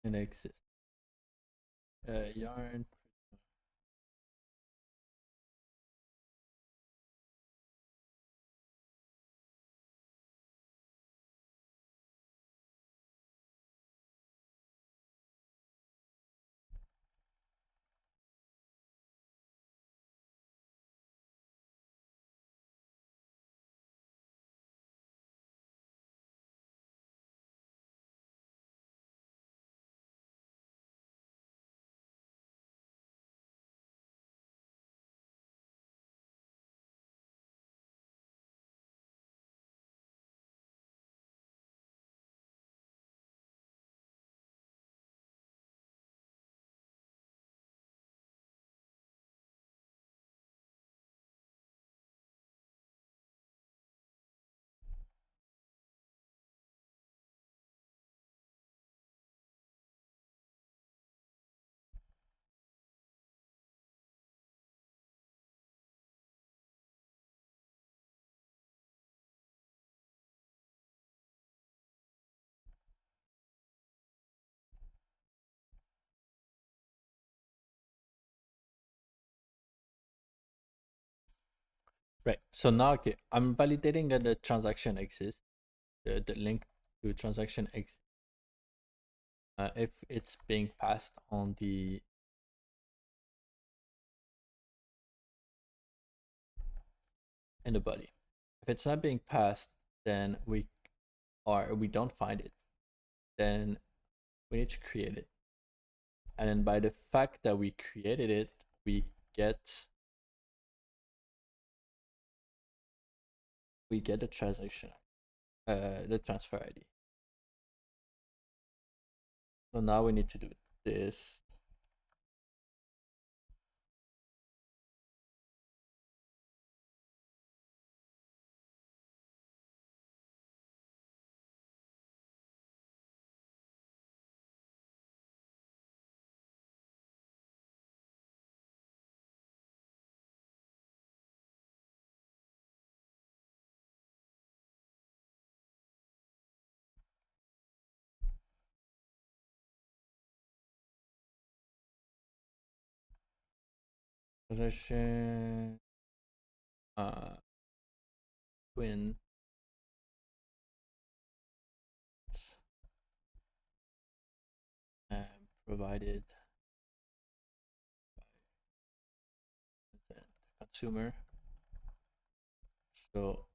and exist. Yarn. Right. So now, okay, I'm validating that the transaction exists. The link to transaction exists. If it's being passed on the in the body. If it's not being passed, then we don't find it. Then we need to create it. And then by the fact that we created it, we get the transaction, the transfer ID. So now we need to do this. Transaction twin provided by the consumer. So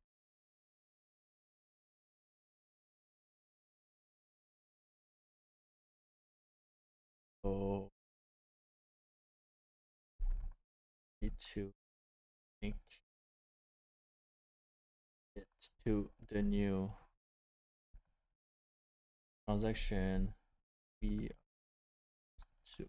need to link it to the new transaction we to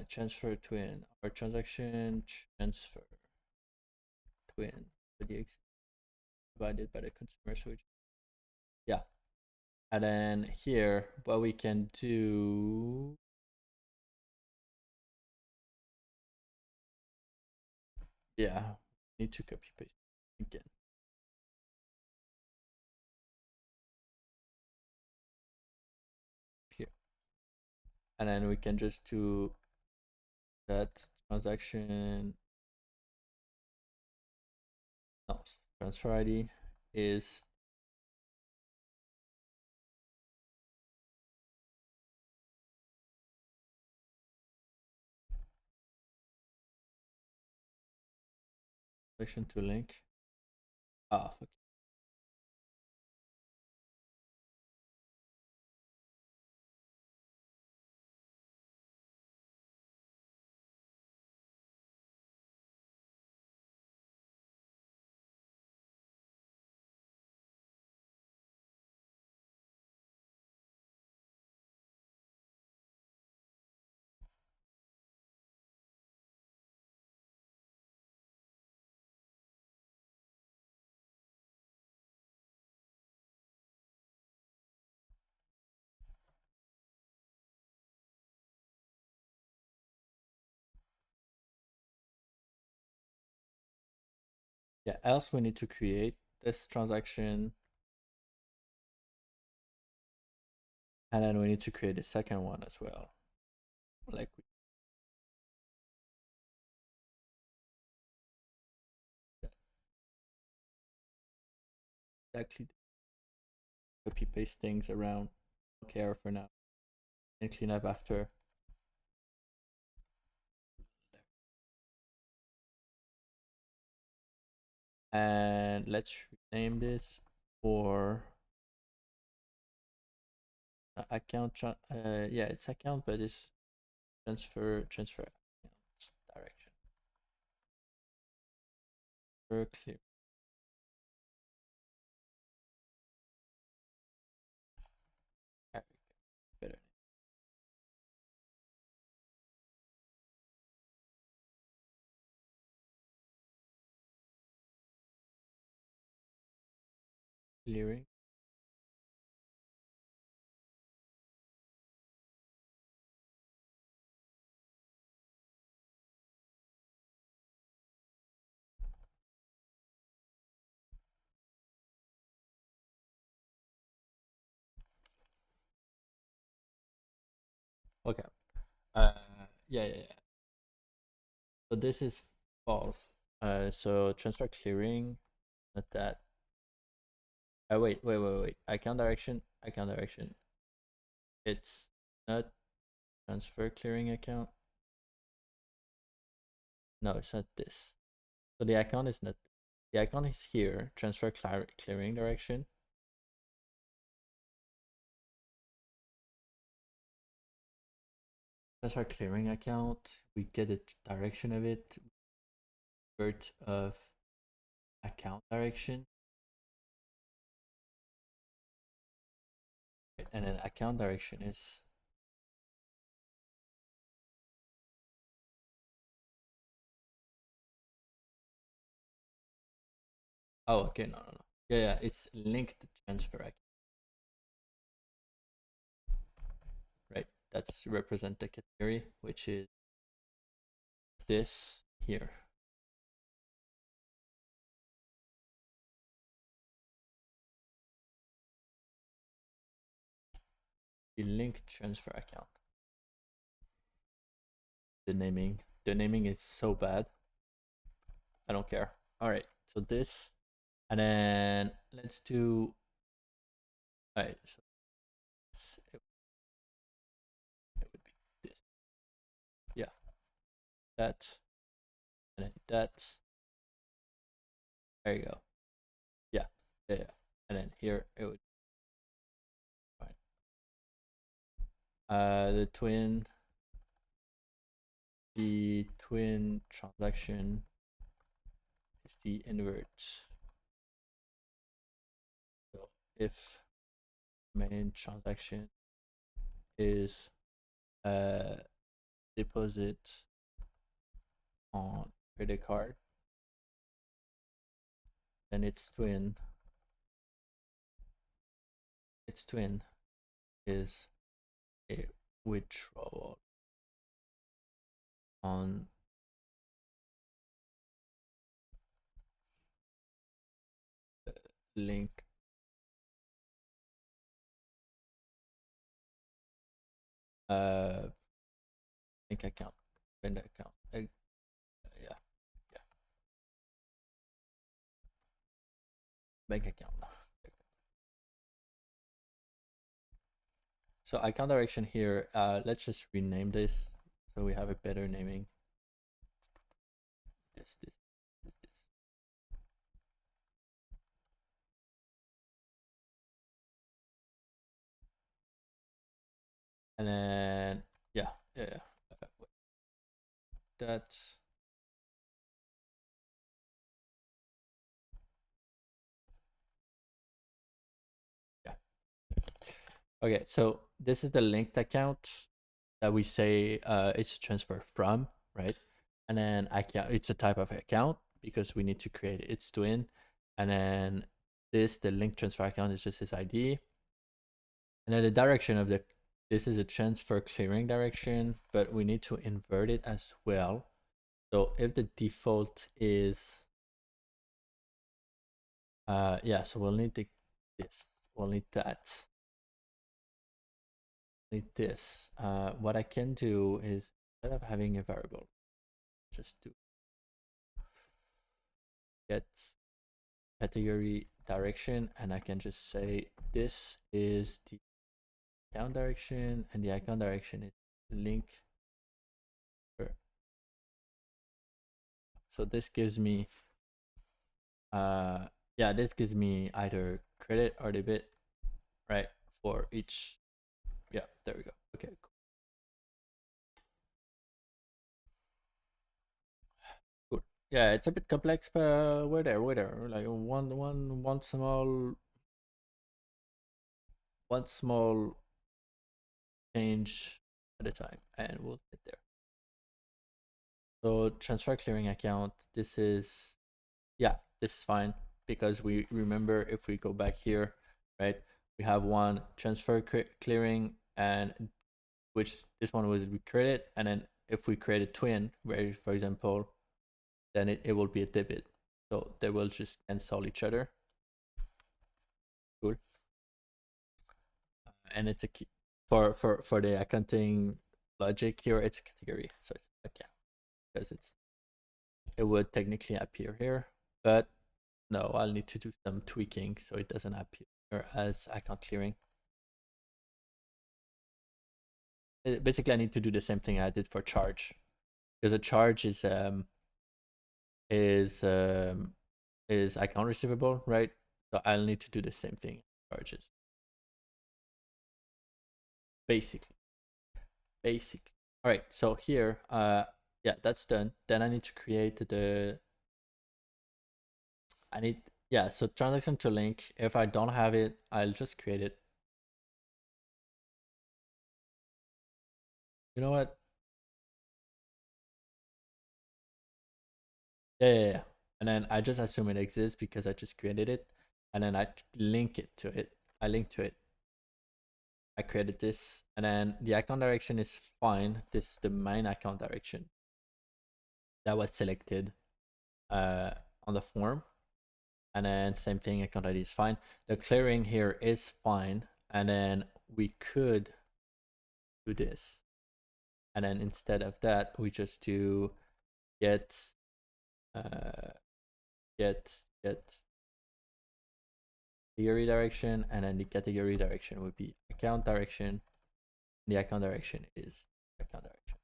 transfer twin or transaction transfer twin for the provided by the consumer switch. Yeah. And then here, what we can do, yeah, need to copy paste again. Here. And then we can just do that transaction. No, transfer ID is section to link. Ah, okay. Yeah, else we need to create this transaction. And then we need to create a second one as well. Like exactly copy paste things around. Don't care for now. And clean up after. And let's rename this for account. Yeah, it's account, but it's transfer direction. For clear. Better. Clearing. Okay. Yeah. So this is false. So transfer clearing, not that. Wait. Account direction. It's not transfer clearing account. No, it's not this. So the account is not. The account is here. Transfer clearing direction. Transfer clearing account. We get the direction of it. Vert of account direction. And then account direction is okay, no. Yeah, it's linked transfer account. Right. That's represent the category, which is this here. The linked transfer account. The naming is so bad. I don't care. All right. So this, and then let's do. All right. So it would be this. Yeah. That. And then that. There you go. Yeah. And then here it would. Fine. The twin transaction is the invert. So if main transaction is deposit on credit card, then its twin is a withdrawal on the link link account, bank account. Yeah, bank account. So account direction here. Let's just rename this so we have a better naming. This. And then yeah. That's yeah. Okay, so this is the linked account that we say it's a transfer from, right? And then account, it's a type of account because we need to create its twin. And then the link transfer account is just his ID. And then the direction of this is a transfer clearing direction, but we need to invert it as well. So if the default is Yeah, so we'll need this. We'll need that. Need this. What I can do is instead of having a variable, just do get category direction, and I can just say this is the account direction, and the account direction is link. So this gives me yeah, this gives me either credit or debit, right, for each. Yeah, there we go. Okay, cool. Good. Yeah, it's a bit complex, but we're there. Like one small change at a time, and we'll get there. So transfer clearing account. This is, yeah, this is fine because we remember if we go back here, right? We have one transfer clearing, and which this one was we created, and then if we create a twin, where for example, then it will be a debit. So they will just cancel each other. Cool. And it's a key for the accounting logic here. It's a category, so it's account because it would technically appear here, but no, I'll need to do some tweaking so it doesn't appear as account clearing. Basically, I need to do the same thing I did for charge, because a charge is is account receivable, right? So I'll need to do the same thing charges. Basically. All right, so here, yeah, that's done. Then I need to create yeah, so transaction to link. If I don't have it, I'll just create it. You know what? Yeah. And then I just assume it exists because I just created it. And then I link it to it. I link to it. I created this. And then the account direction is fine. This is the main account direction that was selected on the form. And then same thing, account ID is fine. The clearing here is fine. And then we could do this. And then instead of that, we just do get category direction, and then the category direction would be account direction. The account direction is account direction.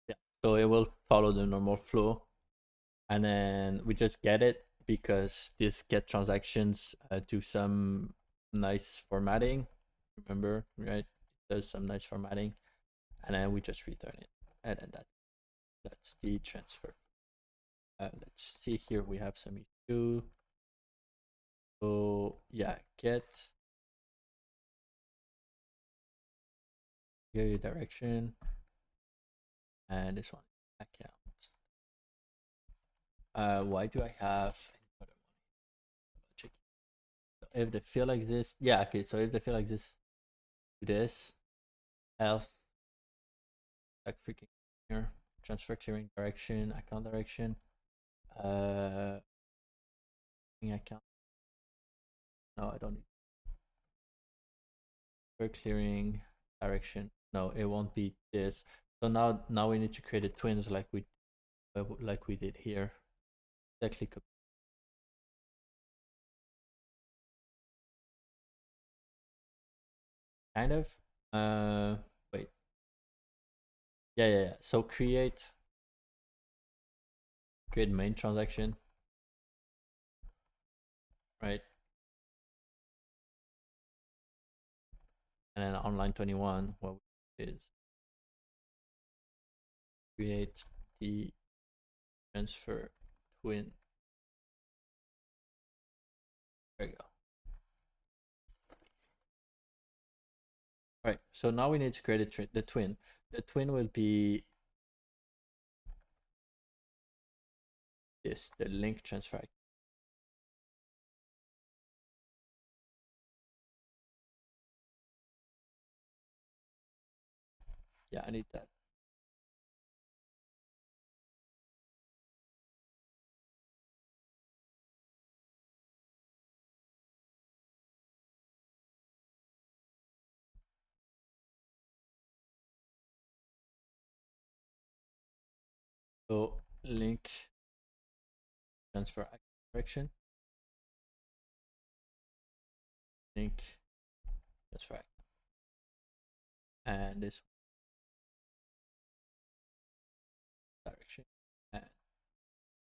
Yeah, so it will follow the normal flow, and then we just get it because this get transactions do some nice formatting. Remember, right? It does some nice formatting, and then we just return it, and then that's the transfer. Let's see here. We have some issue. So yeah, get your direction, and this one accounts. Why do I have check if the field exists? Yeah, okay. So if the field exists, do this. Else, like freaking here, transfer clearing direction, account direction. Account. No, I don't need for clearing direction. No, it won't be this. So now we need to create a twins like we did here. Exactly. Kind of. Wait. Yeah. So create main transaction, right? And then on line 21, what is create the transfer twin. There you go. All right, so now we need to create the twin. The twin will be this, the link transfer. Yeah, I need that. So link transfer direction, link transfer, and this direction and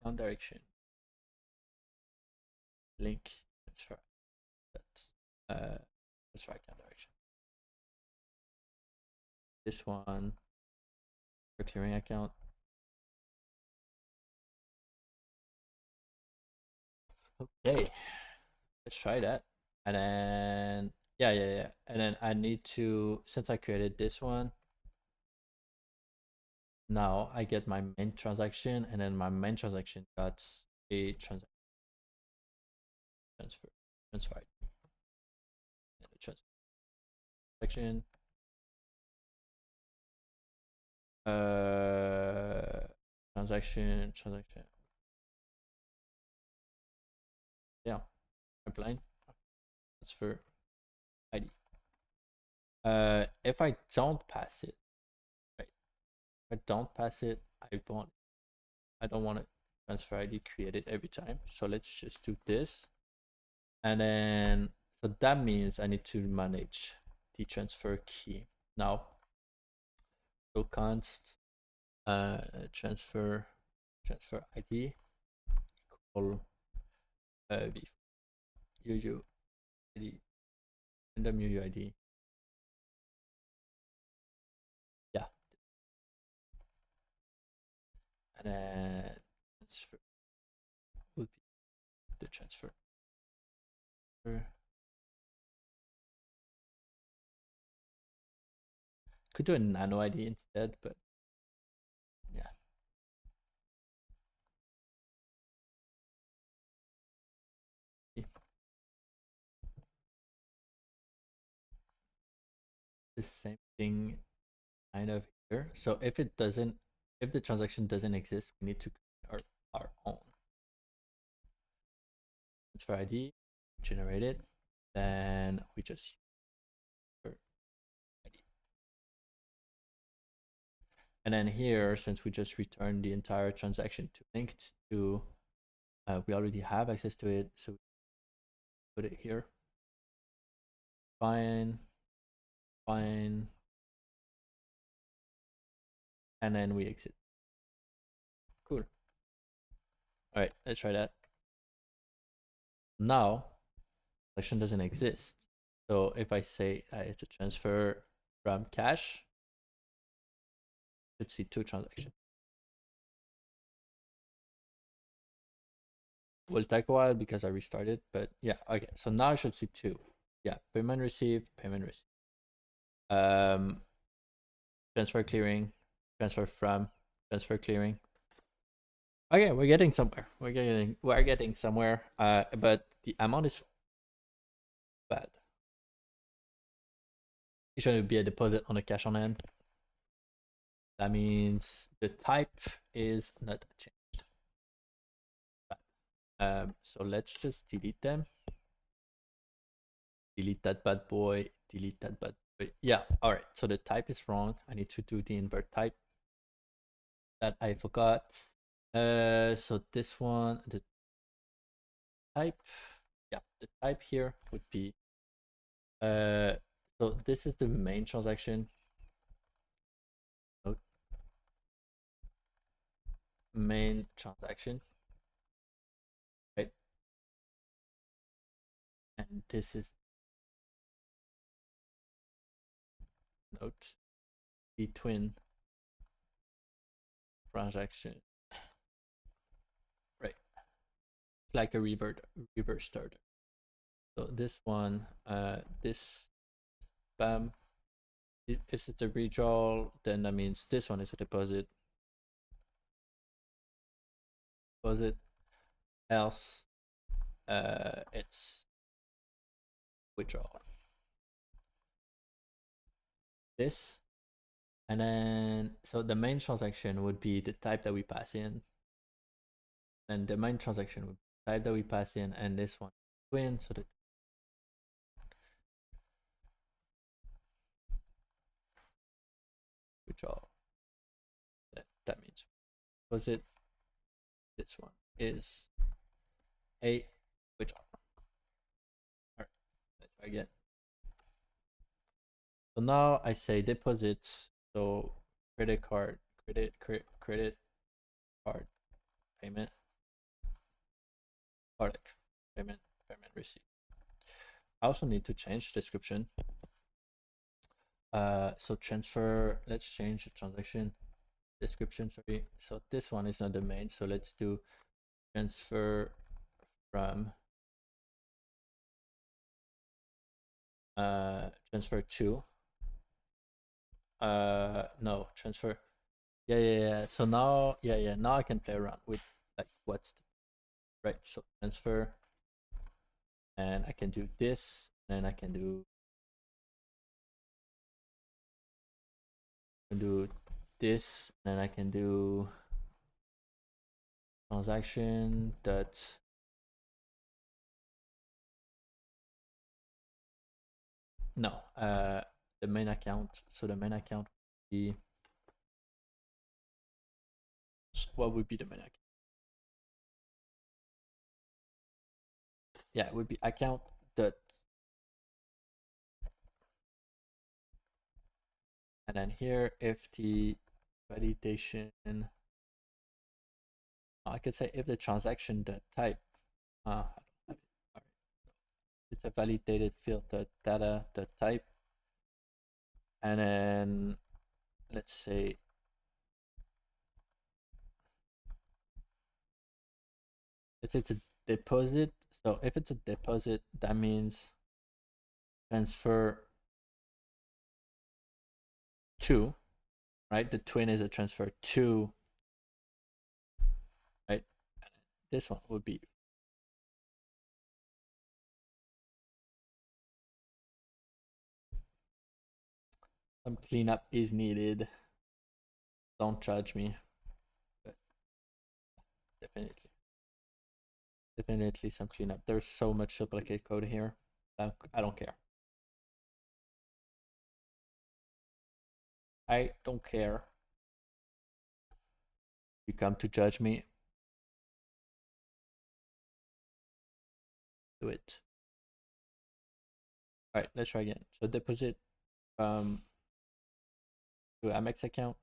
down direction, link transfer. That's transfer down direction. This one for clearing account. Okay, let's try that. And then yeah. And then I need to, since I created this one, now I get my main transaction, and then my main transaction got a transfer and the transaction transaction yeah, pipeline transfer ID. If I don't pass it, right? If I don't pass it, I don't want to transfer ID created every time. So let's just do this. And then, so that means I need to manage the transfer key. Now, so const transfer ID equal UU ID, random UUID. Yeah. And then transfer would be the transfer. Could do a nano ID instead, but yeah. The same thing kind of here. So if the transaction doesn't exist, we need to create our own transfer ID, generate it, then we just use ID. And then here, since we just returned the entire transaction to linked to, we already have access to it, so we put it here. Fine. And then we exit. Cool. All right, let's try that. Now, transaction doesn't exist. So if I say it's a transfer from cash, should see 2 transactions. Will take a while because I restarted, but yeah, okay. So now I should see 2. Yeah, payment received, payment received. Transfer clearing, transfer from, transfer clearing. Okay, we're getting somewhere. We're getting somewhere. But the amount is bad. It should be a deposit on a cash on hand. That means the type is not changed. So let's just delete them. Delete that bad boy. Delete that bad boy. Yeah. All right. So the type is wrong. I need to do the invert type. That I forgot. So this one, the type, yeah, the type here would be, so this is the main transaction. So main transaction, right? And this is note the twin transaction, right? Like a reverse starter. So this one, this bam. If it's a redraw, then that means this one is a deposit. Else, it's withdrawal. This, and then so the main transaction would be the type that we pass in, and the main transaction would be the type that we pass in, and this one twin, so the withdrawal. That means deposit. This one is a which are. All right, let's try again. So now I say deposits. So credit card, credit card, payment, card, payment receipt. I also need to change description. So transfer, let's change the transaction description, sorry. So this one is not the main, so let's do transfer from transfer to no, transfer. Yeah. So now now I can play around with like what's the, right. So transfer, and I can do this, and I can do this, and I can do transaction dot no the main account. So the main account would be, what would be the main account? Yeah, it would be account dot, and then here if the validation, I could say if the transaction dot type, it's a validated field dot data dot type, and then let's say it's a deposit. So if it's a deposit, that means transfer to, right? The twin is a transfer to, right? This one would be some cleanup is needed. Don't judge me, but definitely some cleanup. There's so much duplicate code here. I don't care. I don't care. You come to judge me. Do it. All right, let's try again. So deposit to Amex account.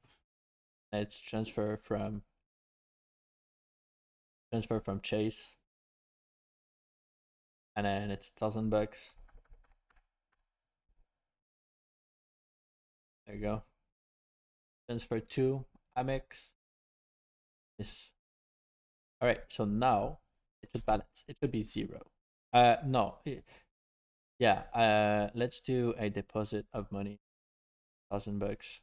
It's transfer from Chase, and then it's $1,000. There you go. Transfer to Amex. Yes. All right. So now it should balance. It should be 0. No. Yeah. Let's do a deposit of money. $1,000.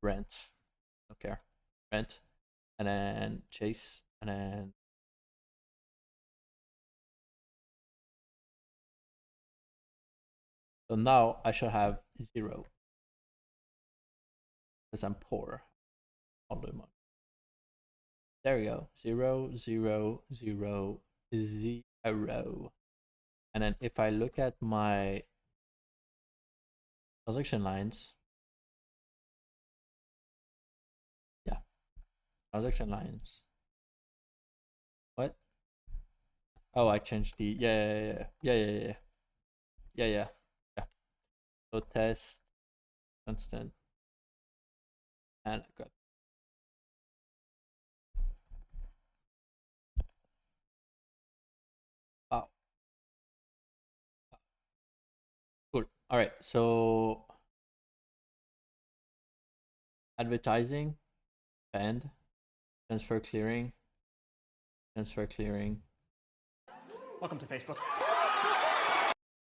Rent. Don't care. Rent, and then Chase, and then so now I should have 0 because I'm poor. All the money. There you go. 0, 0, 0, 0. And then if I look at my transaction lines, yeah, transaction lines. What? Oh, I changed the yeah. So test constant, and I got. Oh, cool. All right. So advertising, spend, transfer clearing. Welcome to Facebook.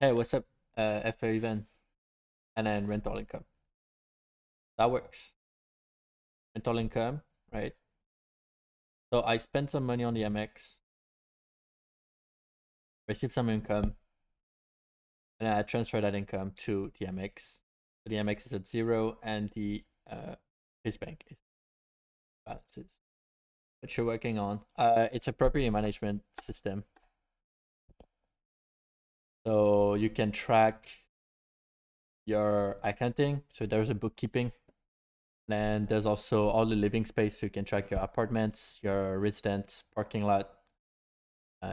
Hey, what's up? FA event, and then rental income. That works. Rental income, right? So I spent some money on the MX, received some income, and I transfer that income to the MX. So the MX is at 0, and the his bank is balances. What you're working on? It's a property management system. So you can track your accounting. So there's a bookkeeping. And there's also all the living space, so you can track your apartments, your resident parking lot.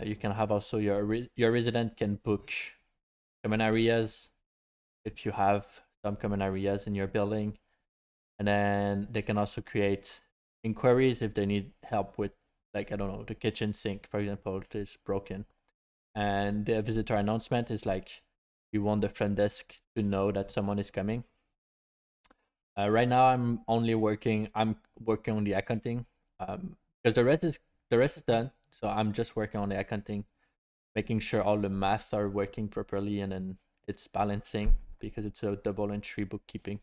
You can have also your resident can book common areas if you have some common areas in your building, and then they can also create inquiries if they need help with, like, I don't know, the kitchen sink, for example, is broken. And the visitor announcement is like, you want the front desk to know that someone is coming. Right now I'm working on the accounting, because the rest is done. So I'm just working on the accounting, making sure all the math are working properly, and then it's balancing because it's a double entry bookkeeping.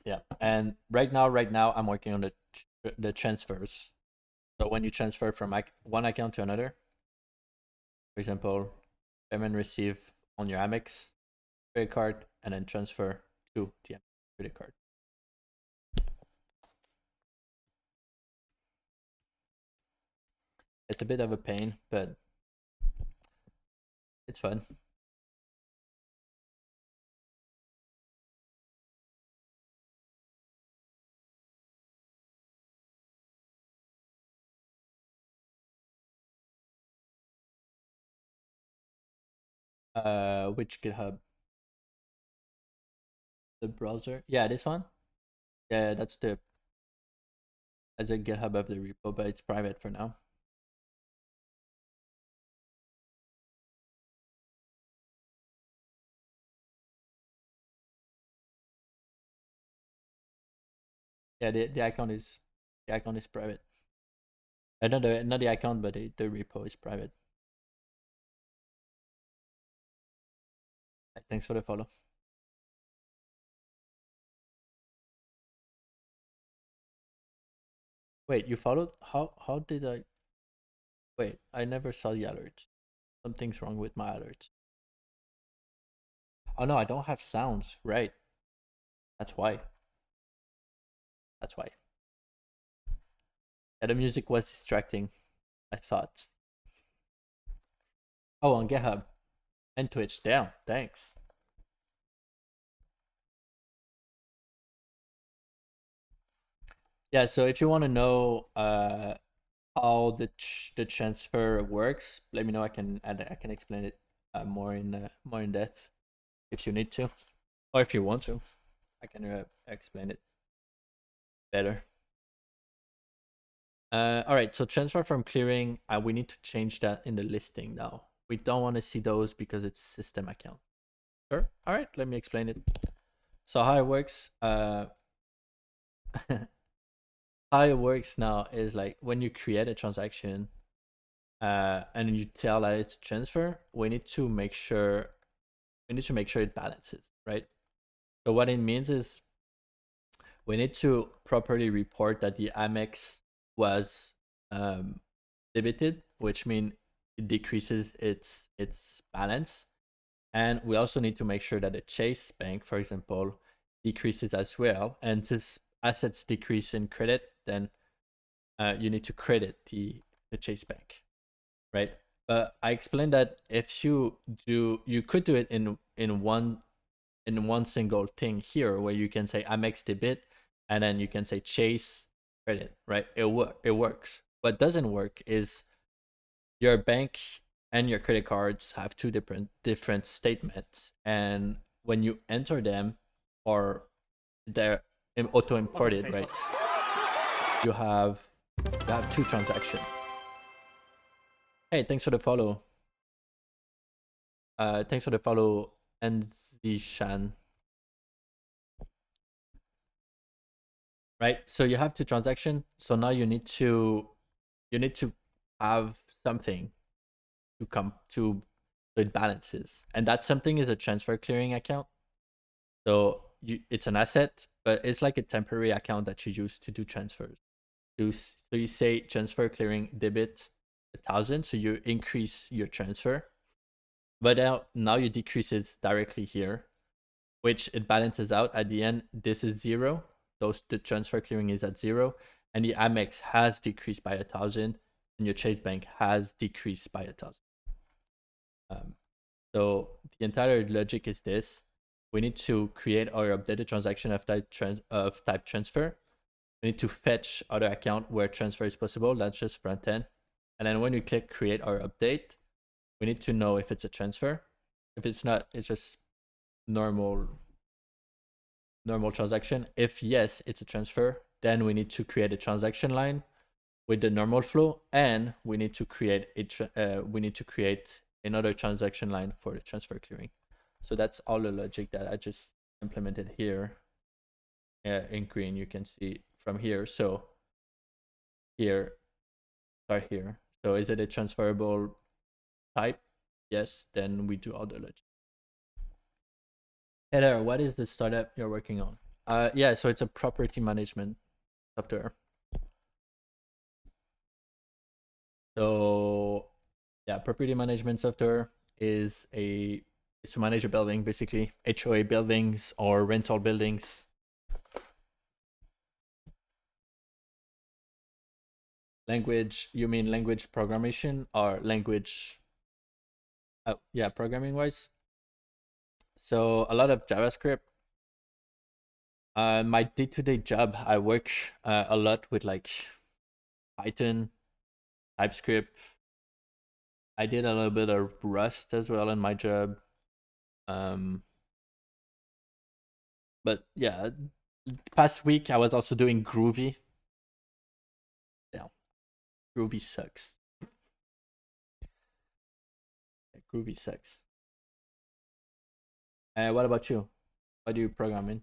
Yeah, and right now I'm working on the transfers. So when you transfer from one account to another, for example, payment receive on your Amex credit card and then transfer to the Amex credit card. It's a bit of a pain, but it's fun. Which GitHub? The browser? Yeah, this one. Yeah, that's a GitHub of the repo, but it's private for now. Yeah, the account is private. Not the account, but the repo is private. Thanks for the follow. Wait, you followed? How did I? Wait, I never saw the alert. Something's wrong with my alert. Oh no, I don't have sounds. Right. That's why. That's why. Yeah, the music was distracting, I thought. Oh, on GitHub and Twitch. Damn, thanks. Yeah, so if you want to know how the transfer works, let me know. I can explain it more in depth if you need to, or if you want to. I can explain it better. All right, so transfer from clearing, we need to change that in the listing now. We don't want to see those because it's system account. Sure. All right, let me explain it. So how it works, how it works now is like when you create a transaction, and you tell that it's transfer, we need to make sure it balances, right? So what it means is we need to properly report that the Amex was debited, which means it decreases its balance. And we also need to make sure that the Chase Bank, for example, decreases as well. And since assets decrease in credit, then you need to credit the Chase Bank, right? But I explained that if you could do it in one single thing here, where you can say Amex debit, and then you can say Chase credit, right? It works. What doesn't work is your bank and your credit cards have two different statements, and when you enter them, or they're auto imported, right? You have two transactions. Hey, thanks for the follow. Thanks for the follow, Enzishan. Right, so you have two transactions. So now you need to have something to come to, so it balances, and that something is a transfer clearing account. So it's an asset, but it's like a temporary account that you use to do transfers. So you say transfer clearing debit 1,000, so you increase your transfer, but now you decrease it directly here, which it balances out at the end. This is 0. The transfer clearing is at 0, and the Amex has decreased by 1,000, and your Chase Bank has decreased by 1,000. So the entire logic is this: we need to create or update a transaction of type transfer. We need to fetch other account where transfer is possible. That's just front end. And then when you click create or update, we need to know if it's a transfer. If it's not, it's just normal transaction. If yes, it's a transfer, then we need to create a transaction line with the normal flow, and we need to create another transaction line for the transfer clearing. So that's all the logic that I just implemented here in green. You can see from here. So here, start here. So is it a transferable type? Yes, then we do all the logic. Hey there, what is the startup you're working on? Yeah, so it's a property management software. So yeah, property management software is to manage a building, basically HOA buildings or rental buildings. Language, you mean language programmation or language? Yeah, programming wise. So a lot of JavaScript. My day-to-day job, I work a lot with like Python, TypeScript. I did a little bit of Rust as well in my job. But yeah, past week I was also doing Groovy. Yeah, Groovy sucks. Groovy sucks. What about you? What do you program in?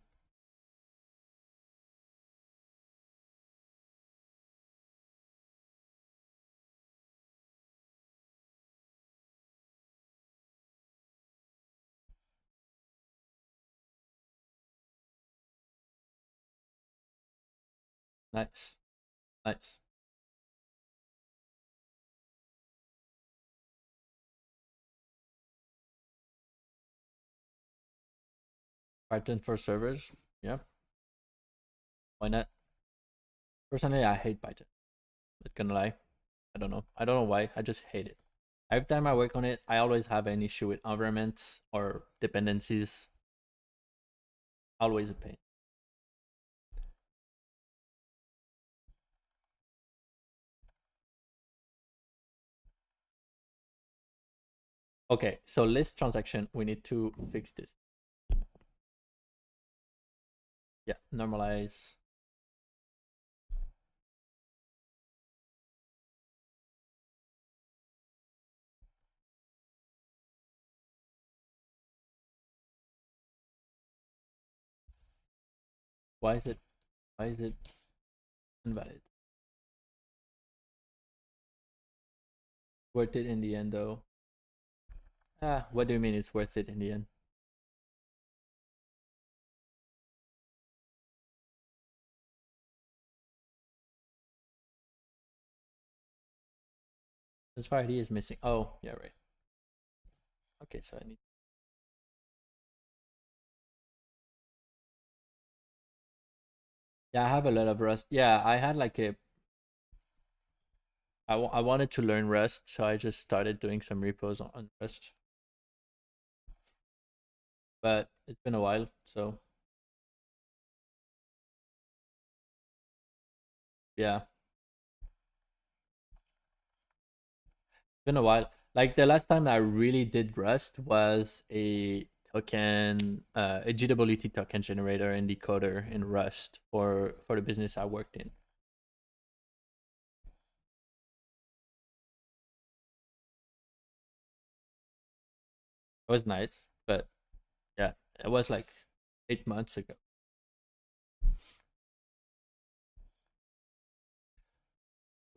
Nice, nice. Python for servers. Yeah, why not? Personally, I hate Python. Not gonna lie. I don't know. I don't know why. I just hate it. Every time I work on it, I always have an issue with environments or dependencies. Always a pain. Okay, so list transaction, we need to fix this. Yeah, normalize. Why is it invalid? Worth it in the end though. What do you mean it's worth it in the end? This variety is missing. Oh, yeah, right. Okay, so I need. Yeah, I have a lot of Rust. Yeah, I had like I wanted to learn Rust, so I just started doing some repos on Rust. But it's been a while, so yeah, it's been a while. Like the last time I really did Rust was a a GWT token generator and decoder in Rust for the business I worked in. It was nice, but yeah, it was like 8 months ago.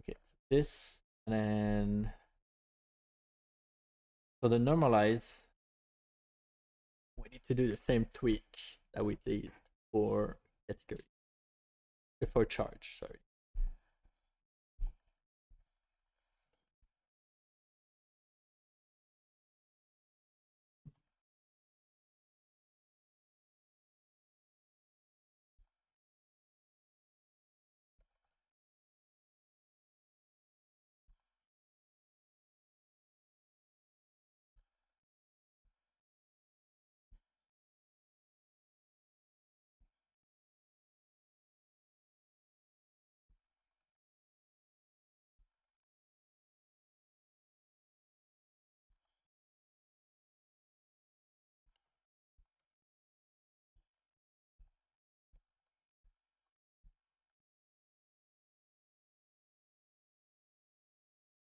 Okay, this and then so the normalize, we need to do the same tweak that we did for category for charge. Sorry.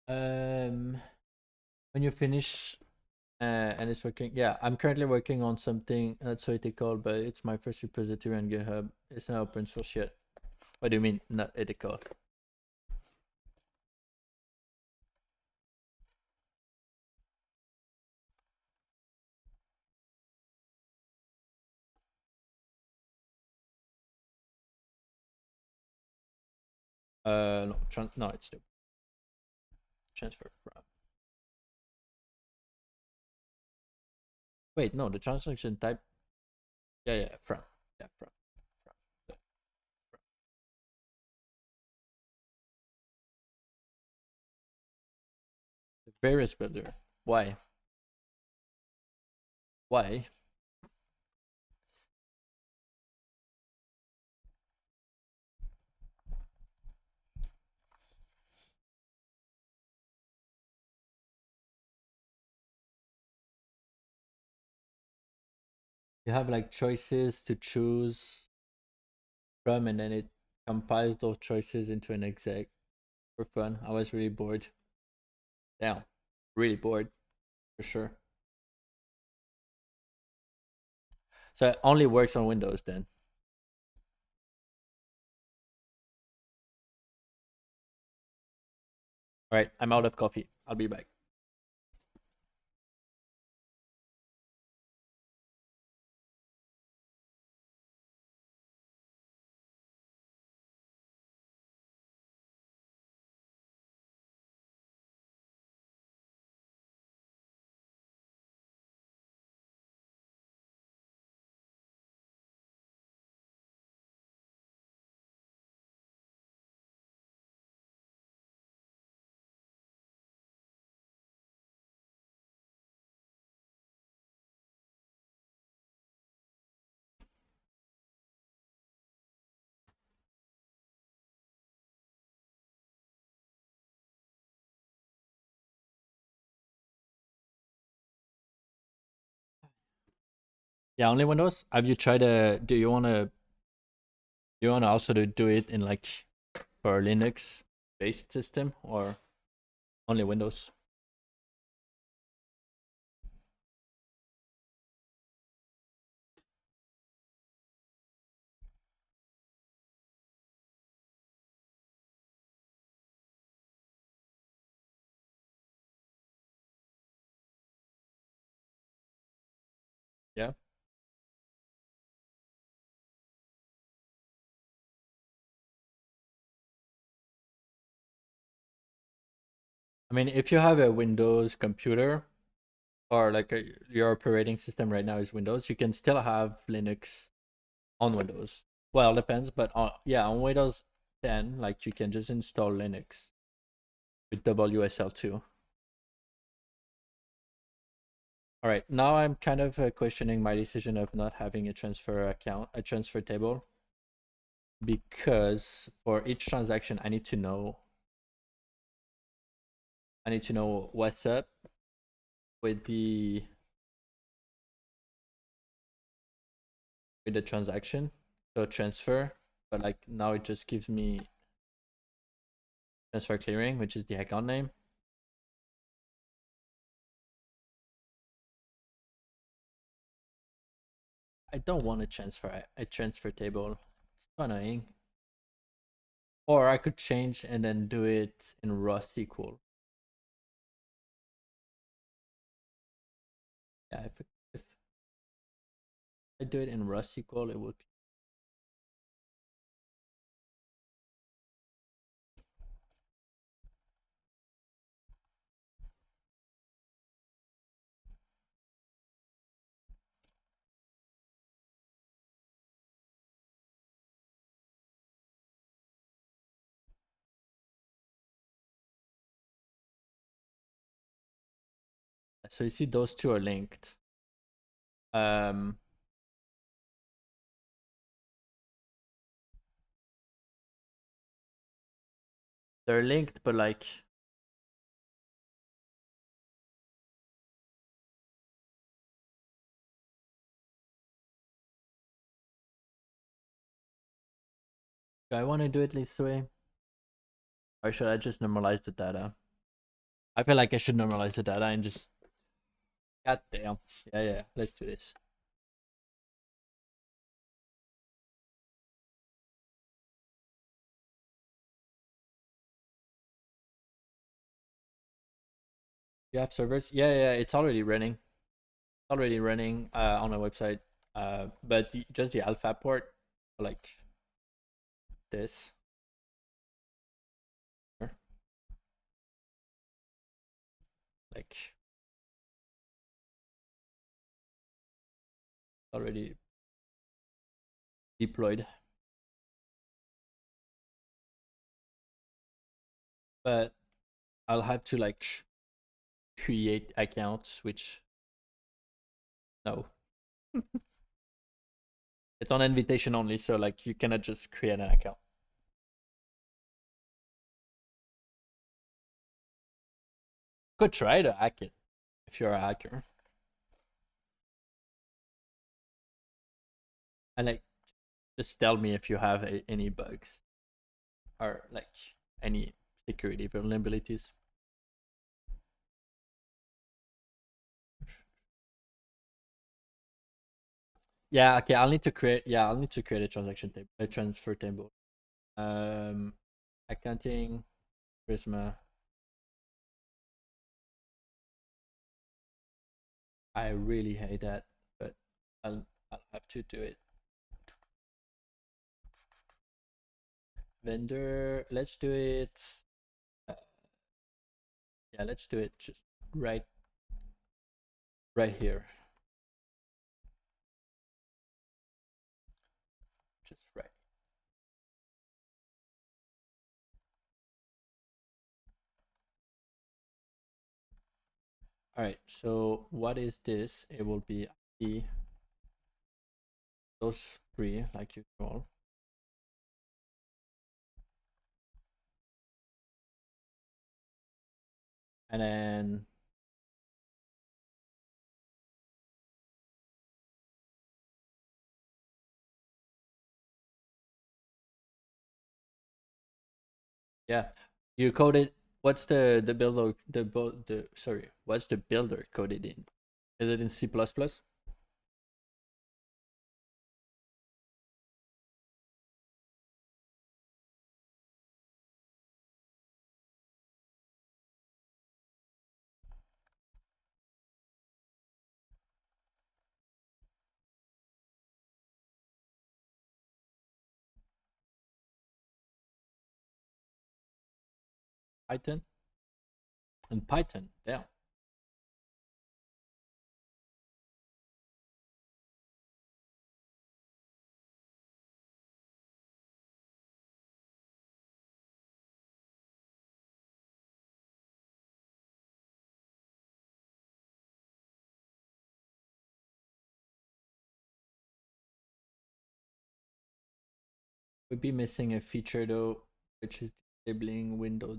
When you finish and it's working, yeah, I'm currently working on something not so ethical, but it's my first repository on GitHub. It's not open source yet. What do you mean not ethical? No, no, it's the transfer from. Wait, no, the transaction type. Yeah, from. Yeah, from. Yeah, from. The various builder. Why? Why? You have like choices to choose from, and then it compiles those choices into an exec for fun. I was really bored. Damn, really bored for sure. So it only works on Windows then. All right, I'm out of coffee. I'll be back. Yeah, only Windows. Have you tried to? Do you wanna? You wanna also do it in like for Linux based system or only Windows? Yeah. I mean, if you have a Windows computer or like your operating system right now is Windows, you can still have Linux on Windows. Well, depends, but yeah, on Windows 10, like you can just install Linux with WSL2. All right, now I'm kind of questioning my decision of not having a transfer account, a transfer table, because for each transaction, I need to know what's up with the transaction. So transfer, but like now it just gives me transfer clearing, which is the account name. I don't want to transfer a transfer table. It's so annoying. Or I could change and then do it in raw SQL. Yeah, if I do it in raw SQL, it would. So you see those two are linked. Um, they're linked, but like do I want to do it this way? Or should I just normalize the data? I feel like I should normalize the data and just, god damn. Yeah, let's do this. You have servers? Yeah, it's already running. It's already running on our website. But just the alpha port, like this. Like already deployed. But I'll have to like create accounts, which no. It's on invitation only, so like you cannot just create an account. Could try to hack it if you're a hacker. And like just tell me if you have any bugs or like any security vulnerabilities. Yeah, okay, I'll need to create a transaction table, a transfer table. Accounting, Prisma. I really hate that, but I'll have to do it. Vendor, let's do it. Yeah, let's do it just right here. Just right. All right, so what is this? It will be those three like usual. And then yeah, you coded. What's the builder sorry? What's the builder coded in? Is it in C++? Python? And Python, yeah. We'd be missing a feature though, which is disabling window.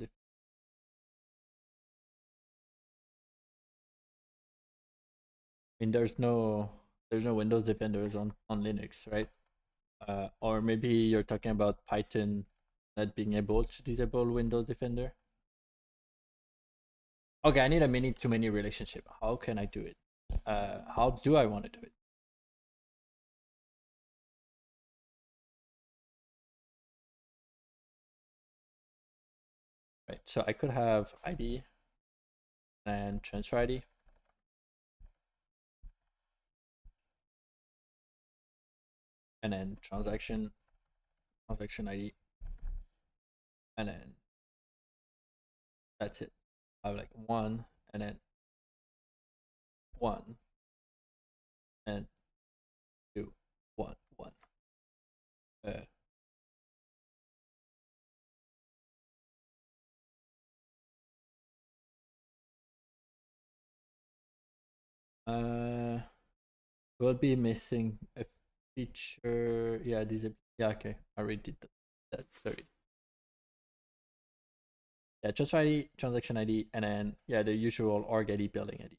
I mean, there's no Windows Defenders on Linux, right? Or maybe you're talking about Python not being able to disable Windows Defender. Okay, I need a many to many relationship. How can I do it? How do I want to do it? Right, so I could have ID and transfer ID. And then transaction ID. And then that's it. I have like 1 and then 1 and 2, 1, 1. We'll be missing a feature. Yeah, okay. I already did that. Sorry. Yeah, transfer ID, transaction ID, and then yeah, the usual org ID, building ID.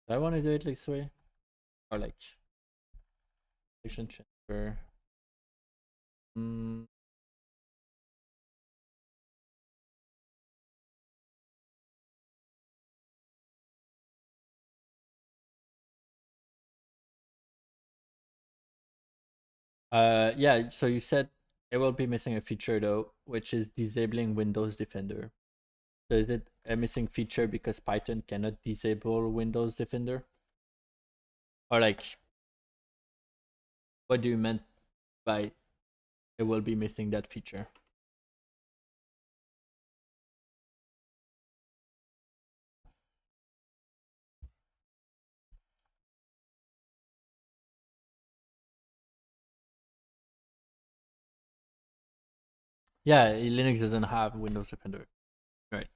Do I want to do it this way? Or like location transfer? Mm, yeah, so you said it will be missing a feature though, which is disabling Windows Defender. So is it a missing feature because Python cannot disable Windows Defender? Or like, what do you meant by it will be missing that feature? Yeah, Linux doesn't have Windows Defender. Right.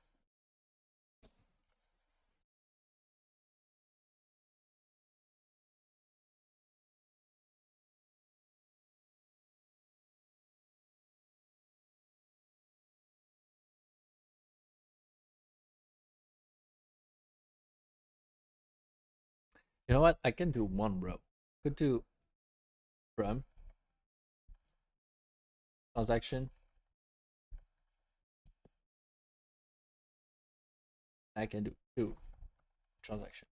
You know what? I can do one row. Could do from transaction. I can do two transaction.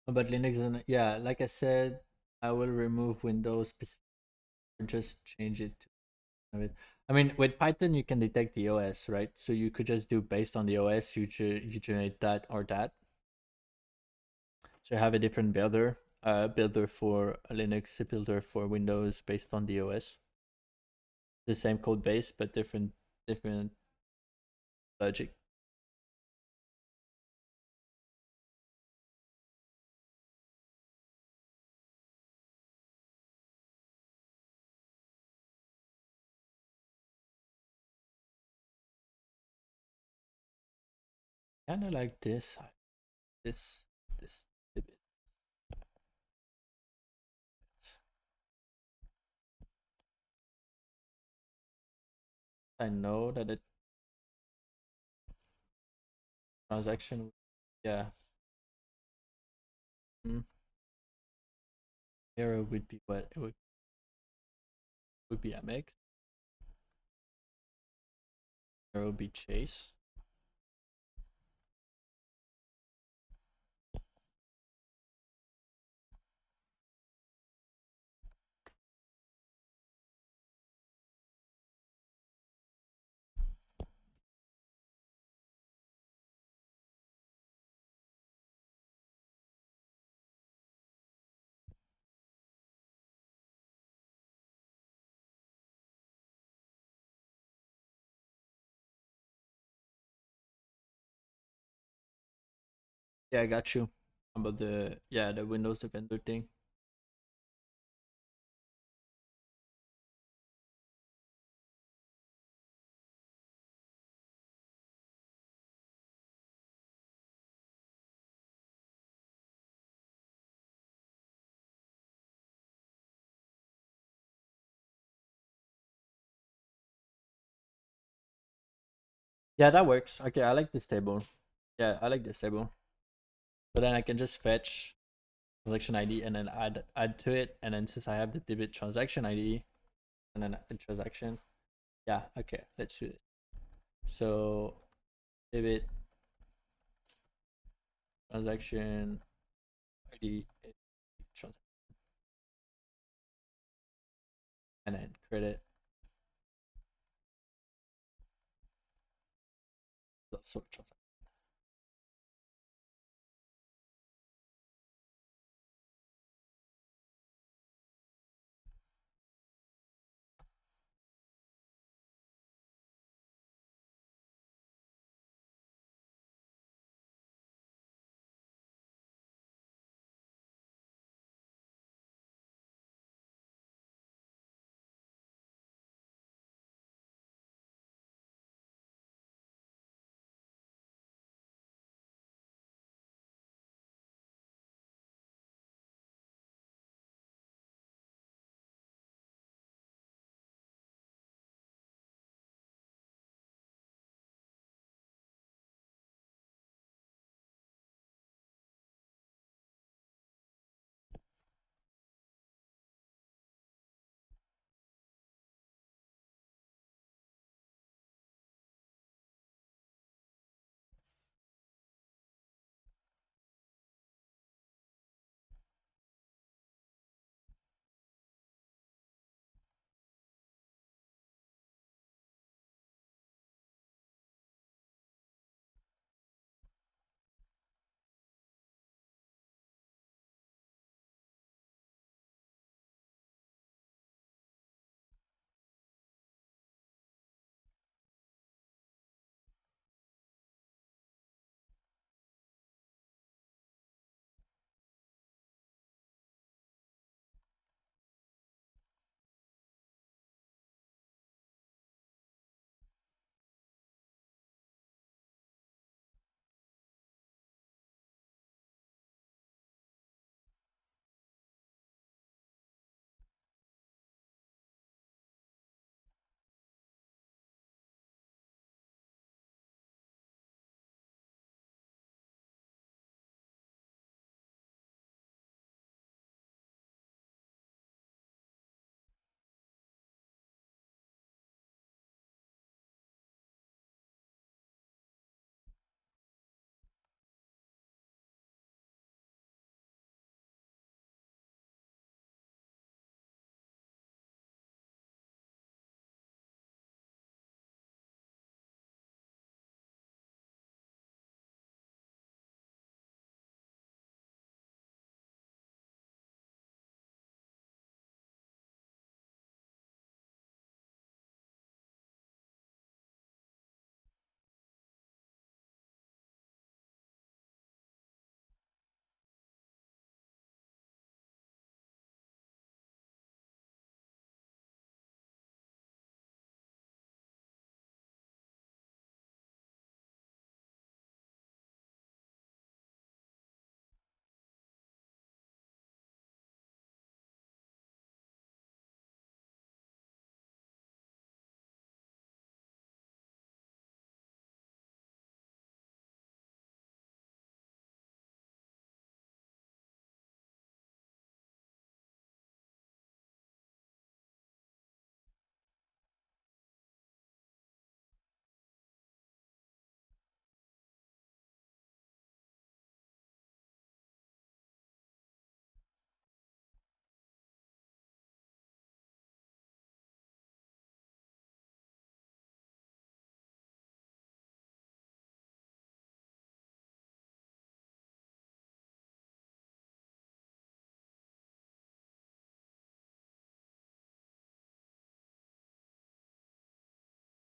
But Linux doesn't. Yeah, like I said, I will remove Windows specific. Just change it to have it. I mean, with Python, you can detect the OS, right? So you could just do based on the OS, you generate that or that. So you have a different builder, builder for Linux, a builder for Windows based on the OS. The same code base, but different logic. Kind of like this, this a bit. I know that it transaction, yeah. Mm. Error would be what it would be MX. Error would be chase. Yeah, I got you. About the Windows Defender thing. Yeah, that works. Okay, I like this table. Yeah, I like this table. So then I can just fetch transaction ID and then add to it, and then since I have the debit transaction ID and then add transaction, yeah, okay, let's do it. So debit transaction ID transaction, and then credit. So transaction.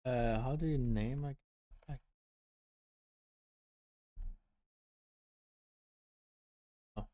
How do you name like? Oh,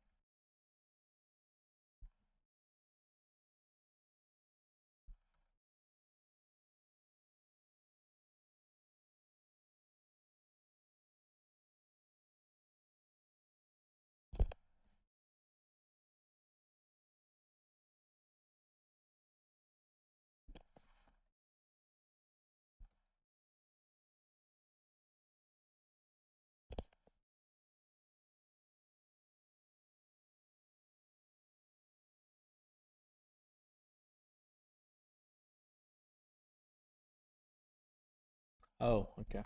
Oh, okay.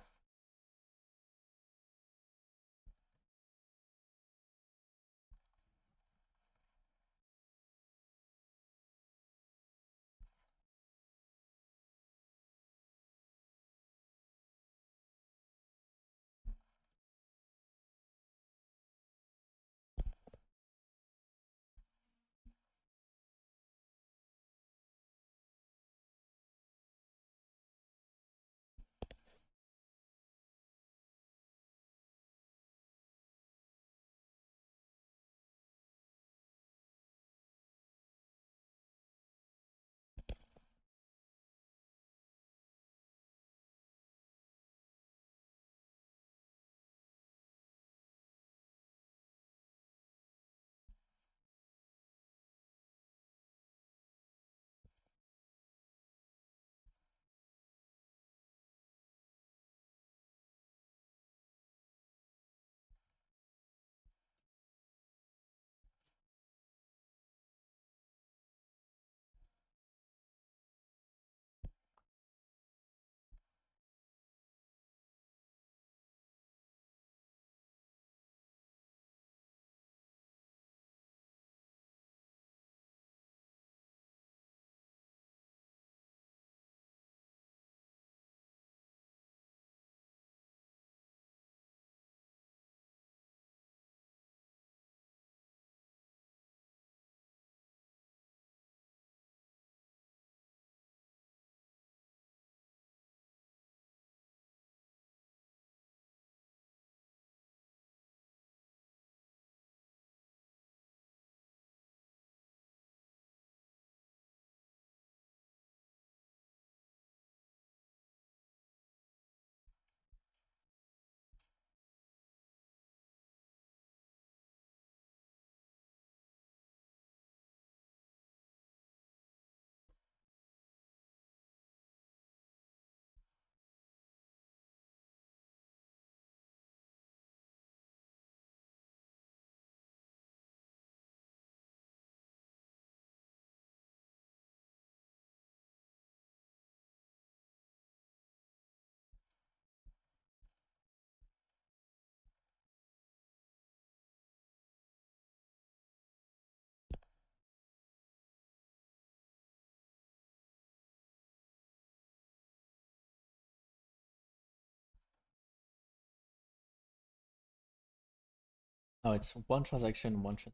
No, it's one transaction, one transaction.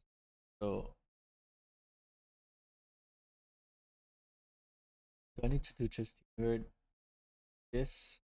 So do I need to do just invert this?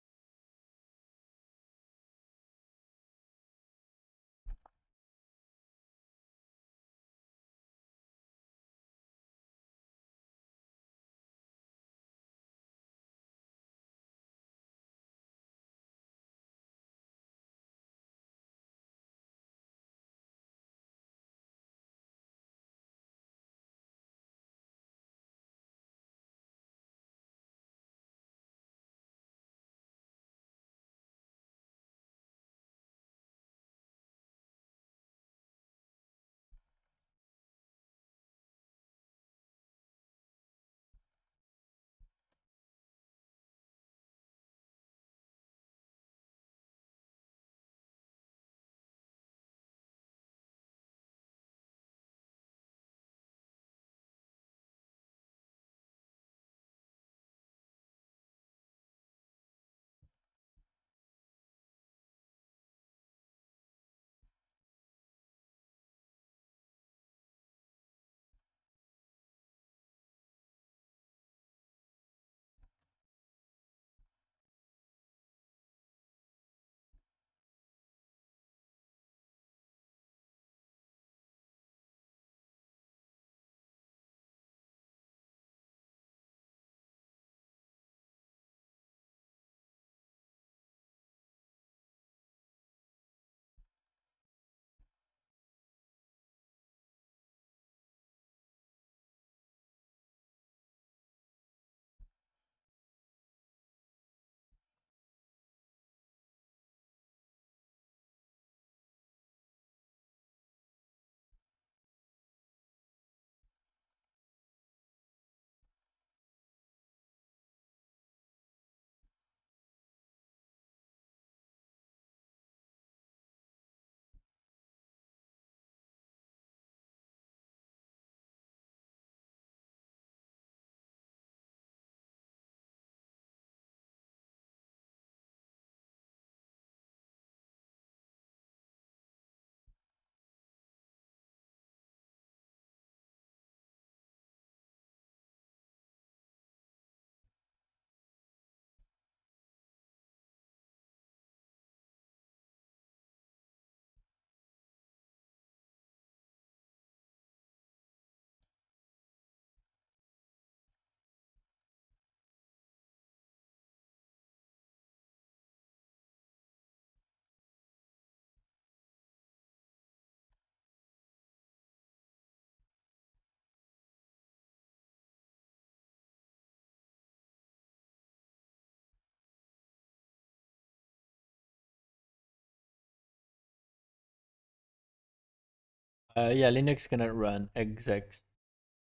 Yeah, Linux cannot run execs.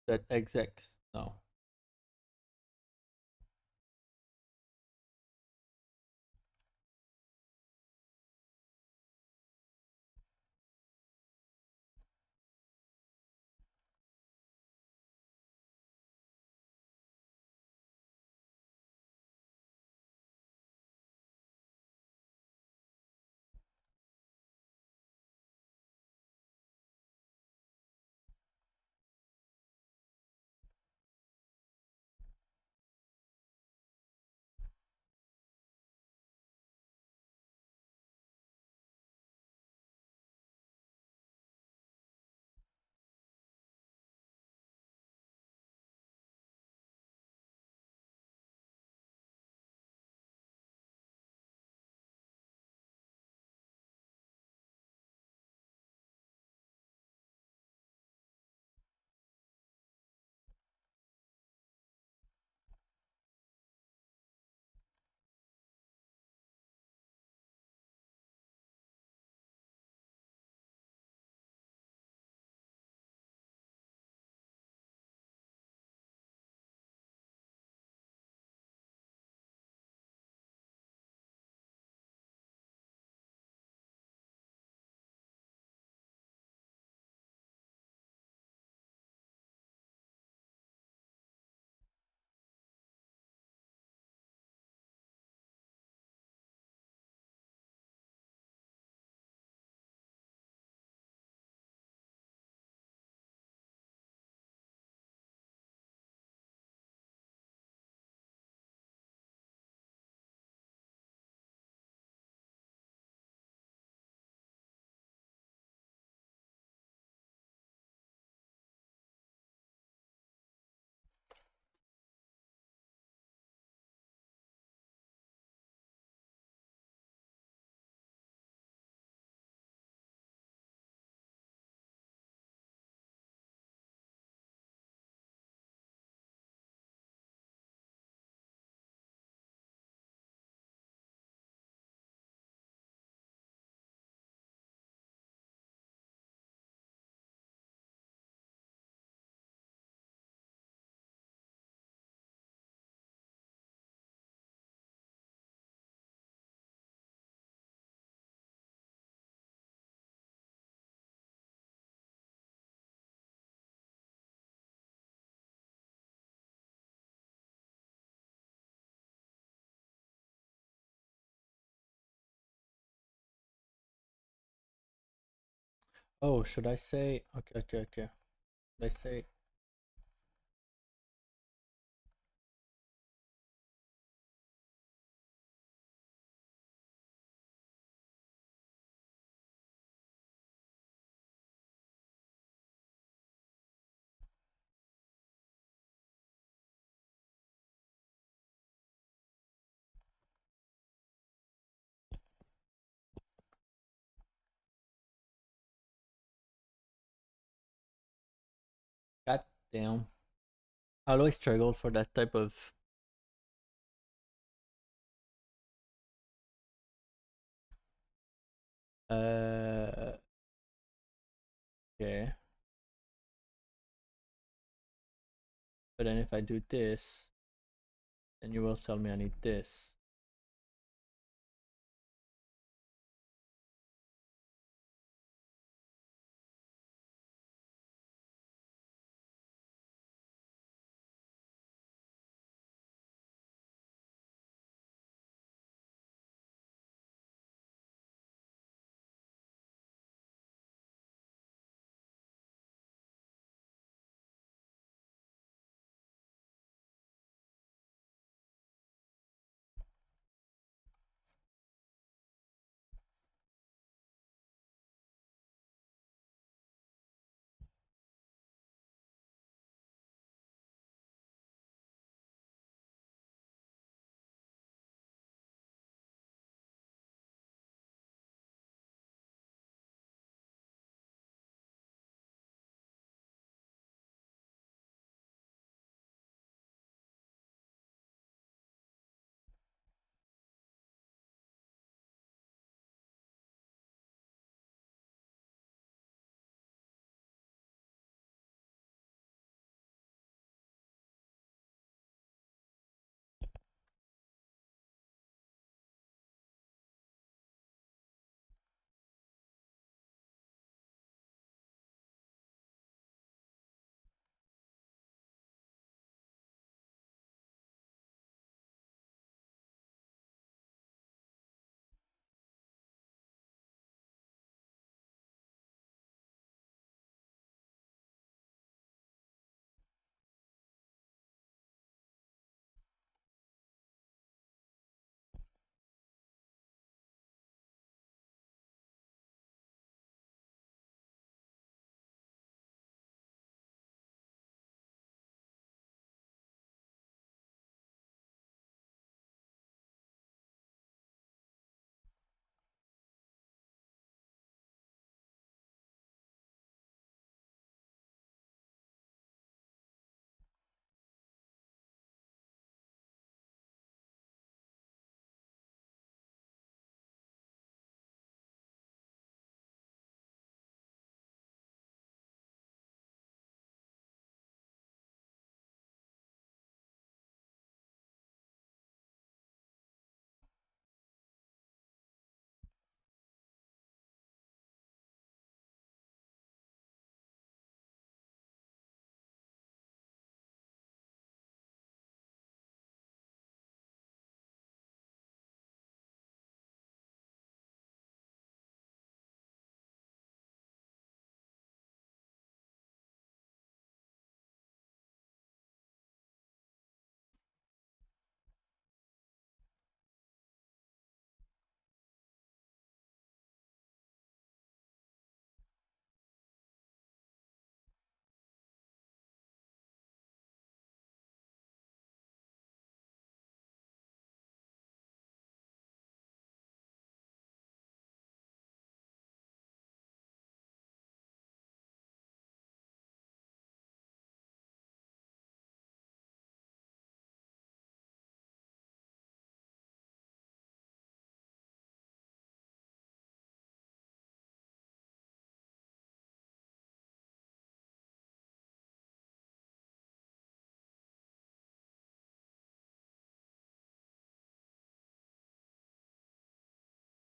That execs. No. Oh, should I say? Okay, okay, okay. Should I say? God damn. I always struggle for that type of. Okay. But then if I do this, then you will tell me I need this.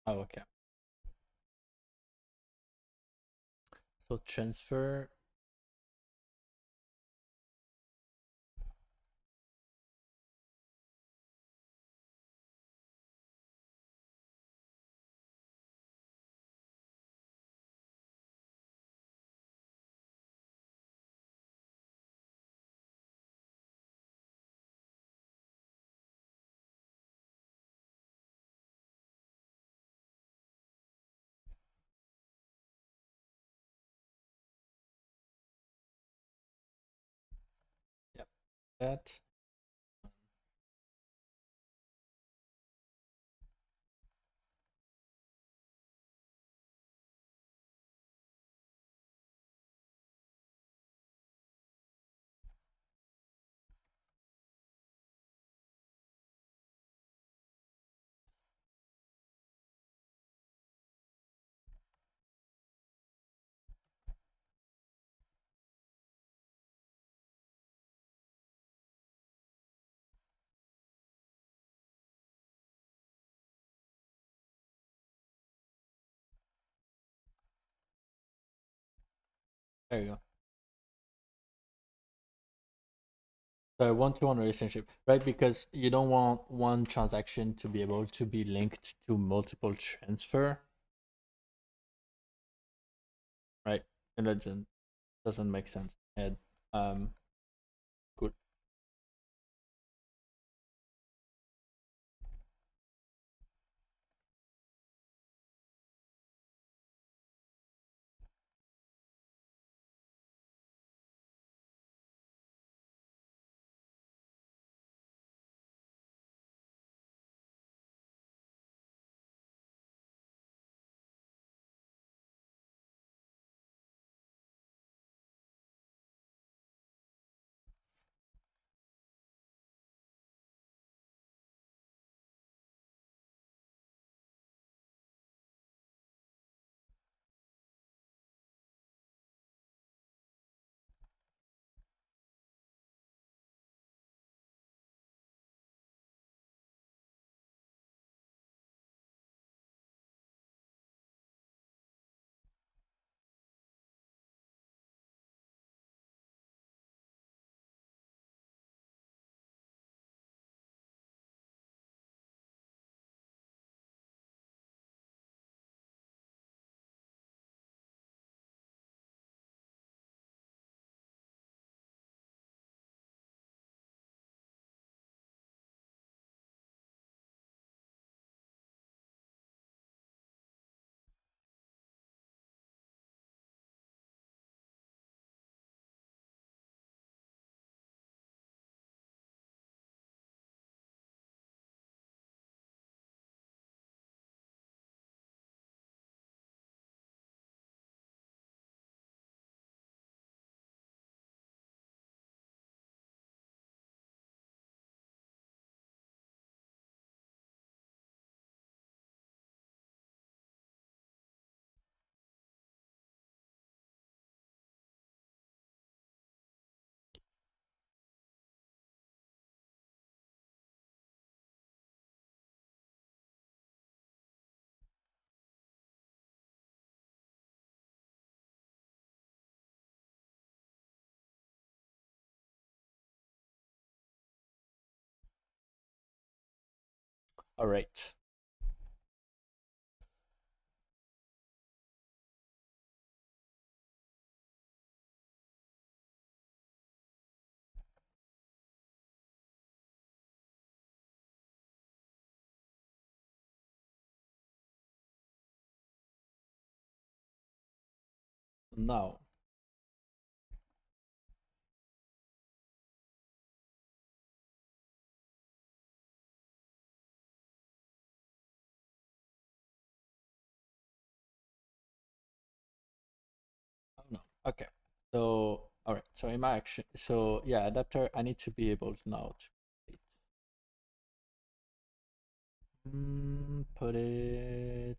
Oh, okay. So transfer. Yep. That. There you go. So a one-to-one relationship, right? Because you don't want one transaction to be able to be linked to multiple transfer, right? And that doesn't make sense. And good. All right. Now, oh no. Okay. So, all right. So in my action, so yeah, adapter, I need to be able now to put it.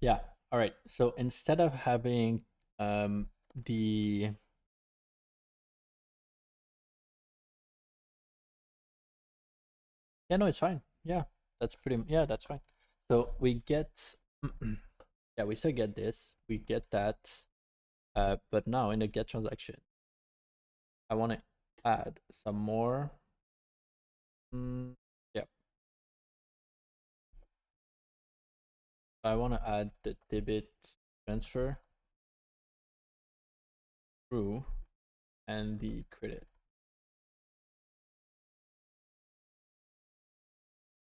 Yeah. All right. So instead of having the yeah, no, it's fine. Yeah, that's pretty. Yeah, that's fine. So we get, yeah, we still get this. We get that. But now in the get transaction, I want to add some more. Yeah, I want to add the debit transfer through and the credit.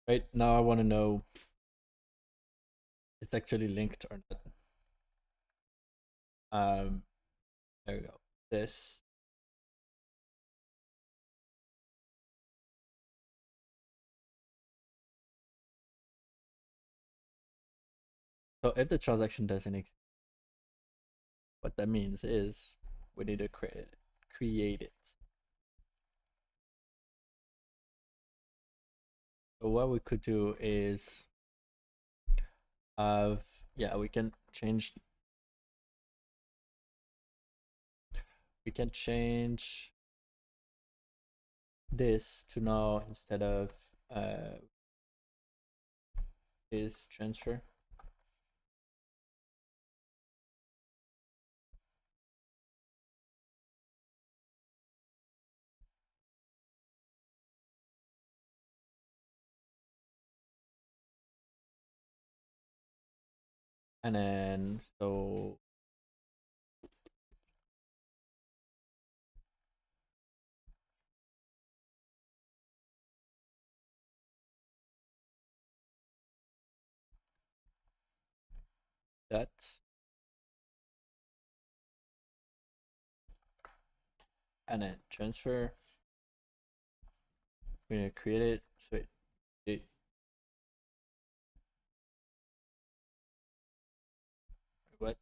Right now, I want to know it's actually linked or not. There we go. This. So if the transaction doesn't exist, what that means is we need to create it. So what we could do is, yeah, we can change this to now instead of this transfer. And then so that, and then transfer. We're gonna create it. So it what?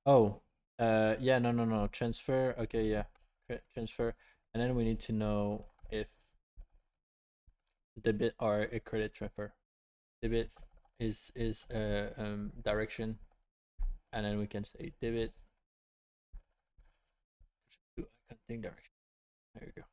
Oh, yeah, no. Transfer. Okay, yeah, transfer. And then we need to know if debit or a credit transfer. Debit is direction, and then we can say debit to accounting direction. There you go.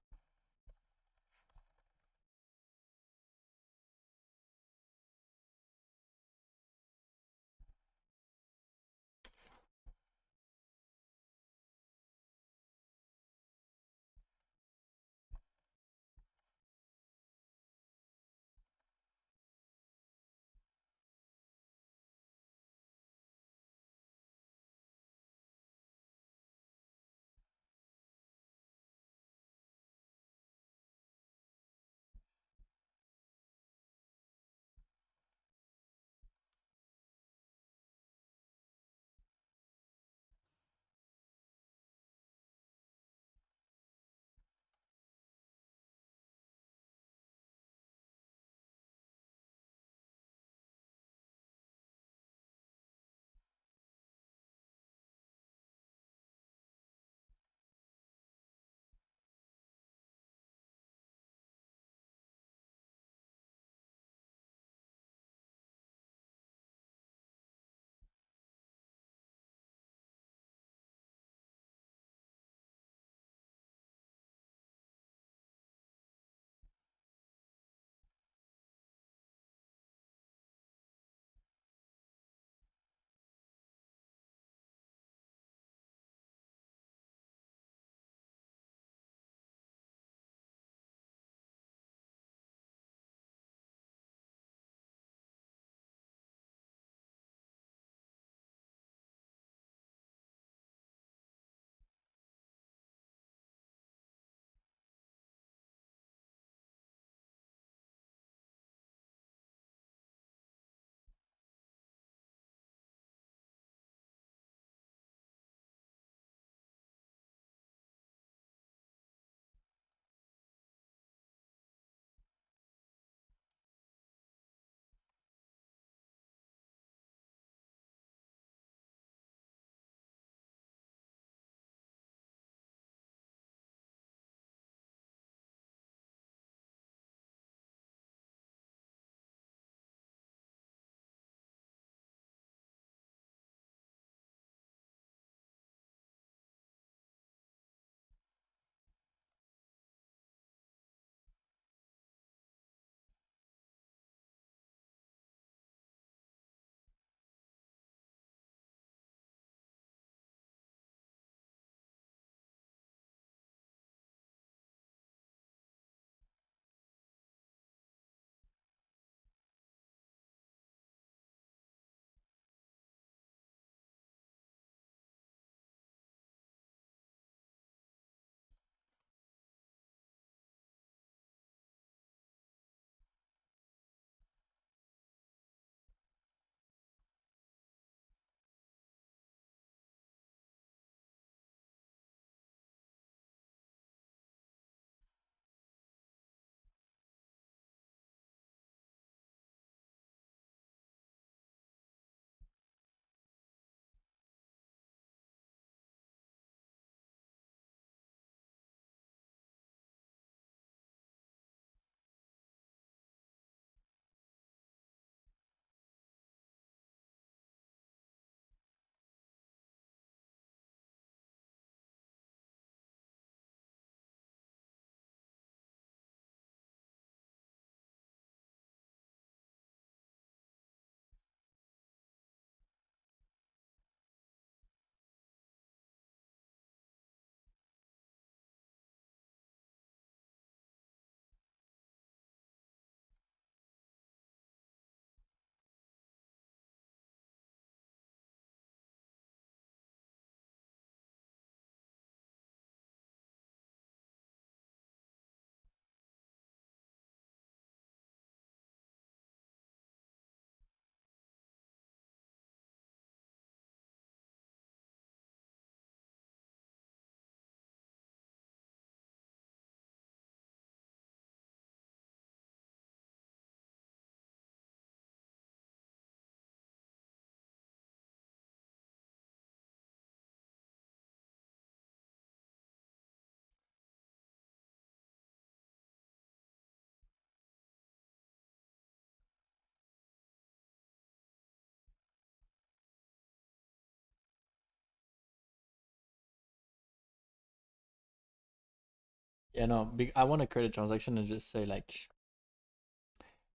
Yeah, no, I want to create a transaction and just say like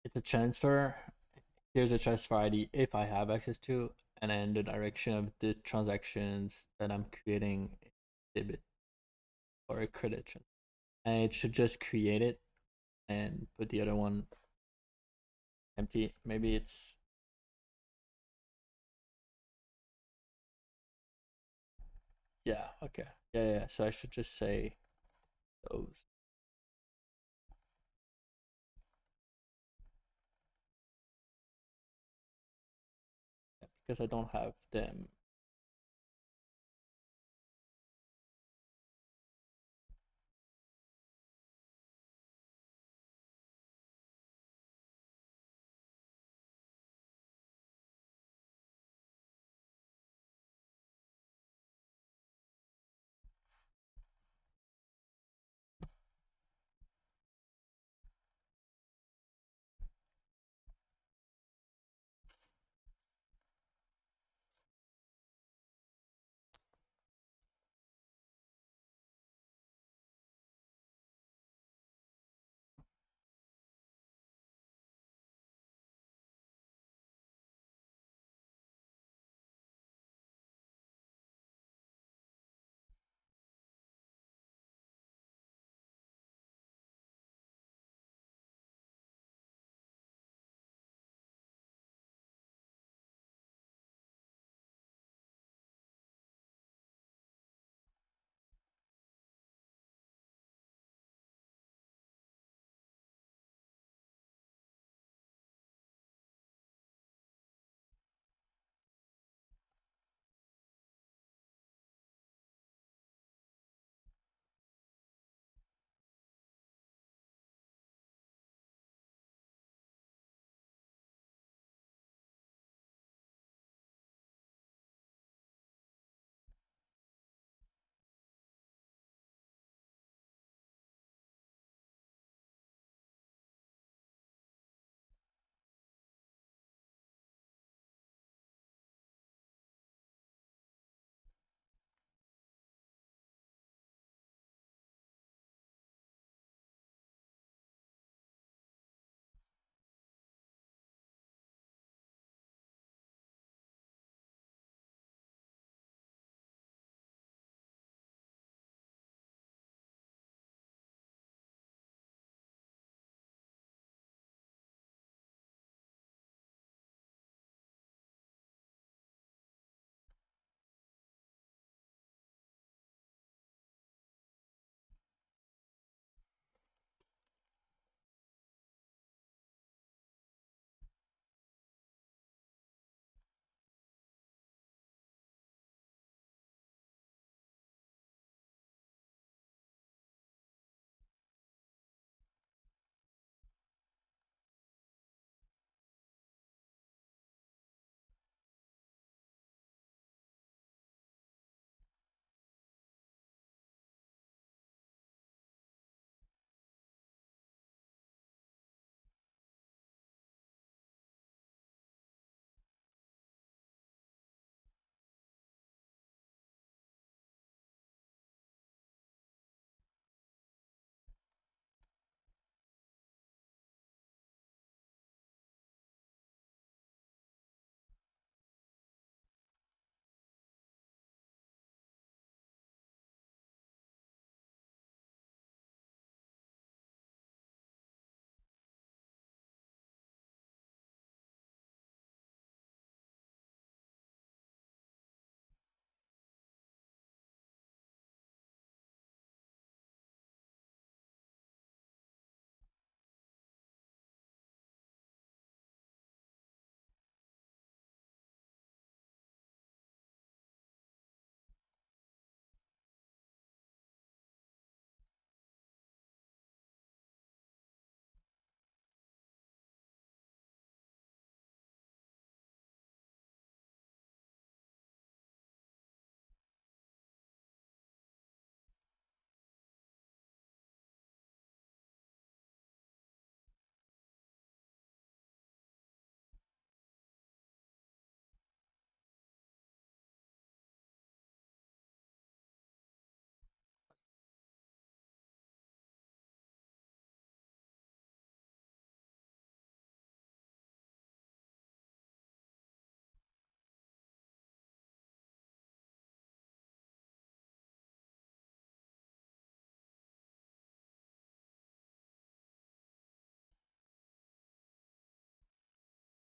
it's a transfer. Here's a transfer ID if I have access to, and then the direction of the transactions that I'm creating debit or a credit. And it should just create it and put the other one empty. Maybe it's yeah, okay. Yeah. So I should just say those. Yeah, because I don't have them.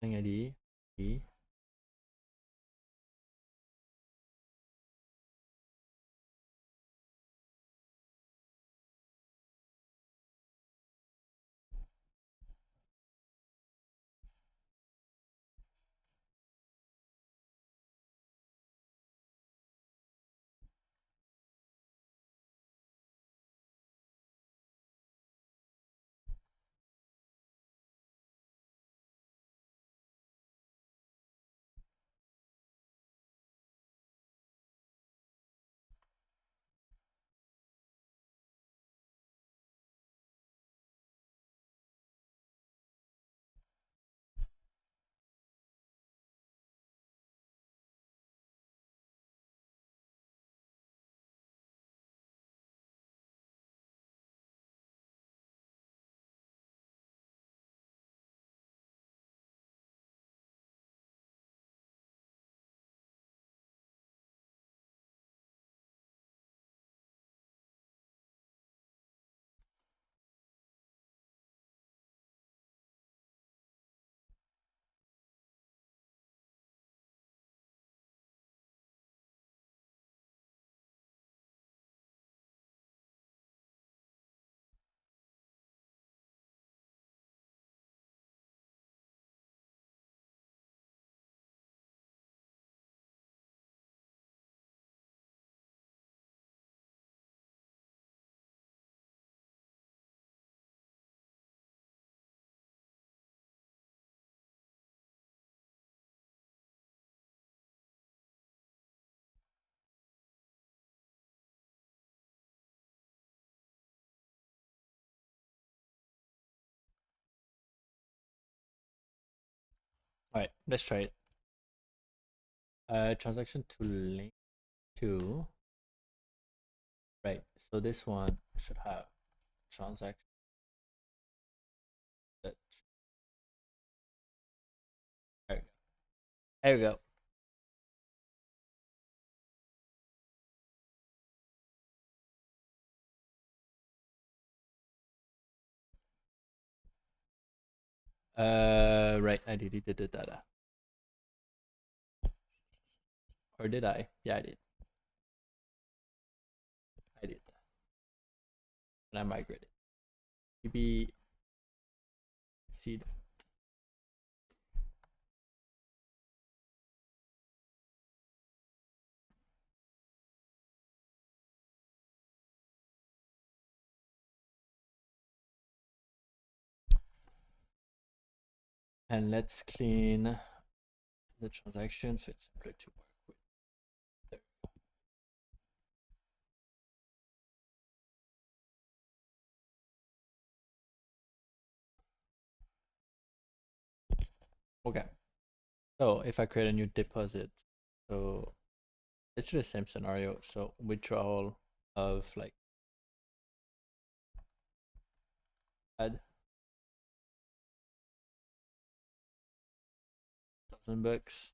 listing ID. All right, let's try it. Transaction to link to. Right. So this one should have transaction. That. There we go. There we go. Right. I deleted the data. Or did I? Yeah, I did. I did. And I migrated. Maybe seed. And let's clean the transaction so it's simpler to work with. There. Okay. So if I create a new deposit, so it's the same scenario. So withdrawal of like add $1,000.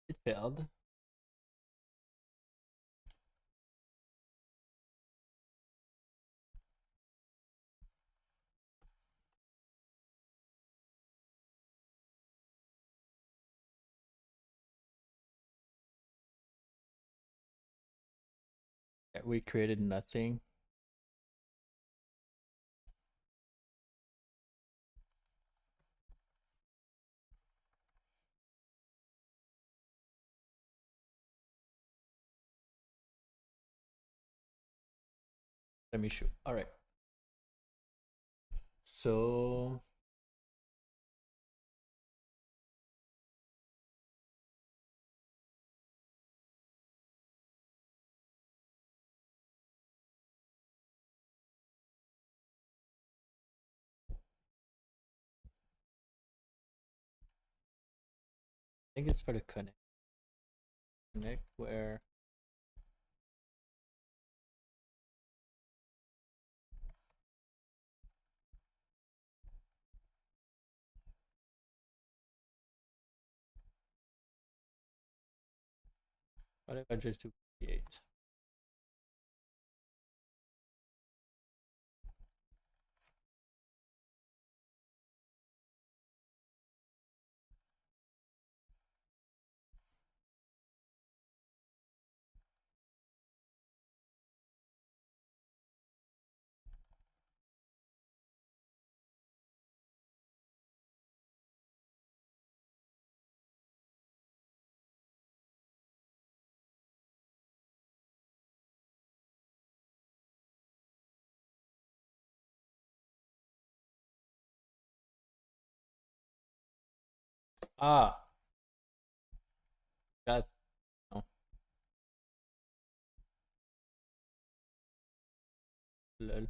It failed. we created nothing. Let me show. All right. So I think it's for the connect where what if I just do create? Ah, got no. Lol.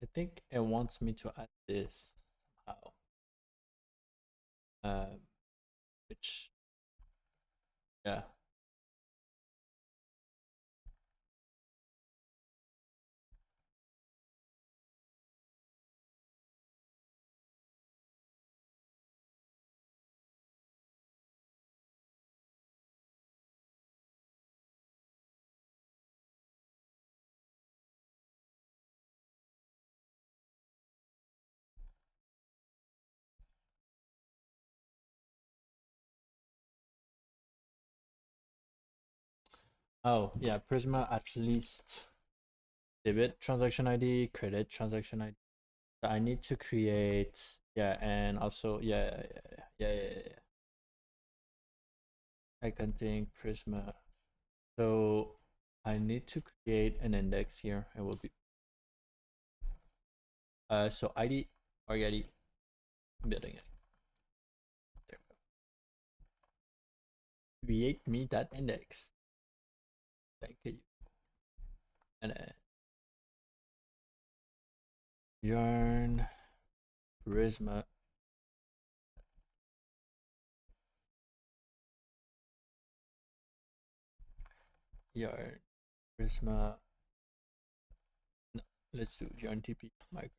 I think it wants me to add this somehow. Which yeah. Oh yeah, Prisma at least debit transaction ID, credit transaction ID. So I need to create and also yeah. I can think Prisma. So I need to create an index here. It will be so ID already building it. There we go. Create me that index. Thank you. And yarn Prisma. Yarn Prisma. No, let's do yarn TP micro.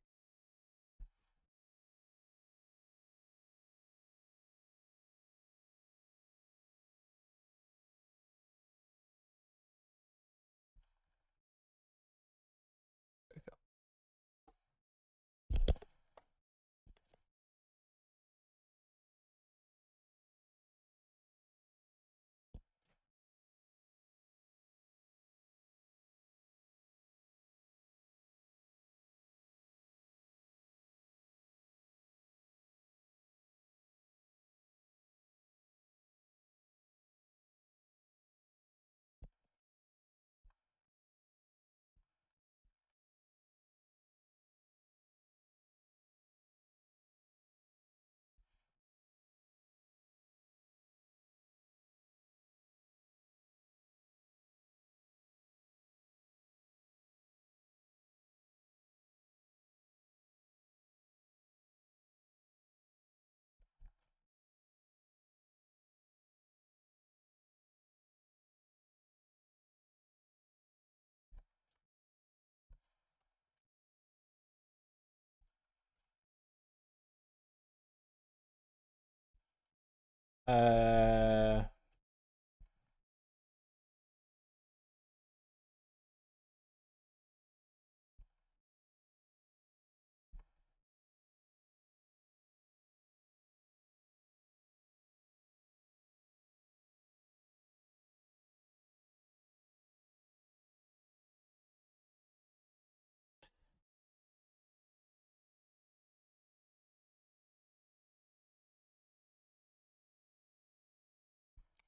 Uh,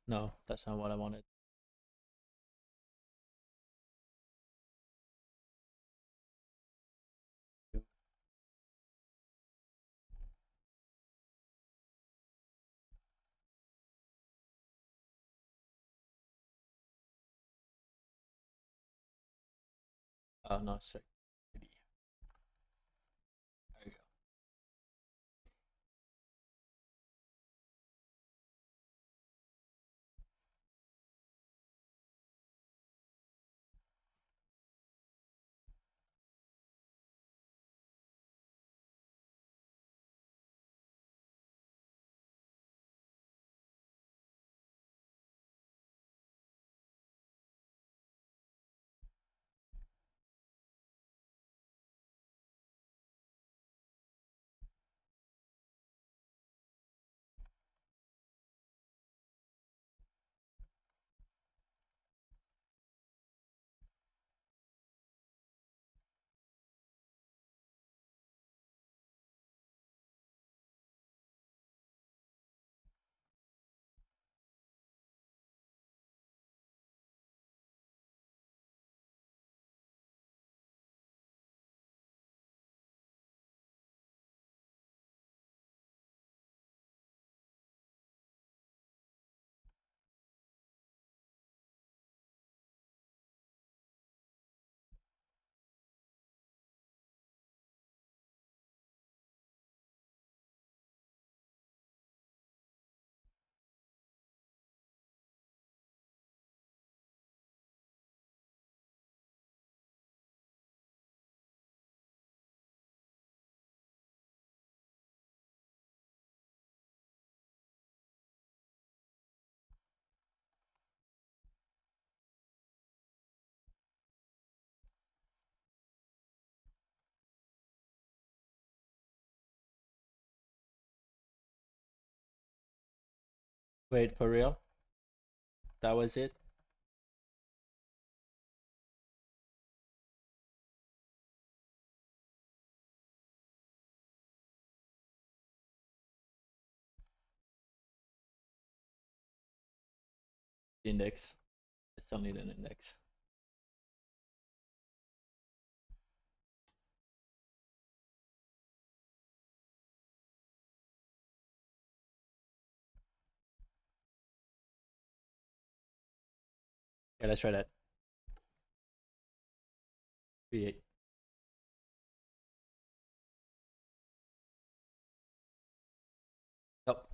no, that's not what I wanted. Oh no, sorry. There you go. Wait, for real? That was it? The index. It's only an index. Yeah, let's try that. Create. Nope.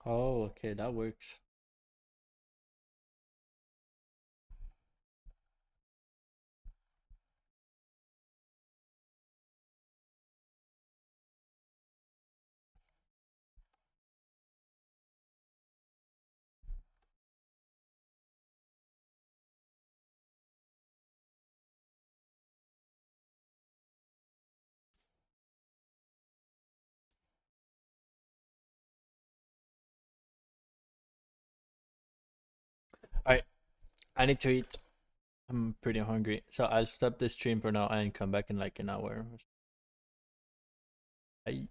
Oh, okay, that works. I need to eat. I'm pretty hungry, so I'll stop the stream for now and come back in like an hour. Bye.